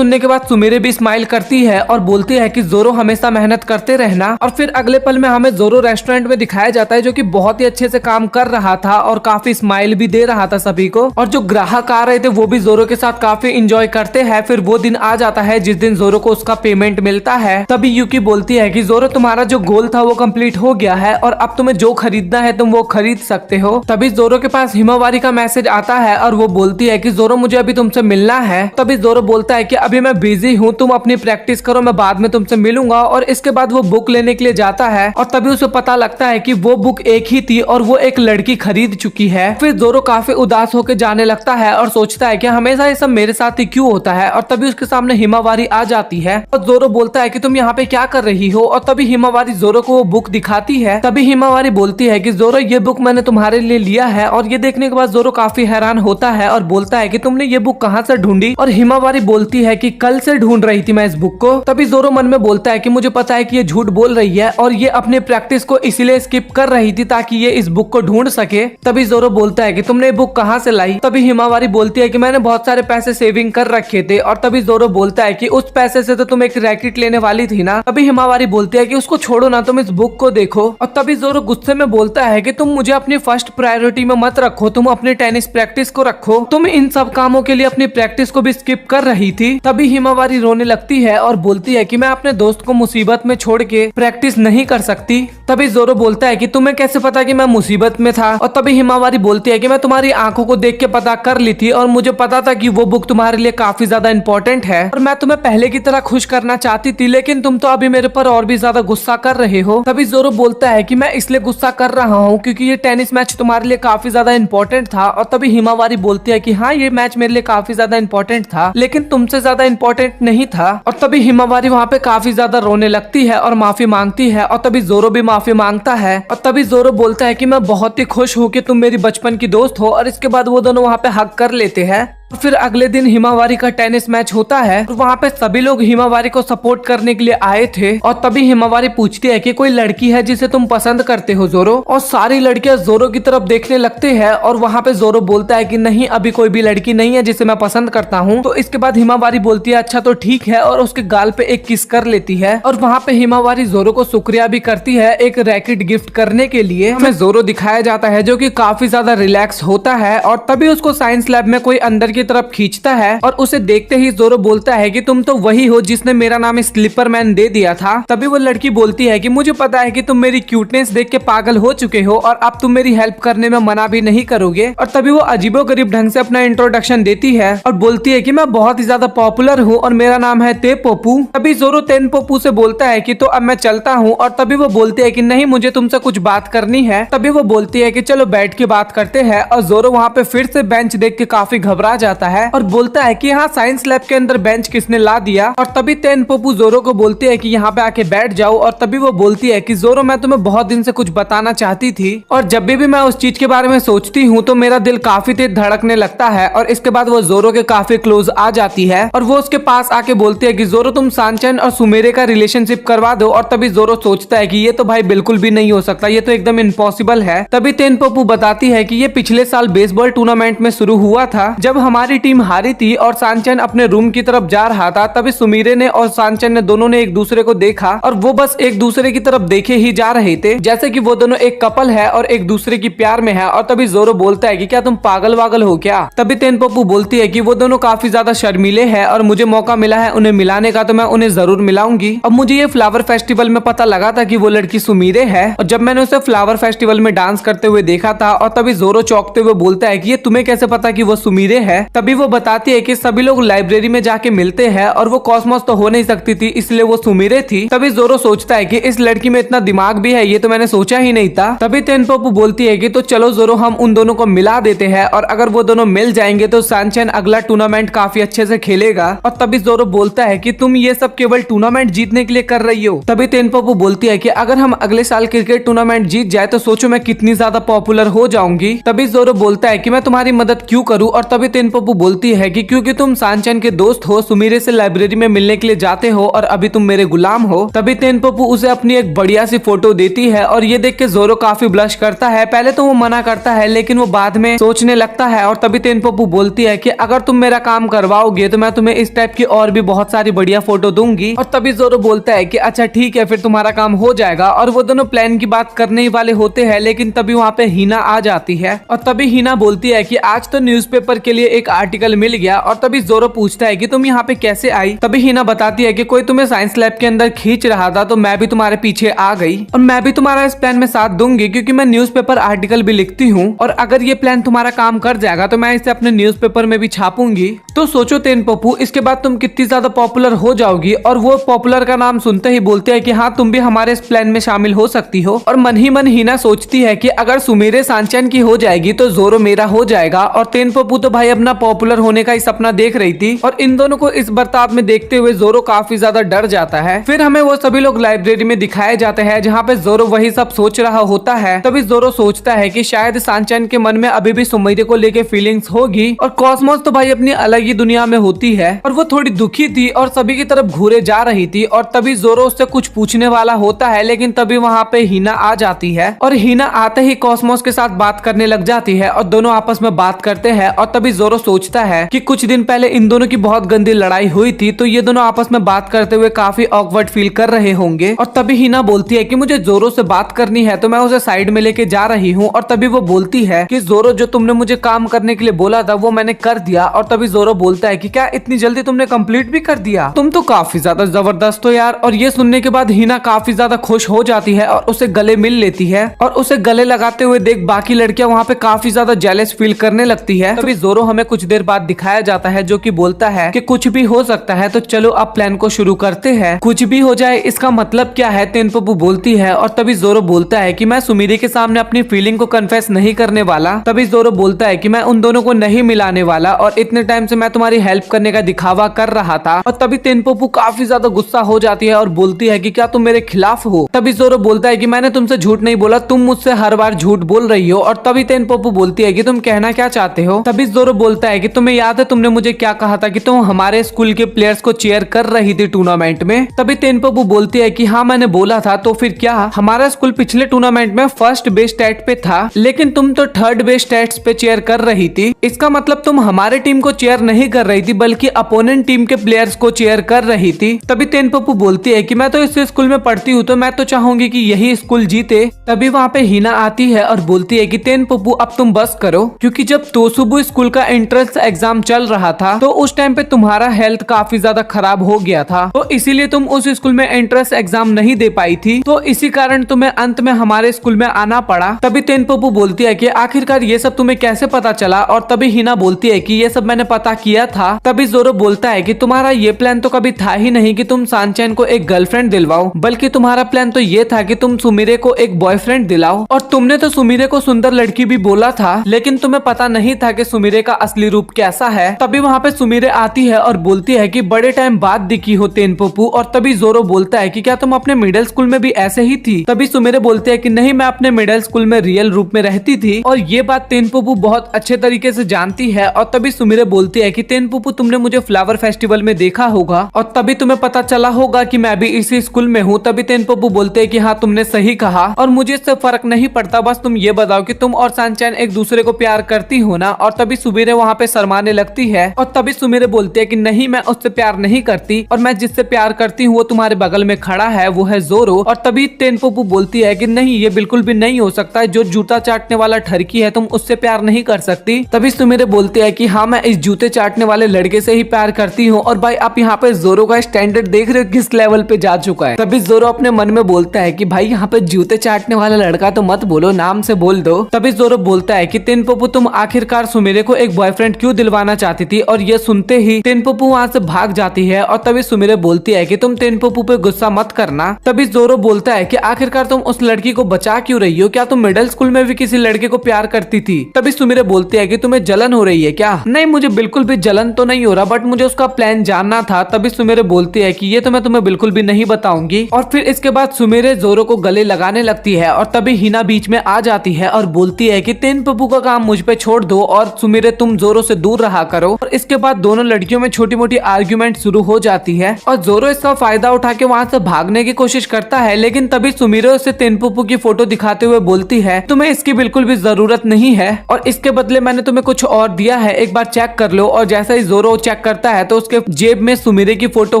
बाद सुमिरे भी स्माइल करती है और बोलती है कि जोरो हमेशा मेहनत करते रहना। और फिर अगले पल में हमें जोरो रेस्टोरेंट में दिखाया जाता है, जो कि बहुत ही अच्छे से काम कर रहा था और काफी स्माइल भी दे रहा था सभी को। और जो ग्राहक आ रहे थे वो भी जोरो के साथ काफी इंजॉय करते हैं। फिर वो दिन आ जाता है जिस दिन जोरो को उसका पेमेंट मिलता है। तभी यूकी बोलती है कि जोरो तुम्हारा जो गोल था वो कंप्लीट हो गया है और अब तुम्हें जो खरीदना है तुम वो खरीद सकते हो। तभी जोरो के पास हिमावारी का मैसेज आता है और वो बोलती है कि जोरो मुझे अभी तुमसे मिलना है। तभी जोरो बोलता है कि अभी मैं बिजी हूँ, तुम अपनी प्रैक्टिस करो, मैं बाद में तुमसे मिलूंगा। और इसके बाद वो बुक लेने के लिए जाता है और तभी उसे पता लगता है कि वो बुक एक ही थी और वो एक लड़की खरीद चुकी है। फिर जोरो काफी उदास होकर जाने लगता है और सोचता है कि हमेशा ये सब मेरे साथ ही क्यों होता है। और तभी उसके सामने हिमावारी आ जाती है और जोरो बोलता है कि तुम यहाँ पे क्या कर रही हो। और तभी हिमावारी जोरो को वो बुक दिखाती है। तभी हिमावारी बोलती है कि जोरो ये बुक मैंने तुम्हारे लिए लिया है। और ये देखने के बाद जोरो काफी हैरान होता है और बोलता है कि तुमने ये बुक कहाँ से ढूंढी। और हिमावारी बोलती है कि कल से ढूंढ रही थी मैं इस बुक को। तभी जोरो मन में बोलता है कि मुझे पता है कि ये झूठ बोल रही है और ये अपने प्रैक्टिस को इसीलिए स्किप कर रही थी ताकि ये इस बुक को ढूंढ सके। तभी जोरो बोलता है कि तुमने ये बुक कहाँ से लाई। तभी हिमावारी बोलती है कि मैंने बहुत सारे पैसे सेविंग कर रखे थे। और तभी जोरो बोलता है कि उस पैसे से तो तुम एक रैकेट लेने वाली थी ना। तभी हिमावारी बोलती है कि उसको छोड़ो ना, तुम इस बुक को देखो। और तभी जोरो गुस्से में बोलता है कि तुम मुझे अपनी फर्स्ट प्रायोरिटी में मत रखो, तुम अपनी टेनिस प्रैक्टिस को रखो, तुम इन सब कामों के लिए अपनी प्रैक्टिस को भी स्किप कर रही थी। तभी हिमावारी रोने लगती है और बोलती है कि मैं अपने दोस्त को मुसीबत में छोड़ के प्रैक्टिस नहीं कर सकती। तभी जोरो बोलता है कि तुम्हें कैसे पता कि मैं मुसीबत में था। और तभी हिमावारी बोलती है कि मैं तुम्हारी आंखों को देख के पता कर ली थी और मुझे पता था कि वो बुक तुम्हारे लिए काफी ज्यादा इंपॉर्टेंट है और मैं तुम्हें पहले की तरह खुश करना चाहती थी, लेकिन तुम तो अभी मेरे पर और भी ज्यादा गुस्सा कर रहे हो। तभी जोरो बोलता है कि मैं इसलिए गुस्सा कर रहा हूँ क्योंकि ये टेनिस मैच तुम्हारे लिए काफी ज्यादा इंपॉर्टेंट था। और तभी हिमावारी बोलती है कि हाँ ये मैच मेरे लिए काफी ज्यादा इंपॉर्टेंट था, लेकिन तुमसे ज्यादा इंपॉर्टेंट नहीं था। और तभी हिमावारी वहाँ पे काफी ज्यादा रोने लगती है और माफी मांगती है। और तभी जोरो भी माफी मांगता है। और तभी जोरो बोलता है कि मैं बहुत ही खुश हूँ कि तुम मेरी बचपन की दोस्त हो। और इसके बाद वो दोनों वहाँ पे हग कर लेते हैं। फिर अगले दिन हिमावारी का टेनिस मैच होता है और वहाँ पे सभी लोग हिमावारी को सपोर्ट करने के लिए आए थे। और तभी हिमावारी पूछती है कि कोई लड़की है जिसे तुम पसंद करते हो जोरो। और सारी लड़कियां जोरो की तरफ देखने लगते हैं और वहाँ पे जोरो बोलता है कि नहीं, अभी कोई भी लड़की नहीं है जिसे मैं पसंद करता हूँ। तो इसके बाद हिमावारी बोलती है अच्छा तो ठीक है, और उसके गाल पे एक किस कर लेती है। और वहाँ पे हिमावारी जोरो को शुक्रिया भी करती है एक रैकेट गिफ्ट करने के लिए। हमें जोरो दिखाया जाता है जो कि काफी ज्यादा रिलैक्स होता है। और तभी उसको साइंस लैब में कोई अंदर की तरफ खींचता है और उसे देखते ही जोरो बोलता है कि तुम तो वही हो जिसने मेरा नाम स्लीपर मैन दे दिया था। तभी वो लड़की बोलती है कि मुझे पता है कि तुम मेरी क्यूटनेस देख के पागल हो चुके हो और अब तुम मेरी हेल्प करने में मना भी नहीं करोगे। और तभी वो अजीबोगरीब ढंग से अपना इंट्रोडक्शन देती है और बोलती है कि मैं बहुत ही ज्यादा पॉपुलर हूँ और मेरा नाम है तेपोपू। तभी जोरो तेनपोपू से बोलता है कि तो अब मैं चलता हूँ। और तभी वो बोलती है कि नहीं, मुझे तुमसे कुछ बात करनी है। तभी वो बोलती है कि चलो बैठ के बात करते हैं। और जोरो वहाँ पे फिर से बेंच देख के काफी घबरा जाता जाता है और बोलता है कि हाँ साइंस लैब के अंदर बेंच किसने ला दिया। और तभी तेनपोपू जोरो को बोलती है कि यहाँ पे आके बैठ जाओ। और तभी वो बोलती है कि जोरो मैं तुम्हें बहुत दिन से कुछ बताना चाहती थी और जब भी मैं उस चीज के बारे में सोचती हूँ तो मेरा दिल काफी तेज धड़कने लगता है। और इसके बाद वो जोरो के काफी क्लोज आ जाती है और वो उसके पास आके बोलती है कि जोरो तुम सांचन और सुमेरे का रिलेशनशिप करवा दो। और तभी जोरो सोचता है कि ये तो भाई बिल्कुल भी नहीं हो सकता, ये तो एकदम इम्पॉसिबल है। तभी तेनपोपू बताती है कि ये पिछले साल बेसबॉल टूर्नामेंट में शुरू हुआ था जब हमारी टीम हारी थी और सांचन अपने रूम की तरफ जा रहा था। तभी सुमीरे ने और सांचन ने दोनों ने एक दूसरे को देखा और वो बस एक दूसरे की तरफ देखे ही जा रहे थे जैसे कि वो दोनों एक कपल है और एक दूसरे की प्यार में है। और तभी जोरो बोलता है कि क्या तुम पागल वागल हो क्या। तभी तेनपोपू बोलती है कि वो दोनों काफी ज्यादा शर्मीले हैं और मुझे मौका मिला है उन्हें मिलाने का तो मैं उन्हें जरूर मिलाऊंगी। अब मुझे ये फ्लावर फेस्टिवल में पता लगा था कि वो लड़की सुमीरे है और जब मैंने उसे फ्लावर फेस्टिवल में डांस करते हुए देखा था। और तभी जोरो चौंकते हुए बोलता है कि ये तुम्हें कैसे पता कि वो सुमीरे है। तभी वो बताती है कि सभी लोग लाइब्रेरी में जाके मिलते हैं और वो कॉस्मोस तो हो नहीं सकती थी इसलिए वो सुमीरे थी। तभी जोरो सोचता है कि इस लड़की में इतना दिमाग भी है, ये तो मैंने सोचा ही नहीं था। तभी तेनपोपू बोलती है कि तो चलो जोरो हम उन दोनों को मिला देते हैं और अगर वो दोनों मिल जाएंगे तो सांचन अगला टूर्नामेंट काफी अच्छे से खेलेगा। और तभी जोरो बोलता है कि तुम ये सब केवल टूर्नामेंट जीतने के लिए कर रही हो। तभी तेनपोपू बोलती है कि अगर हम अगले साल क्रिकेट टूर्नामेंट जीत जाए तो सोचो मैं कितनी ज्यादा पॉपुलर हो जाऊंगी। तभी जोरो बोलता है कि मैं तुम्हारी मदद क्यों करूं। और तभी तेनपोपू बोलती है कि क्योंकि तुम सांचन के दोस्त हो, सुमीरे से लाइब्रेरी में मिलने के लिए जाते हो और अभी तुम मेरे गुलाम हो। तभी तेनपोपू उसे अपनी एक बढ़िया सी फोटो देती है और ये देख के जोरो काफी ब्लश करता है। पहले तो वो मना करता है लेकिन वो बाद में सोचने लगता है। और तभी तेनपोपू बोलती है कि अगर तुम मेरा काम करवाओगे तो मैं तुम्हें इस टाइप की और भी बहुत सारी बढ़िया फोटो दूंगी। और तभी जोरो बोलता है कि अच्छा ठीक है फिर तुम्हारा काम हो जाएगा। और वो दोनों प्लान की बात करने ही वाले होते हैं लेकिन तभी वहाँ पे हीना आ जाती है और तभी हीना बोलती है कि आज तो न्यूज़पेपर के लिए एक आर्टिकल मिल गया। और तभी जोरो पूछता है कि तुम यहाँ पे कैसे आई। तभी हीना बताती है कि कोई तुम्हें साइंस लैब के अंदर खींच रहा था तो मैं भी तुम्हारे पीछे आ गई और मैं भी तुम्हारा इस प्लान में साथ दूंगी क्योंकि मैं न्यूज़पेपर आर्टिकल भी लिखती हूँ और अगर ये प्लान तुम्हारा काम कर जाएगा तो मैं इसे अपने न्यूज़पेपर में भी छापूंगी। तो सोचो तेनपोपू इसके बाद तुम कितनी ज्यादा पॉपुलर हो जाओगी। और वो पॉपुलर का नाम सुनते ही बोलते हैं कि हाँ तुम भी हमारे इस प्लान में शामिल हो सकती हो। और मन ही मन हीना सोचती है कि अगर सुमीरे सांचन की हो जाएगी तो जोरो मेरा हो जाएगा। और तेनपोपू तो भाई अपना पॉपुलर होने का ही सपना देख रही थी और इन दोनों को इस बर्ताव में देखते हुए जोरो काफी ज्यादा डर जाता है। फिर हमें वो सभी लोग लाइब्रेरी में दिखाए जाते हैं जहाँ पे जोरो वही सब सोच रहा होता है। तभी जोरो सोचता है कि शायद सांचन के मन में अभी भी सुमीरे को लेके फीलिंग्स होगी और कॉस्मोस तो भाई अपनी अलग ही दुनिया में होती है। और वो थोड़ी दुखी थी और सभी की तरफ घूरे जा रही थी। और तभी जोरो उससे कुछ पूछने वाला होता है लेकिन तभी वहाँ पे हीना आ जाती है और हीना आते ही कॉस्मोस के साथ बात करने लग जाती है और दोनों आपस में बात करते हैं। और तभी जोरो सोचता है कि कुछ दिन पहले इन दोनों की बहुत गंदी लड़ाई हुई थी तो ये दोनों आपस में बात करते हुए काफी ऑकवर्ड फील कर रहे होंगे। और तभी हीना बोलती है कि मुझे जोरो से बात करनी है तो मैं उसे साइड में लेके जा रही हूँ। और तभी वो बोलती है कि जोरो जो तुमने मुझे काम करने के लिए बोला था वो मैंने कर दिया। और तभी जोरो बोलता है कि क्या इतनी जल्दी तुमने कंप्लीट भी कर दिया, तुम तो काफी ज्यादा जबरदस्त हो यार। और ये सुनने के बाद हीना काफी ज्यादा खुश हो जाती है और उसे गले मिल लेती है और उसे गले लगाते हुए देख बाकी लड़कियां वहाँ पे काफी ज्यादा जेलस फील करने लगती है। तभी जोरो हमें कुछ देर बाद दिखाया जाता है जो कि बोलता है कि कुछ भी हो सकता है तो चलो अब प्लान को शुरू करते हैं। कुछ भी हो जाए इसका मतलब क्या है, तेनपोपू बोलती है। और तभी जोरो बोलता है कि मैं सुमीरे के सामने अपनी फीलिंग को कन्फेस नहीं करने वाला। तभी जोरो बोलता है कि मैं उन दोनों को नहीं मिलाने वाला और इतने टाइम से मैं तुम्हारी हेल्प करने का दिखावा कर रहा था। और तभी तेनपोपू काफी ज्यादा गुस्सा हो जाती है और बोलती है कि क्या तुम मेरे खिलाफ हो। तभी जोरो बोलता है कि मैंने तुमसे झूठ नहीं बोला, तुम मुझसे हर बार झूठ बोल रही हो। और तभी तेनपोपू बोलती है कि तुम कहना क्या चाहते हो। तभी जोरो बोलता है कि तुम्हें याद है तुमने मुझे क्या कहा था कि तुम हमारे स्कूल के प्लेयर्स को चीयर कर रही थी टूर्नामेंट में। तभी तेनपोपू बोलती है कि हाँ मैंने बोला था, तो फिर क्या, हमारा स्कूल पिछले टूर्नामेंट में फर्स्ट बेस स्टैट पे था लेकिन तुम तो थर्ड बेस स्टैट्स पे चीयर कर रही थी। इसका मतलब तुम हमारे टीम को चीयर नहीं कर रही थी बल्कि अपोनेंट टीम के प्लेयर्स को चीयर कर रही थी। तभी तेनपोपू बोलती है कि मैं तो इस स्कूल में पढ़ती हूँ तो मैं तो चाहूंगी कि यही स्कूल जीते। तभी वहाँ पे हीना आती है और बोलती है कि तेनपोपू अब तुम बस करो, क्योंकि जब तोसुबु स्कूल का एंट्रेंस एग्जाम चल रहा था तो उस टाइम पे तुम्हारा हेल्थ काफी ज्यादा खराब हो गया था तो इसीलिए तुम उस स्कूल में एंट्रेंस एग्जाम नहीं दे पाई थी, तो इसी कारण तुम्हें अंत में हमारे स्कूल में आना पड़ा। तभी तेनपोपू बोलती है कि आखिरकार ये सब तुम्हें कैसे पता चला। और तभी हीना बोलती है कि ये सब मैंने पता किया था। तभी जोरो बोलता है कि तुम्हारा ये प्लान तो कभी था ही नहीं कि तुम सांचन को एक गर्लफ्रेंड दिलवाओ, बल्कि तुम्हारा प्लान तो ये था कि तुम सुमीरे को एक बॉयफ्रेंड दिलाओ। और तुमने तो सुमीरे को सुंदर लड़की भी बोला था लेकिन तुम्हें पता नहीं था कि सुमीरे का असली रूप कैसा है। तभी वहाँ पे सुमिरे आती है और बोलती है कि बड़े टाइम बाद दिखी हो तेनपोपू। और तभी जोरो बोलता है कि क्या तुम अपने मिडिल स्कूल में भी ऐसे ही थी। तभी सुमिरे बोलते हैं कि नहीं, मैं अपने मिडिल स्कूल में रियल रूप में रहती थी। और ये बात तेनपोपू बहुत अच्छे तरीके से जानती है। और तभी सुमिरे बोलती है कि तेनपोपू तुमने मुझे फ्लावर फेस्टिवल में देखा होगा और तभी तुम्हें पता चला होगा कि मैं भी इसी स्कूल में हूँ। तभी तेनपोपू बोलते हैं कि हाँ, तुमने सही कहा और मुझे इससे फर्क नहीं पड़ता, बस तुम ये बताओ कि तुम और सनचैन एक दूसरे को प्यार करती हो ना। और तभी सुमिरे वहाँ पे शर्माने लगती है और तभी सुमिरे बोलती है कि नहीं, मैं उससे प्यार नहीं करती और मैं जिससे प्यार करती हूँ वो तुम्हारे बगल में खड़ा है, वो है जोरो। और तभी तेनपोपू बोलती है कि नहीं, ये बिल्कुल भी नहीं हो सकता, जो जूता चाटने वाला ठरकी है तुम उससे प्यार नहीं कर सकती। तभी सुमिरे बोलती है कि हाँ, मैं इस जूते चाटने वाले लड़के से ही प्यार करती हूँ। और भाई आप यहाँ पे जोरो का स्टैंडर्ड देख रहे हो किस लेवल पे जा चुका है। तभी जोरो अपने मन में बोलता है कि भाई यहाँ पे जूते चाटने वाला लड़का तो मत बोलो, नाम से बोल दो। तभी जोरो बोलता है कि तेनपोपू तुम आखिरकार सुमिरे को एक बॉयफ्रेंड क्यों दिलवाना चाहती थी। और ये सुनते ही तेनपोपू वहाँ से भाग जाती है। और तभी सुमिरे बोलती है कि तुम तेनपोपू पे गुस्सा मत करना। तभी जोरो बोलता है कि आखिरकार तुम उस लड़की को बचा क्यों रही हो, क्या तुम मिडिल स्कूल में भी किसी लड़के को प्यार करती थी। तभी सुमिरे बोलती है कि तुम्हें जलन हो रही है क्या। नहीं, मुझे बिल्कुल भी जलन तो नहीं हो रहा, बट मुझे उसका प्लान जानना था। तभी सुमिरे बोलती है कि ये तो मैं तुम्हें बिल्कुल भी नहीं बताऊंगी। और फिर इसके बाद सुमिरे जोरो को गले लगाने लगती है। और तभी हिना बीच में आ जाती है और बोलती है कि तेनपोपू का काम मुझ पे छोड़ दो और सुमिरे तुम जोरो से दूर रहा करो। और इसके बाद दोनों लड़कियों में छोटी मोटी आर्ग्यूमेंट शुरू हो जाती है और जोरो इसका फायदा उठा के वहाँ से भागने की कोशिश करता है। लेकिन तभी सुमिरे उसे तेनपोपू की फोटो दिखाते हुए बोलती है तुम्हें इसकी बिल्कुल भी जरूरत नहीं है और इसके बदले मैंने तुम्हें कुछ और दिया है, एक बार चेक कर लो। और जैसा ही जोरो चेक करता है तो उसके जेब में सुमिरे की फोटो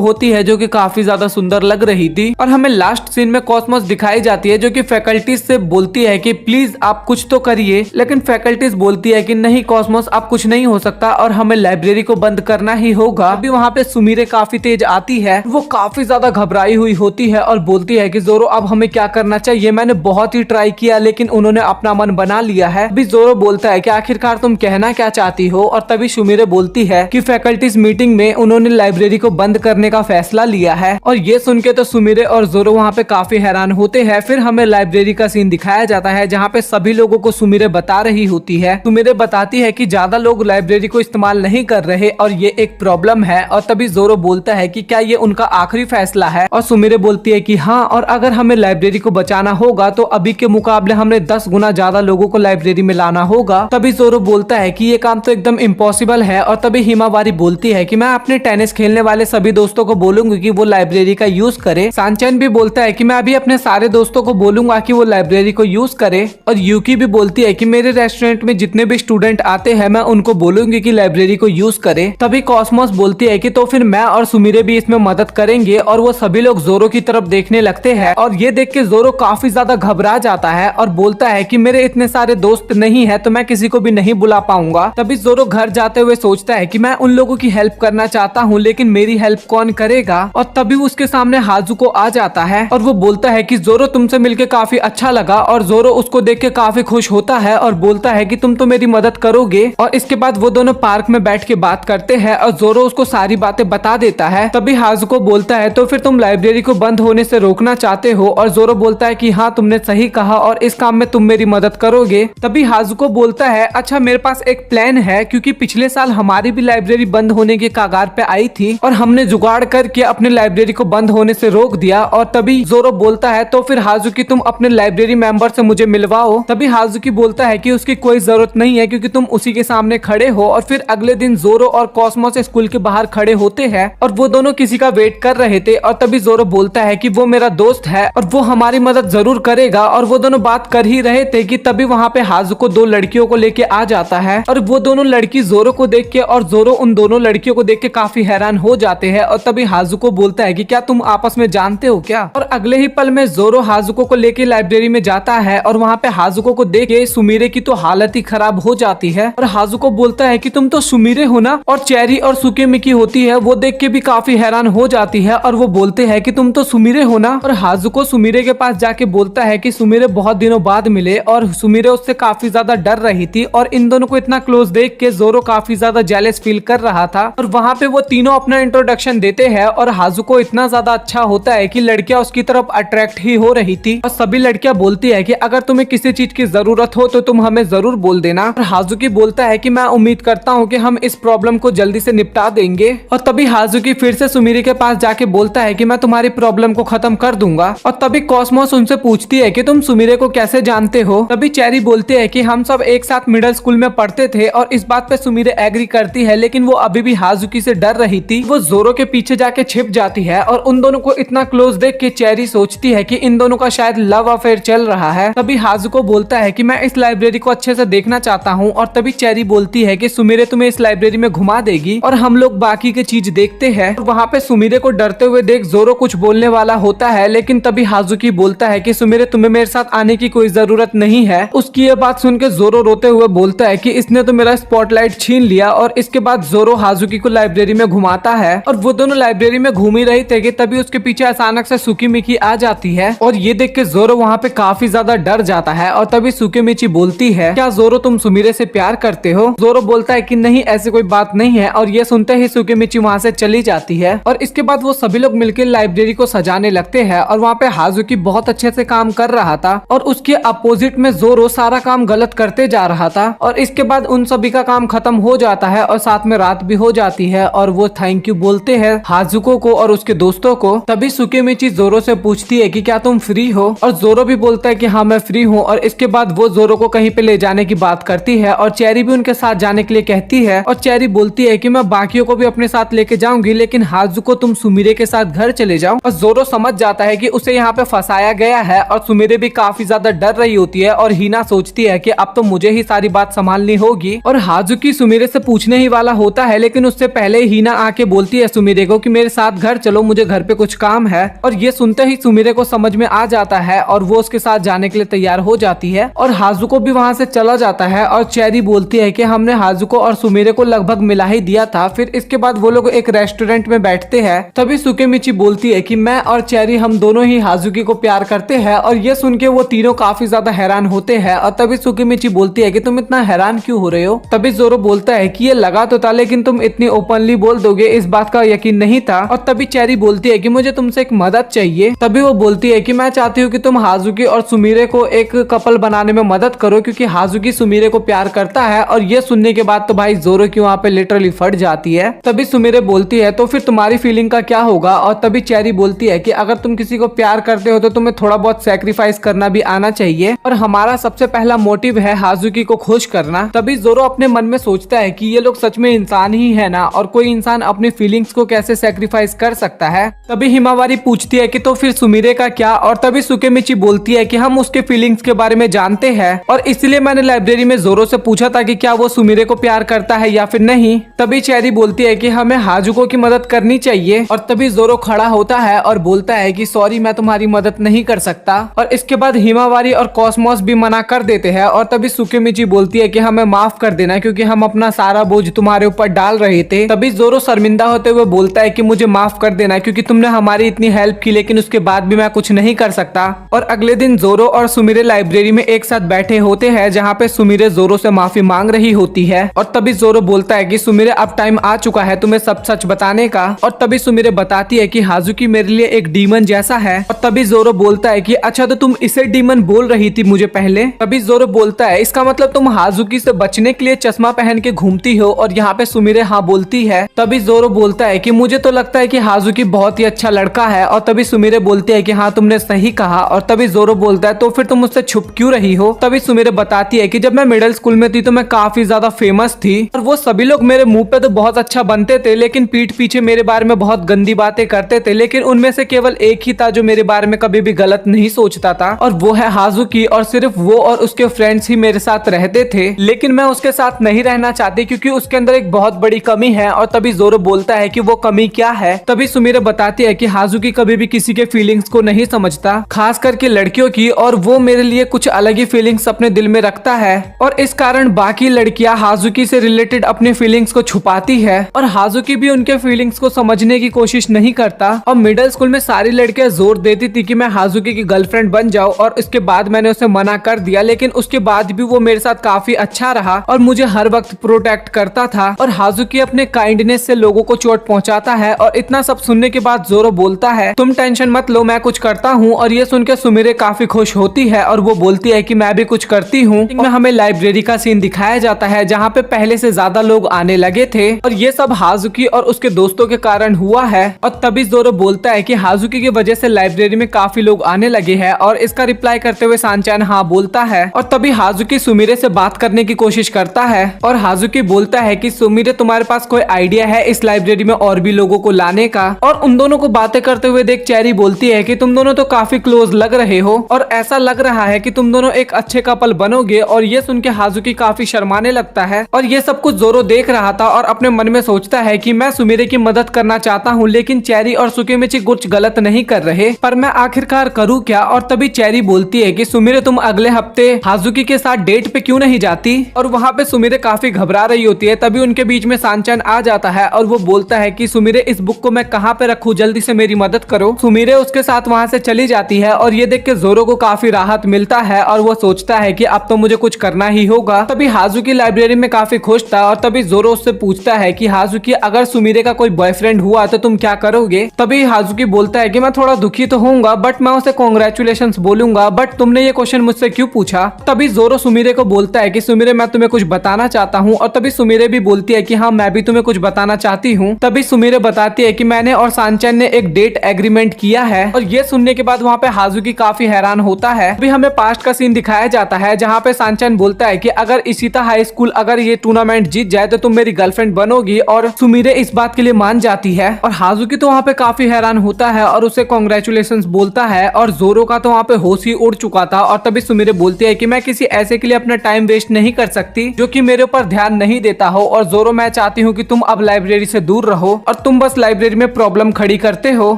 होती है जो कि काफी ज्यादा सुंदर लग रही थी। और हमें लास्ट सीन में कॉस्मोस दिखाई जाती है जो कि फैकल्टीज से बोलती है कि प्लीज आप कुछ तो करिए। लेकिन फैकल्टीज बोलती है कि नहीं कॉस्मोस, आप कुछ नहीं हो सकता और हमें लाइब्रेरी को बंद करना ही होगा। अभी वहाँ पे सुमिरे काफी तेज आती है, वो काफी ज्यादा घबराई हुई होती है और बोलती है कि जोरो अब हमें क्या करना चाहिए, मैंने बहुत ही ट्राई किया लेकिन उन्होंने अपना मन बना लिया है। अभी जोरो बोलता है कि आखिरकार तुम कहना क्या चाहती हो। और तभी सुमिरे बोलती है कि फैकल्टीज मीटिंग में उन्होंने लाइब्रेरी को बंद करने का फैसला लिया है। और ये सुन के तो सुमिरे और जोरो वहाँ पे काफी हैरान होते हैं। फिर हमें लाइब्रेरी का सीन दिखाया जाता है जहाँ पे सभी लोगों को सुमिरे बता रही होती है। सुमिरे बताती है कि ज्यादा लोग लाइब्रेरी को इस्तेमाल नहीं कर रहे और ये एक प्रॉब्लम है। और तभी जोरो बोलता है कि क्या ये उनका आखिरी फैसला है। और सुमिरे बोलती है कि हाँ, और अगर हमें लाइब्रेरी को बचाना होगा तो अभी के मुकाबले हमने 10 गुना ज्यादा लोगों को लाइब्रेरी में लाना होगा। तभी जोरो बोलता है कि ये काम तो एकदम इम्पॉसिबल है। और तभी हिमावारी बोलती है कि मैं अपने टेनिस खेलने वाले सभी दोस्तों को बोलूंगी कि वो लाइब्रेरी का यूज करे। सनचैन भी बोलता है कि मैं अभी अपने सारे दोस्तों को बोलूंगा कि वो लाइब्रेरी को यूज करे। और यूकी भी बोलती है कि मेरे रेस्टोरेंट में जितने भी स्टूडेंट आते हैं मैं उनको बोलूंगी कि लाइब्रेरी को यूज करे। तभी कॉस्मोस बोलती है कि तो फिर मैं और सुमिरे भी इसमें मदद करेंगे। और वो सभी लोग जोरो की तरफ देखने लगते हैं और ये देख के जोरो काफी ज्यादा घबरा जाता है और बोलता है कि मेरे इतने सारे दोस्त नहीं है तो मैं किसी को भी नहीं बुला पाऊंगा। तभी जोरो घर जाते हुए सोचता है कि मैं उन लोगों की हेल्प करना चाहता हूँ लेकिन मेरी हेल्प कौन करेगा। और तभी उसके सामने हाजुको आ जाता है और वो बोलता है कि जोरो तुमसे मिलके काफी अच्छा लगा। और जोरो उसको देख के काफी खुश होता है और बोलता है कि तुम तो मेरी मदद करोगे। और इसके बाद वो दोनों पार्क में बैठ के बात करते हैं और जोरो उसको सारी बातें बता देता है। तभी हाजुको बोलता है तो फिर तुम लाइब्रेरी को बंद होने से रोकना चाहते हो। और जोरो बोलता है कि हाँ, तुमने सही कहा और इस काम में तुम मेरी मदद करोगे। तभी हाजुको बोलता है अच्छा, मेरे पास एक प्लान है, क्योंकि पिछले साल हमारी भी लाइब्रेरी बंद होने के कागार पे आई थी और हमने जुगाड़ करके अपने लाइब्रेरी को बंद होने से रोक दिया। और तभी जोरो बोलता है तो फिर हाजुकी तुम अपने लाइब्रेरी मेंबर से मुझे मिलवाओ। तभी हाजुकी बोलता है कि उसकी कोई जरूरत नहीं है क्योंकि तुम उसी के सामने खड़े हो। और फिर अगले दिन जोरो और कॉस्मोस स्कूल के बाहर खड़े होते हैं और वो दोनों किसी का वेट कर रहे थे। और तभी जोरो बोलता है कि वो मेरा दोस्त है और वो हमारी मदद जरूर करेगा। और वो दोनों बात कर ही रहे थे कि तभी वहाँ पे हाजुको 2 लड़कियों को लेके आ जाता है और वो दोनों लड़की जोरो को देख के और जोरो उन दोनों लड़कियों को देख के काफी हैरान हो जाते हैं। और तभी हाजुको बोलता है कि क्या तुम आपस में जानते हो क्या। और अगले ही पल में जोरो हाजुको को लेके लाइब्रेरी में जाता है और वहाँ पे हाजुको को देख के सुमिरे की तो हालत ही खराब हो जाती है। और हाजुको बोलता है कि तुम तो सुमिरे हो ना। और चेरी और सुकेमिकी होती है, वो देख के भी काफी हैरान हो जाती है और वो बोलते हैं कि तुम तो सुमिरे हो ना। और हाजुको सुमिरे के पास जाके बोलता है कि सुमिरे बहुत दिनों बाद मिले और सुमिरे उससे काफी ज्यादा डर रही थी। और इन दोनों को इतना क्लोज देख के जोरो काफी ज्यादा जेलस फील कर रहा था। और वहाँ पे वो तीनों अपना इंट्रोडक्शन देते हैं और हाजुको इतना ज्यादा अच्छा होता है कि लड़कियां उसकी तरफ अट्रैक्ट ही हो रही थी। और सभी लड़कियां बोलती है कि अगर तुम्हें किसी चीज की जरूरत हो तो तुम हमें जरूर बोल देना। और हाजुकी बोलता है कि मैं मैं उम्मीद करता हूँ कि हम इस प्रॉब्लम को जल्दी से निपटा देंगे। और तभी हाजुकी फिर से सुमिरे के पास जाके बोलता है कि मैं तुम्हारी प्रॉब्लम को खत्म कर दूंगा। और तभी कॉस्मोस उनसे पूछती है कि तुम सुमिरे को कैसे जानते हो। तभी चेरी बोलते हैं कि हम सब एक साथ मिडिल स्कूल में पढ़ते थे। और इस बात पे सुमिरे एग्री करती है, लेकिन वो अभी भी हाजुकी से डर रही थी। वो जोरो के पीछे जाके छिप जाती है और उन दोनों को इतना क्लोज देख के चेरी सोचती है कि इन दोनों का शायद लव अफेयर चल रहा है। तभी हाजुको बोलता है कि मैं इस लाइब्रेरी को अच्छे से देखना चाहता हूँ। और तभी चेरी बोलती है कि सुमिरे तुम्हें इस लाइब्रेरी में घुमा देगी और हम लोग बाकी की चीज देखते हैं। वहाँ पे सुमिरे को डरते हुए देख जोरो कुछ बोलने वाला होता है, लेकिन तभी हाजुकी बोलता है कि सुमिरे तुम्हें मेरे साथ आने की कोई जरूरत नहीं है। उसकी ये बात सुन के जोरो रोते हुए बोलता है कि इसने तो मेरा स्पॉटलाइट छीन लिया। और इसके बाद जोरो हाजुकी को लाइब्रेरी में घुमाता है और वो दोनों लाइब्रेरी में घूम ही रहे थे कि तभी उसके पीछे अचानक से सुकीमिकी आ जाती है। और ये देख के जोरो वहाँ पे काफी ज्यादा डर जाता है। और तभी सुकीमिची बोलती है, क्या जोरो तुम सुमिरे से प्यार करते हो? जोरो बोलता है कि नहीं, ऐसी कोई बात नहीं है। और ये सुनते ही सुकीमिची वहाँ से चली जाती है। और इसके बाद वो सभी लोग मिलकर लाइब्रेरी को सजाने लगते हैं। और वहाँ पे हाजुकी बहुत अच्छे से काम कर रहा था और उसके अपोजिट में जोरो सारा काम गलत करते जा रहा था। और इसके बाद उन सभी का काम खत्म हो जाता है और साथ में रात भी हो जाती है। और वो थैंक यू बोलते हैं हाजुको को और उसके दोस्तों को। तभी सुकीमिची जोरो से पूछती है कि क्या तुम फ्री हो? और जोरो भी बोलता है कि हाँ मैं फ्री हूँ। और इसके बाद वो जोरो को कहीं पे ले जाने की बात करती है और चेरी भी उनके साथ जाने के लिए कहती है। और चेरी बोलती है कि मैं बाकियों को भी अपने साथ लेके जाऊंगी, लेकिन हाजुको तुम सुमिरे के साथ घर चले जाओ। और जोरो समझ जाता है कि उसे यहाँ पे फंसाया गया है। और सुमिरे भी काफी ज्यादा डर रही होती है और हीना सोचती है कि अब तो मुझे ही सारी बात संभालनी होगी। और हाजुकी सुमिरे से पूछने ही वाला होता है, लेकिन उससे पहले हीना आके बोलती है सुमिरे को कि मेरे साथ घर चलो, मुझे घर पे कुछ काम है। और ये सुनते ही सुमिरे को समझ में आ जाता है और वो उसके साथ जाने के लिए तैयार हो जाती है। और हाजुको भी वहाँ से चला जाता है। और चेरी बोलती है कि हमने हाजुको और सुमिरे को लगभग मिला ही दिया था। फिर इसके बाद वो लोग एक रेस्टोरेंट में बैठते हैं। तभी सुकीमिची बोलती है कि मैं और चेरी हम दोनों ही हाजुकी को प्यार करते हैं। और ये सुन के वो तीनों काफी ज्यादा हैरान होते हैं। और तभी सुकीमिची बोलती है कि तुम इतना हैरान क्यों हो रहे हो? तभी जोरो बोलता है कि ये लगा तो था, लेकिन तुम इतनी ओपनली बोल दोगे इस बात का यकीन नहीं था। और तभी चेरी बोलती है कि मुझे तुमसे एक मदद चाहिए। तभी वो बोलती है कि मैं चाहती हूँ कि तुम हाजुकी और सुमिरे को एक कपल बनाने में मदद करो, क्योंकि हाजुकी सुमिरे को प्यार करता है। और ये सुनने के बाद तो भाई जोरो की वहाँ पे लिटरली फट जाती है। तभी सुमिरे बोलती है तो फिर तुम्हारी फीलिंग का क्या होगा? और तभी चेरी बोलती है कि अगर तुम किसी को प्यार करते हो तो तुम्हें थोड़ा बहुत सैक्रिफाइस करना भी आना चाहिए। और हमारा सबसे पहला मोटिव है हाजुकी को खुश करना। तभी जोरो अपने मन में सोचता है कि ये लोग सच में इंसान ही है ना, और कोई इंसान अपनी फीलिंग्स को कैसे सैक्रिफाइस कर सकता है। तभी हिमावारी पूछती है कि तो फिर सुमिरे का क्या? और तभी सुकीमिची बोलती है कि हम उसके फीलिंग्स के बारे में जानते हैं और इसलिए मैंने लाइब्रेरी में जोरो से पूछा था कि क्या वो सुमिरे को प्यार करता है या फिर नहीं। तभी चेरी बोलती है कि हमें हाजुको की मदद करनी चाहिए। और तभी जोरो खड़ा होता है और बोलता है कि सॉरी, मैं तुम्हारी मदद नहीं कर सकता। और इसके बाद हिमावारी और कॉस्मोस भी मना कर देते हैं। और तभी सुकीमिची बोलती है कि हमें माफ कर देना, क्योंकि हम अपना सारा बोझ तुम्हारे ऊपर डाल रहे थे। तभी जोरो शर्मिंदा होते हुए बोलता है कि मुझे माफ कर देना, क्योंकि तुमने हमारी इतनी हेल्प की, लेकिन उसके बाद भी मैं कुछ नहीं कर सकता। और अगले दिन जोरो और सुमिरे लाइब्रेरी में एक साथ बैठे होते हैं, जहाँ पे सुमिरे जोरो से माफी मांग रही होती है। और तभी जोरो बोलता है कि सुमिरे अब टाइम आ चुका है तुम्हें सब सच बताने का। और तभी सुमिरे बताती है कि हाजुकी मेरे लिए एक डीमन जैसा है। और तभी जोरो बोलता है कि अच्छा, तो तुम इसे डीमन बोल रही थी मुझे पहले। तभी जोरो बोलता है इसका मतलब तुम हाजुकी से बचने के लिए चश्मा पहन के घूमती हो। और यहाँ पे सुमिरे हाँ बोलती है। तभी जोरो बोलता है कि मुझे तो लगता है कि हाजुकी बहुत ही अच्छा लड़का है। और तभी सुमिरे बोलते हैं कि हाँ तुमने सही कहा। और तभी जोरो बोलता है तो फिर तुम मुझसे छुप क्यों रही हो? तभी सुमिरे बताती है कि जब मैं मिडिल स्कूल में थी तो मैं काफी ज्यादा फेमस थी और वो सभी लोग मेरे मुंह पे तो बहुत अच्छा बनते थे, लेकिन पीठ पीछे मेरे बारे में बहुत गंदी बातें करते थे। लेकिन उनमें से केवल एक ही था जो मेरे बारे में कभी भी गलत नहीं सोचता था, और वो है हाजुकी। और सिर्फ वो और उसके फ्रेंड्स ही मेरे साथ रहते थे, लेकिन मैं उसके साथ नहीं रहना चाहती क्योंकि उसके अंदर एक बहुत बड़ी कमी है। और तभी जोरो बोलता है कि वो कमी क्या है? तभी सुमिरे बताती है कि हाजुकी कभी भी किसी के फीलिंग्स को नहीं समझता, खास करके लड़कियों की, और वो मेरे लिए कुछ अलग ही फीलिंग्स अपने दिल में रखता है। और इस कारण बाकी लड़कियां हाजुकी से रिलेटेड अपने फीलिंग्स को छुपाती है और हाजुकी भी उनके फीलिंग्स को समझने की कोशिश नहीं करता। और मिडिल स्कूल में सारी लड़कियां जोर देती थी कि मैं हाजुकी की गर्लफ्रेंड बन जाऊं, और इसके बाद मैंने उसे मना कर दिया, लेकिन उसके बाद भी वो मेरे साथ काफी अच्छा रहा और मुझे हर वक्त प्रोटेक्ट करता था। और हाजुकी अपने काइंडनेस से लोगों को चोट पहुंचाता है। और इतना सब सुनने के बाद जोरो बोलता है तुम टेंशन मत लो, मैं कुछ करता हूँ। और ये सुनकर सुमिरे काफी खुश होती है और वो बोलती है कि मैं भी कुछ करती हूँ। हमें लाइब्रेरी का सीन दिखाया जाता है जहाँ पे पहले से ज्यादा लोग आने लगे थे और ये सब हाजुकी और उसके दोस्तों के कारण हुआ है। और तभी जोरो बोलता है कि हाजुकी की वजह से लाइब्रेरी में काफी लोग आने लगे हैं और इसका रिप्लाई करते हुए सानचैन हाँ बोलता है। और तभी हाजुकी सुमिरे से बात करने की कोशिश करता है और हाजुकी बोलता है कि सुमिरे तुम्हारे पास कोई आइडिया है इस लाइब्रेरी में और भी लोगों को लाने का। और उन दोनों को बातें करते हुए देख चेरी बोलती है कि तुम दोनों तो काफी क्लोज लग रहे हो और ऐसा लग रहा है कि तुम दोनों एक अच्छे कपल बनोगे। और ये सुन के हाजुकी काफी शर्माने लगता है और ये सब कुछ जोरो देख रहा था और अपने मन में सोचता है कि मैं सुमिरे की मदद करना चाहता हूँ लेकिन चेरी और सुकेमिची कुछ गलत नहीं कर रहे, पर मैं आखिरकार करूँ क्या। और तभी चेरी बोलती है कि सुमिरे तुम अगले हफ्ते हाजुकी के साथ डेट पे क्यों नहीं जाती। और वहाँ पे सुमिरे काफी घबरा रही होती है। तभी उनके बीच में सानचैन आ जाता है और वो बोलता है कि सुमिरे इस बुक को मैं कहाँ पे रखूँ, जल्दी से मेरी मदद करो। सुमिरे उसके साथ वहाँ से चली जाती है और ये देख के जोरो को काफी राहत मिलता है और वो सोचता है कि अब तो मुझे कुछ करना ही होगा। तभी हाजुकी लाइब्रेरी में काफी खुश था और तभी जोरो उससे पूछता है कि हाजुकी अगर सुमिरे का कोई बॉयफ्रेंड हुआ तो तुम क्या करोगे। तभी हाजुकी बोलता है कि मैं थोड़ा दुखी तो होऊंगा बट मैं उसे कॉन्ग्रेचुलेशंस बोलूंगा, बट तुमने ये क्वेश्चन मुझसे क्यों पूछा। तभी जोरो सुमिरे को बोलता है कि सुमिरे मैं तुम्हें कुछ बताना चाहता हूँ। और तभी सुमिरे भी बोलती है कि हाँ मैं भी तुम्हें कुछ बताना चाहती हूँ। तभी सुमिरे बताती है कि मैंने और सानचैन ने एक डेट एग्रीमेंट किया है। और ये सुनने के बाद वहाँ पे हाजुकी काफी हैरान होता है। अभी हमें पास्ट का सीन दिखाया जाता है जहाँ पे सानचैन बोलता है कि अगर इशिता हाई स्कूल अगर ये टूर्नामेंट जीत जाए तो तुम मेरी गर्लफ्रेंड बनोगी। और सुमिरे इस बात के लिए मान जाती है और हाजुकी तो वहाँ पे काफी हैरान होता है और उसे कॉन्ग्रेचुलेशंस बोलता है। और जोरो का तो वहाँ पे होश ही उड़ चुका था। और तभी सुमिरे बोलती है कि मैं किसी ऐसे के लिए अपना टाइम वेस्ट नहीं कर सकती जो कि मेरे ऊपर ध्यान नहीं देता हो। और जोरो मैं चाहती हूँ कि तुम अब लाइब्रेरी से दूर रहो और तुम बस लाइब्रेरी में प्रॉब्लम खड़ी करते हो।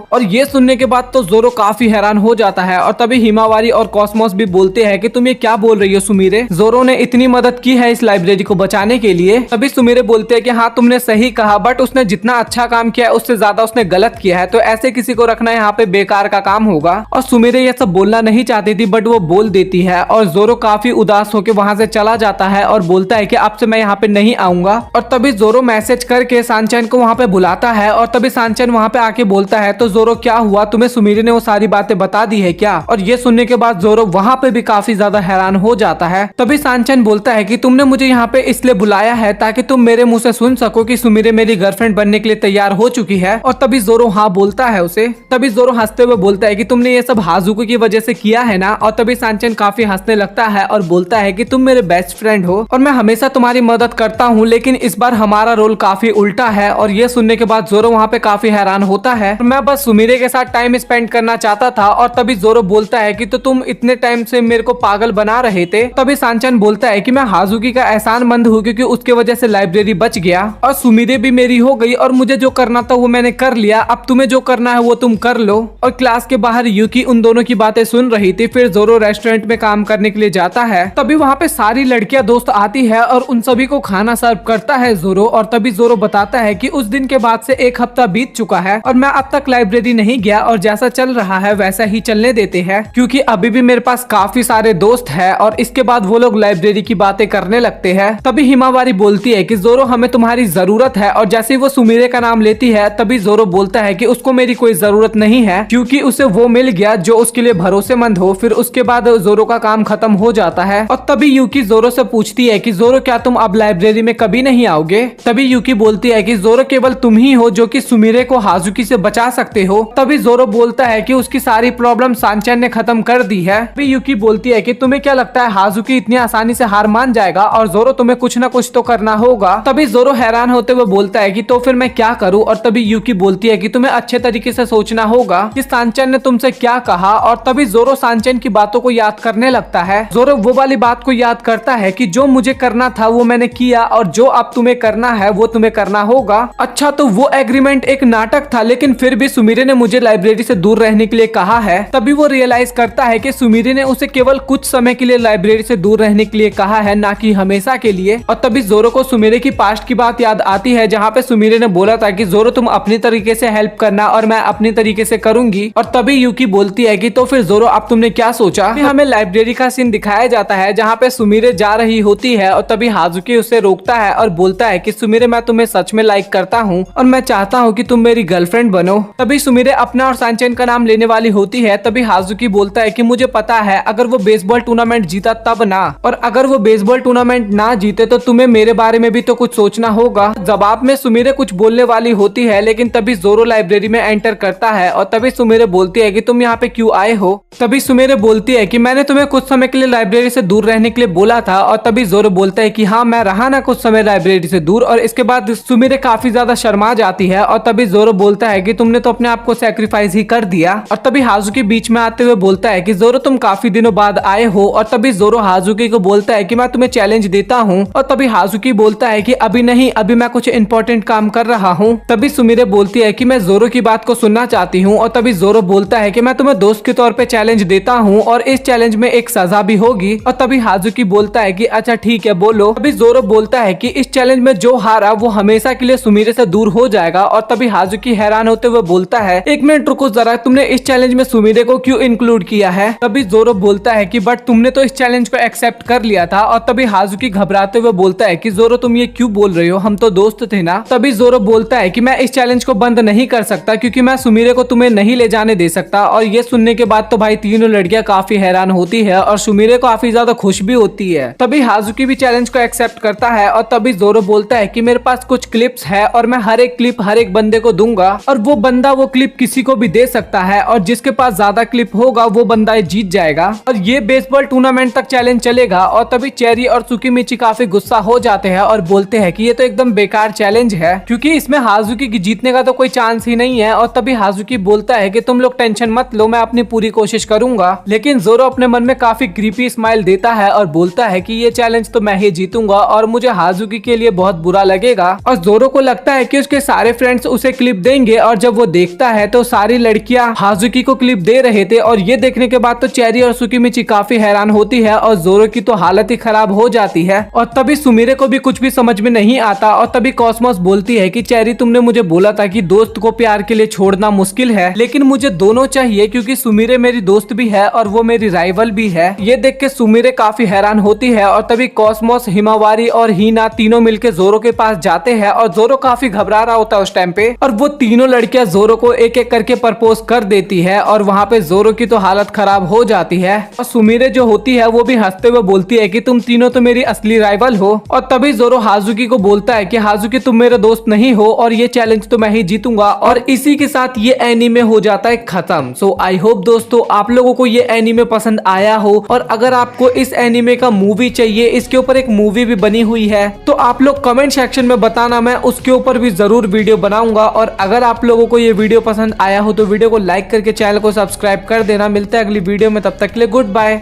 और ये सुनने के बाद तो जोरो काफी हैरान हो जाता है। और तभी हिमावारी और कॉस्मोस भी बोलते हैं कि तुम ये क्या बोल रही हो सुमिरे, जोरो ने इतनी मदद की है इस लाइब्रेरी को बचाने के लिए। तभी सुमिरे बोलते हैं कि हाँ तुमने सही कहा बट उसने जितना अच्छा काम किया है उससे ज्यादा उसने गलत किया है, तो ऐसे किसी को रखना यहाँ पे बेकार का काम होगा। और सुमिरे ये सब बोलना नहीं चाहती थी बट वो बोल देती है और जोरो काफी उदास होकर वहां से चला जाता है और बोलता है कि अब से मैं यहाँ पे नहीं आऊंगा। और तभी जोरो मैसेज करके सानचैन को वहाँ पे बुलाता है और तभी सानचैन वहाँ पे आके बोलता है तो जोरो क्या हुआ, तुम्हें सुमिरे ने वो सारी बातें बता दी है क्या। और ये सुनने के बाद जोरो वहाँ पे भी काफी ज्यादा हैरान हो जाता है। तभी सानचैन बोलता है कि तुमने मुझे यहाँ पे इसलिए बुलाया है ताकि तुम मेरे मुंह से सुन सको कि सुमिरे मेरी गर्लफ्रेंड बनने के लिए तैयार हो चुकी है। और तभी जोरो हाँ बोलता है उसे। तभी जोरो हंसते हुए बोलता है कि तुमने ये सब हाजुकी की वजह से किया है ना। और तभी सानचैन काफी हंसने लगता है और बोलता है कि तुम मेरे बेस्ट फ्रेंड हो और मैं हमेशा तुम्हारी मदद करता हूँ, लेकिन इस बार हमारा रोल काफी उल्टा है। और ये सुनने के बाद जोरो वहाँ पे काफी हैरान होता है। मैं बस सुमिरे के साथ टाइम स्पेंड करना चाहता था। और तभी जोरो बोलता है कि तो तुम इतने टाइम से मेरे को पागल बना रहे थे। तभी सानचैन बोलता है कि मैं हाजुकी का एहसानमंद हूँ क्योंकि उसके वजह से लाइब्रेरी बच गया और सुमिरे भी मेरी हो गई और मुझे जो करना था वो मैंने कर लिया, अब तुम्हें जो करना है वो तुम कर लो। और क्लास के बाहर यूकी उन दोनों की बातें सुन रही थी। फिर जोरो रेस्टोरेंट में काम करने के लिए जाता है। तभी वहाँ पे सारी लड़कियां दोस्त आती है और उन सभी को खाना सर्व करता है जोरो। और तभी जोरो बताता है कि उस दिन के बाद से एक हफ्ता बीत चुका है और मैं अब तक लाइब्रेरी नहीं गया और जैसा चल रहा है वैसा ही चलने देते हैं क्योंकि अभी भी मेरे पास काफी सारे दोस्त है। और इसके बाद वो लोग लाइब्रेरी की बातें करने लगते हैं। तभी हिमावारी बोलती है कि जोरो हमें तुम्हारी जरूरत है। और जैसे ही वो सुमिरे का नाम लेती है तभी जोरो बोलता है कि उसको मेरी कोई जरूरत नहीं है क्योंकि उसे वो मिल गया जो उसके लिए भरोसेमंद हो। फिर उसके बाद जोरो का काम खत्म हो जाता है। और तभी यूकी जोरो से पूछती है कि जोरो क्या तुम अब लाइब्रेरी में कभी नहीं आओगे। तभी यूकी बोलती है कि जोरो केवल तुम ही हो जो कि सुमिरे को हाजुकी से बचा सकते हो। तभी जोरो बोलता है कि उसकी सारी प्रॉब्लम सानचैन ने खत्म कर दी है। तभी यूकी बोलती है कि तुम्हें क्या लगता है हाजुकी इतनी आसानी से हार मान जाएगा और जोरो तुम्हें कुछ ना कुछ तो करना होगा। तभी जोरो हैरान होते हुए बोलता है कि तो फिर मैं क्या करूं। और तभी यूकी बोलती है कि तुम्हें अच्छे तरीके से सोचना होगा कि सानचैन ने तुमसे क्या कहा। और तभी जोरो सानचैन की बातों को याद करने लगता है। जोरो वो वाली बात को याद करता है कि जो मुझे करना था वो मैंने किया और जो अब तुम्हें करना है वो तुम्हें करना होगा। अच्छा तो वो एग्रीमेंट एक नाटक था लेकिन फिर भी सुमिरे ने मुझे लाइब्रेरी से दूर रहने के लिए कहा है। तभी वो रियलाइज करता है कि सुमिरे ने उसे केवल कुछ समय के लिए लाइब्रेरी से दूर रहने के लिए कहा है, ना कि हमेशा के लिए। और तभी जोरो को सुमिरे की पास्ट की बात याद आती है जहाँ पे सुमिरे ने बोला था कि जोरो तुम अपनी तरीके से हेल्प करना और मैं अपनी तरीके से करूंगी। और तभी यूकी बोलती है कि तो फिर जोरो अब तुमने क्या सोचा। हमें लाइब्रेरी का सीन दिखाया जाता है जहाँ पे सुमिरे जा रही होती है और तभी हाजुकी उसे रोकता है और बोलता है कि सुमिरे मैं तुम्हें सच में लाइक करता हूँ और मैं चाहता हूँ कि तुम मेरी गर्लफ्रेंड बनो। तभी सुमिरे अपना और सानचैन का नाम लेने वाली होती है। तभी हाजुकी बोलता है कि मुझे पता है अगर वो बेसबॉल टूर्नामेंट जीता तब ना, और अगर वो बेसबॉल टूर्नामेंट ना ना जीते तो तुम्हें मेरे बारे में भी तो कुछ सोचना होगा। जवाब में सुमिरे कुछ बोलने वाली होती है, लेकिन तभी जोरो लाइब्रेरी में एंटर करता है और तभी सुमिरे बोलती है कि तुम यहाँ पे क्यों आए हो। तभी सुमिरे बोलती है कि मैंने तुम्हें कुछ समय के लिए लाइब्रेरी से दूर रहने के लिए बोला था। और तभी जोरो बोलता है कि हाँ, मैं रहा ना कुछ समय लाइब्रेरी से दूर। और इसके बाद सुमिरे काफी ज्यादा शर्मा जाती है और तभी जोरो बोलता है कि तुमने तो अपने आप को सैक्रिफाइस ही कर दिया। और तभी हाजुकी बीच में आते हुए बोलता है कि जोरो, तुम काफी दिनों बाद आए हो। और तभी जोरो हाजुकी को बोलता है कि मैं तुम्हें चैलेंज देता हूँ। और तभी हाजुकी बोलता है कि अभी नहीं, अभी मैं कुछ इंपॉर्टेंट काम कर रहा हूँ। तभी सुमिरे बोलती है कि मैं जोरो की बात को सुनना चाहती हूँ। और तभी जोरो बोलता है कि मैं तुम्हें दोस्त के तौर पे चैलेंज देता हूँ और इस चैलेंज में एक सजा भी होगी। और तभी हाजुकी बोलता है कि अच्छा ठीक है, बोलो। तभी जोरो बोलता है कि इस चैलेंज में जो हारा वो हमेशा के लिए सुमिरे से दूर हो जाएगा। और तभी हाजुकी हैरान होते हुए बोलता है, एक मिनट रुको जरा, तुमने इस चैलेंज में सुमिरे को क्यों इंक्लूड किया है? तभी जोरो बोलता है कि बट तुमने तो इस चैलेंज को एक्सेप्ट कर लिया था। और तभी हाजुकी घबराते हुए बोलता है कि जोरो, तुम ये क्यों बोल रहे हो, हम तो दोस्त थे ना। तभी जोरो बोलता है कि मैं इस चैलेंज को बंद नहीं कर सकता क्योंकि मैं सुमिरे को तुम्हें नहीं ले जाने दे सकता। और ये सुनने के बाद तो भाई तीनों लड़कियां काफी हैरान होती है और सुमिरे काफी ज्यादा खुश भी होती है। तभी हाजुकी भी चैलेंज को एक्सेप्ट करता है और तभी जोरो बोलता है कि मेरे पास कुछ क्लिप्स है और मैं हर एक क्लिप हर एक बंदे को दूंगा और वो बंदा वो क्लिप किसी को भी दे सकता है और जिसके पास ज्यादा क्लिप होगा वो बंदा जीत जाएगा। और ये बेसबॉल टूर्नामेंट तक चैलेंज चलेगा। और तभी चेरी और सुकीमिची काफी गुस्सा हो जाते हैं और बोलते हैं कि ये तो एकदम बेकार चैलेंज है क्योंकि इसमें हाजुकी की जीतने का तो कोई चांस ही नहीं है। और तभी हाजुकी बोलता है कि तुम लोग टेंशन मत लो, मैं अपनी पूरी कोशिश करूंगा। लेकिन जोरो अपने मन में काफी क्रीपी स्माइल देता है और बोलता है कि ये चैलेंज तो मैं ही जीतूंगा और मुझे हाजुकी के लिए बहुत बुरा लगेगा। और जोरो को लगता है कि उसके सारे फ्रेंड्स उसे क्लिप देंगे और जब वो देखता है तो सारी लड़कियां हाजुकी को क्लिप दे रहे थे। और ये देखने के बाद तो चेरी और सुकीमिची काफी हैरान होती है और जोरो की तो हालत ही खराब हो जाती है। और तभी सुमिरे को भी कुछ भी समझ में नहीं आता। और तभी कॉस्मोस बोलती है कि चेरी, तुमने मुझे बोला था कि दोस्त को प्यार के लिए छोड़ना मुश्किल है, लेकिन मुझे दोनों चाहिए क्योंकि सुमिरे मेरी दोस्त भी है और वो मेरी राइवल भी है। ये देख के सुमिरे काफी हैरान होती है। और तभी कॉस्मोस, हिमावारी और हीना तीनों मिलकर जोरो के पास जाते हैं और जोरो काफी घबरा रहा होता है उस टाइम पे। और वो तीनों लड़कियां जोरो को एक एक करके प्रपोज कर देती है और वहाँ पे जोरो की तो हालत खराब हो जाती है। और सुमिरे जो होती है वो भी हंसते हुए बोलती है कि तुम तीनों तो मेरी असली राइवल हो। और तभी जोरो हाजुकी को बोलता है कि हाजुकी, तुम मेरे दोस्त नहीं हो और ये चैलेंज तो मैं ही जीतूंगा। और इसी के साथ ये एनीमे हो जाता है खत्म। सो आई होप दोस्तों आप लोगों को ये एनीमे पसंद आया हो। और अगर आपको इस एनीमे का मूवी चाहिए, इसके ऊपर एक मूवी भी बनी हुई है, तो आप लोग कमेंट सेक्शन में बताना, मैं उसके ऊपर भी जरूर वीडियो बनाऊंगा। और अगर आप लोगों को ये वीडियो पसंद आया हो तो वीडियो को लाइक करके चैनल को सब्सक्राइब कर देना। मिलता है अगली वीडियो में, तब तक के लिए गुड बाय।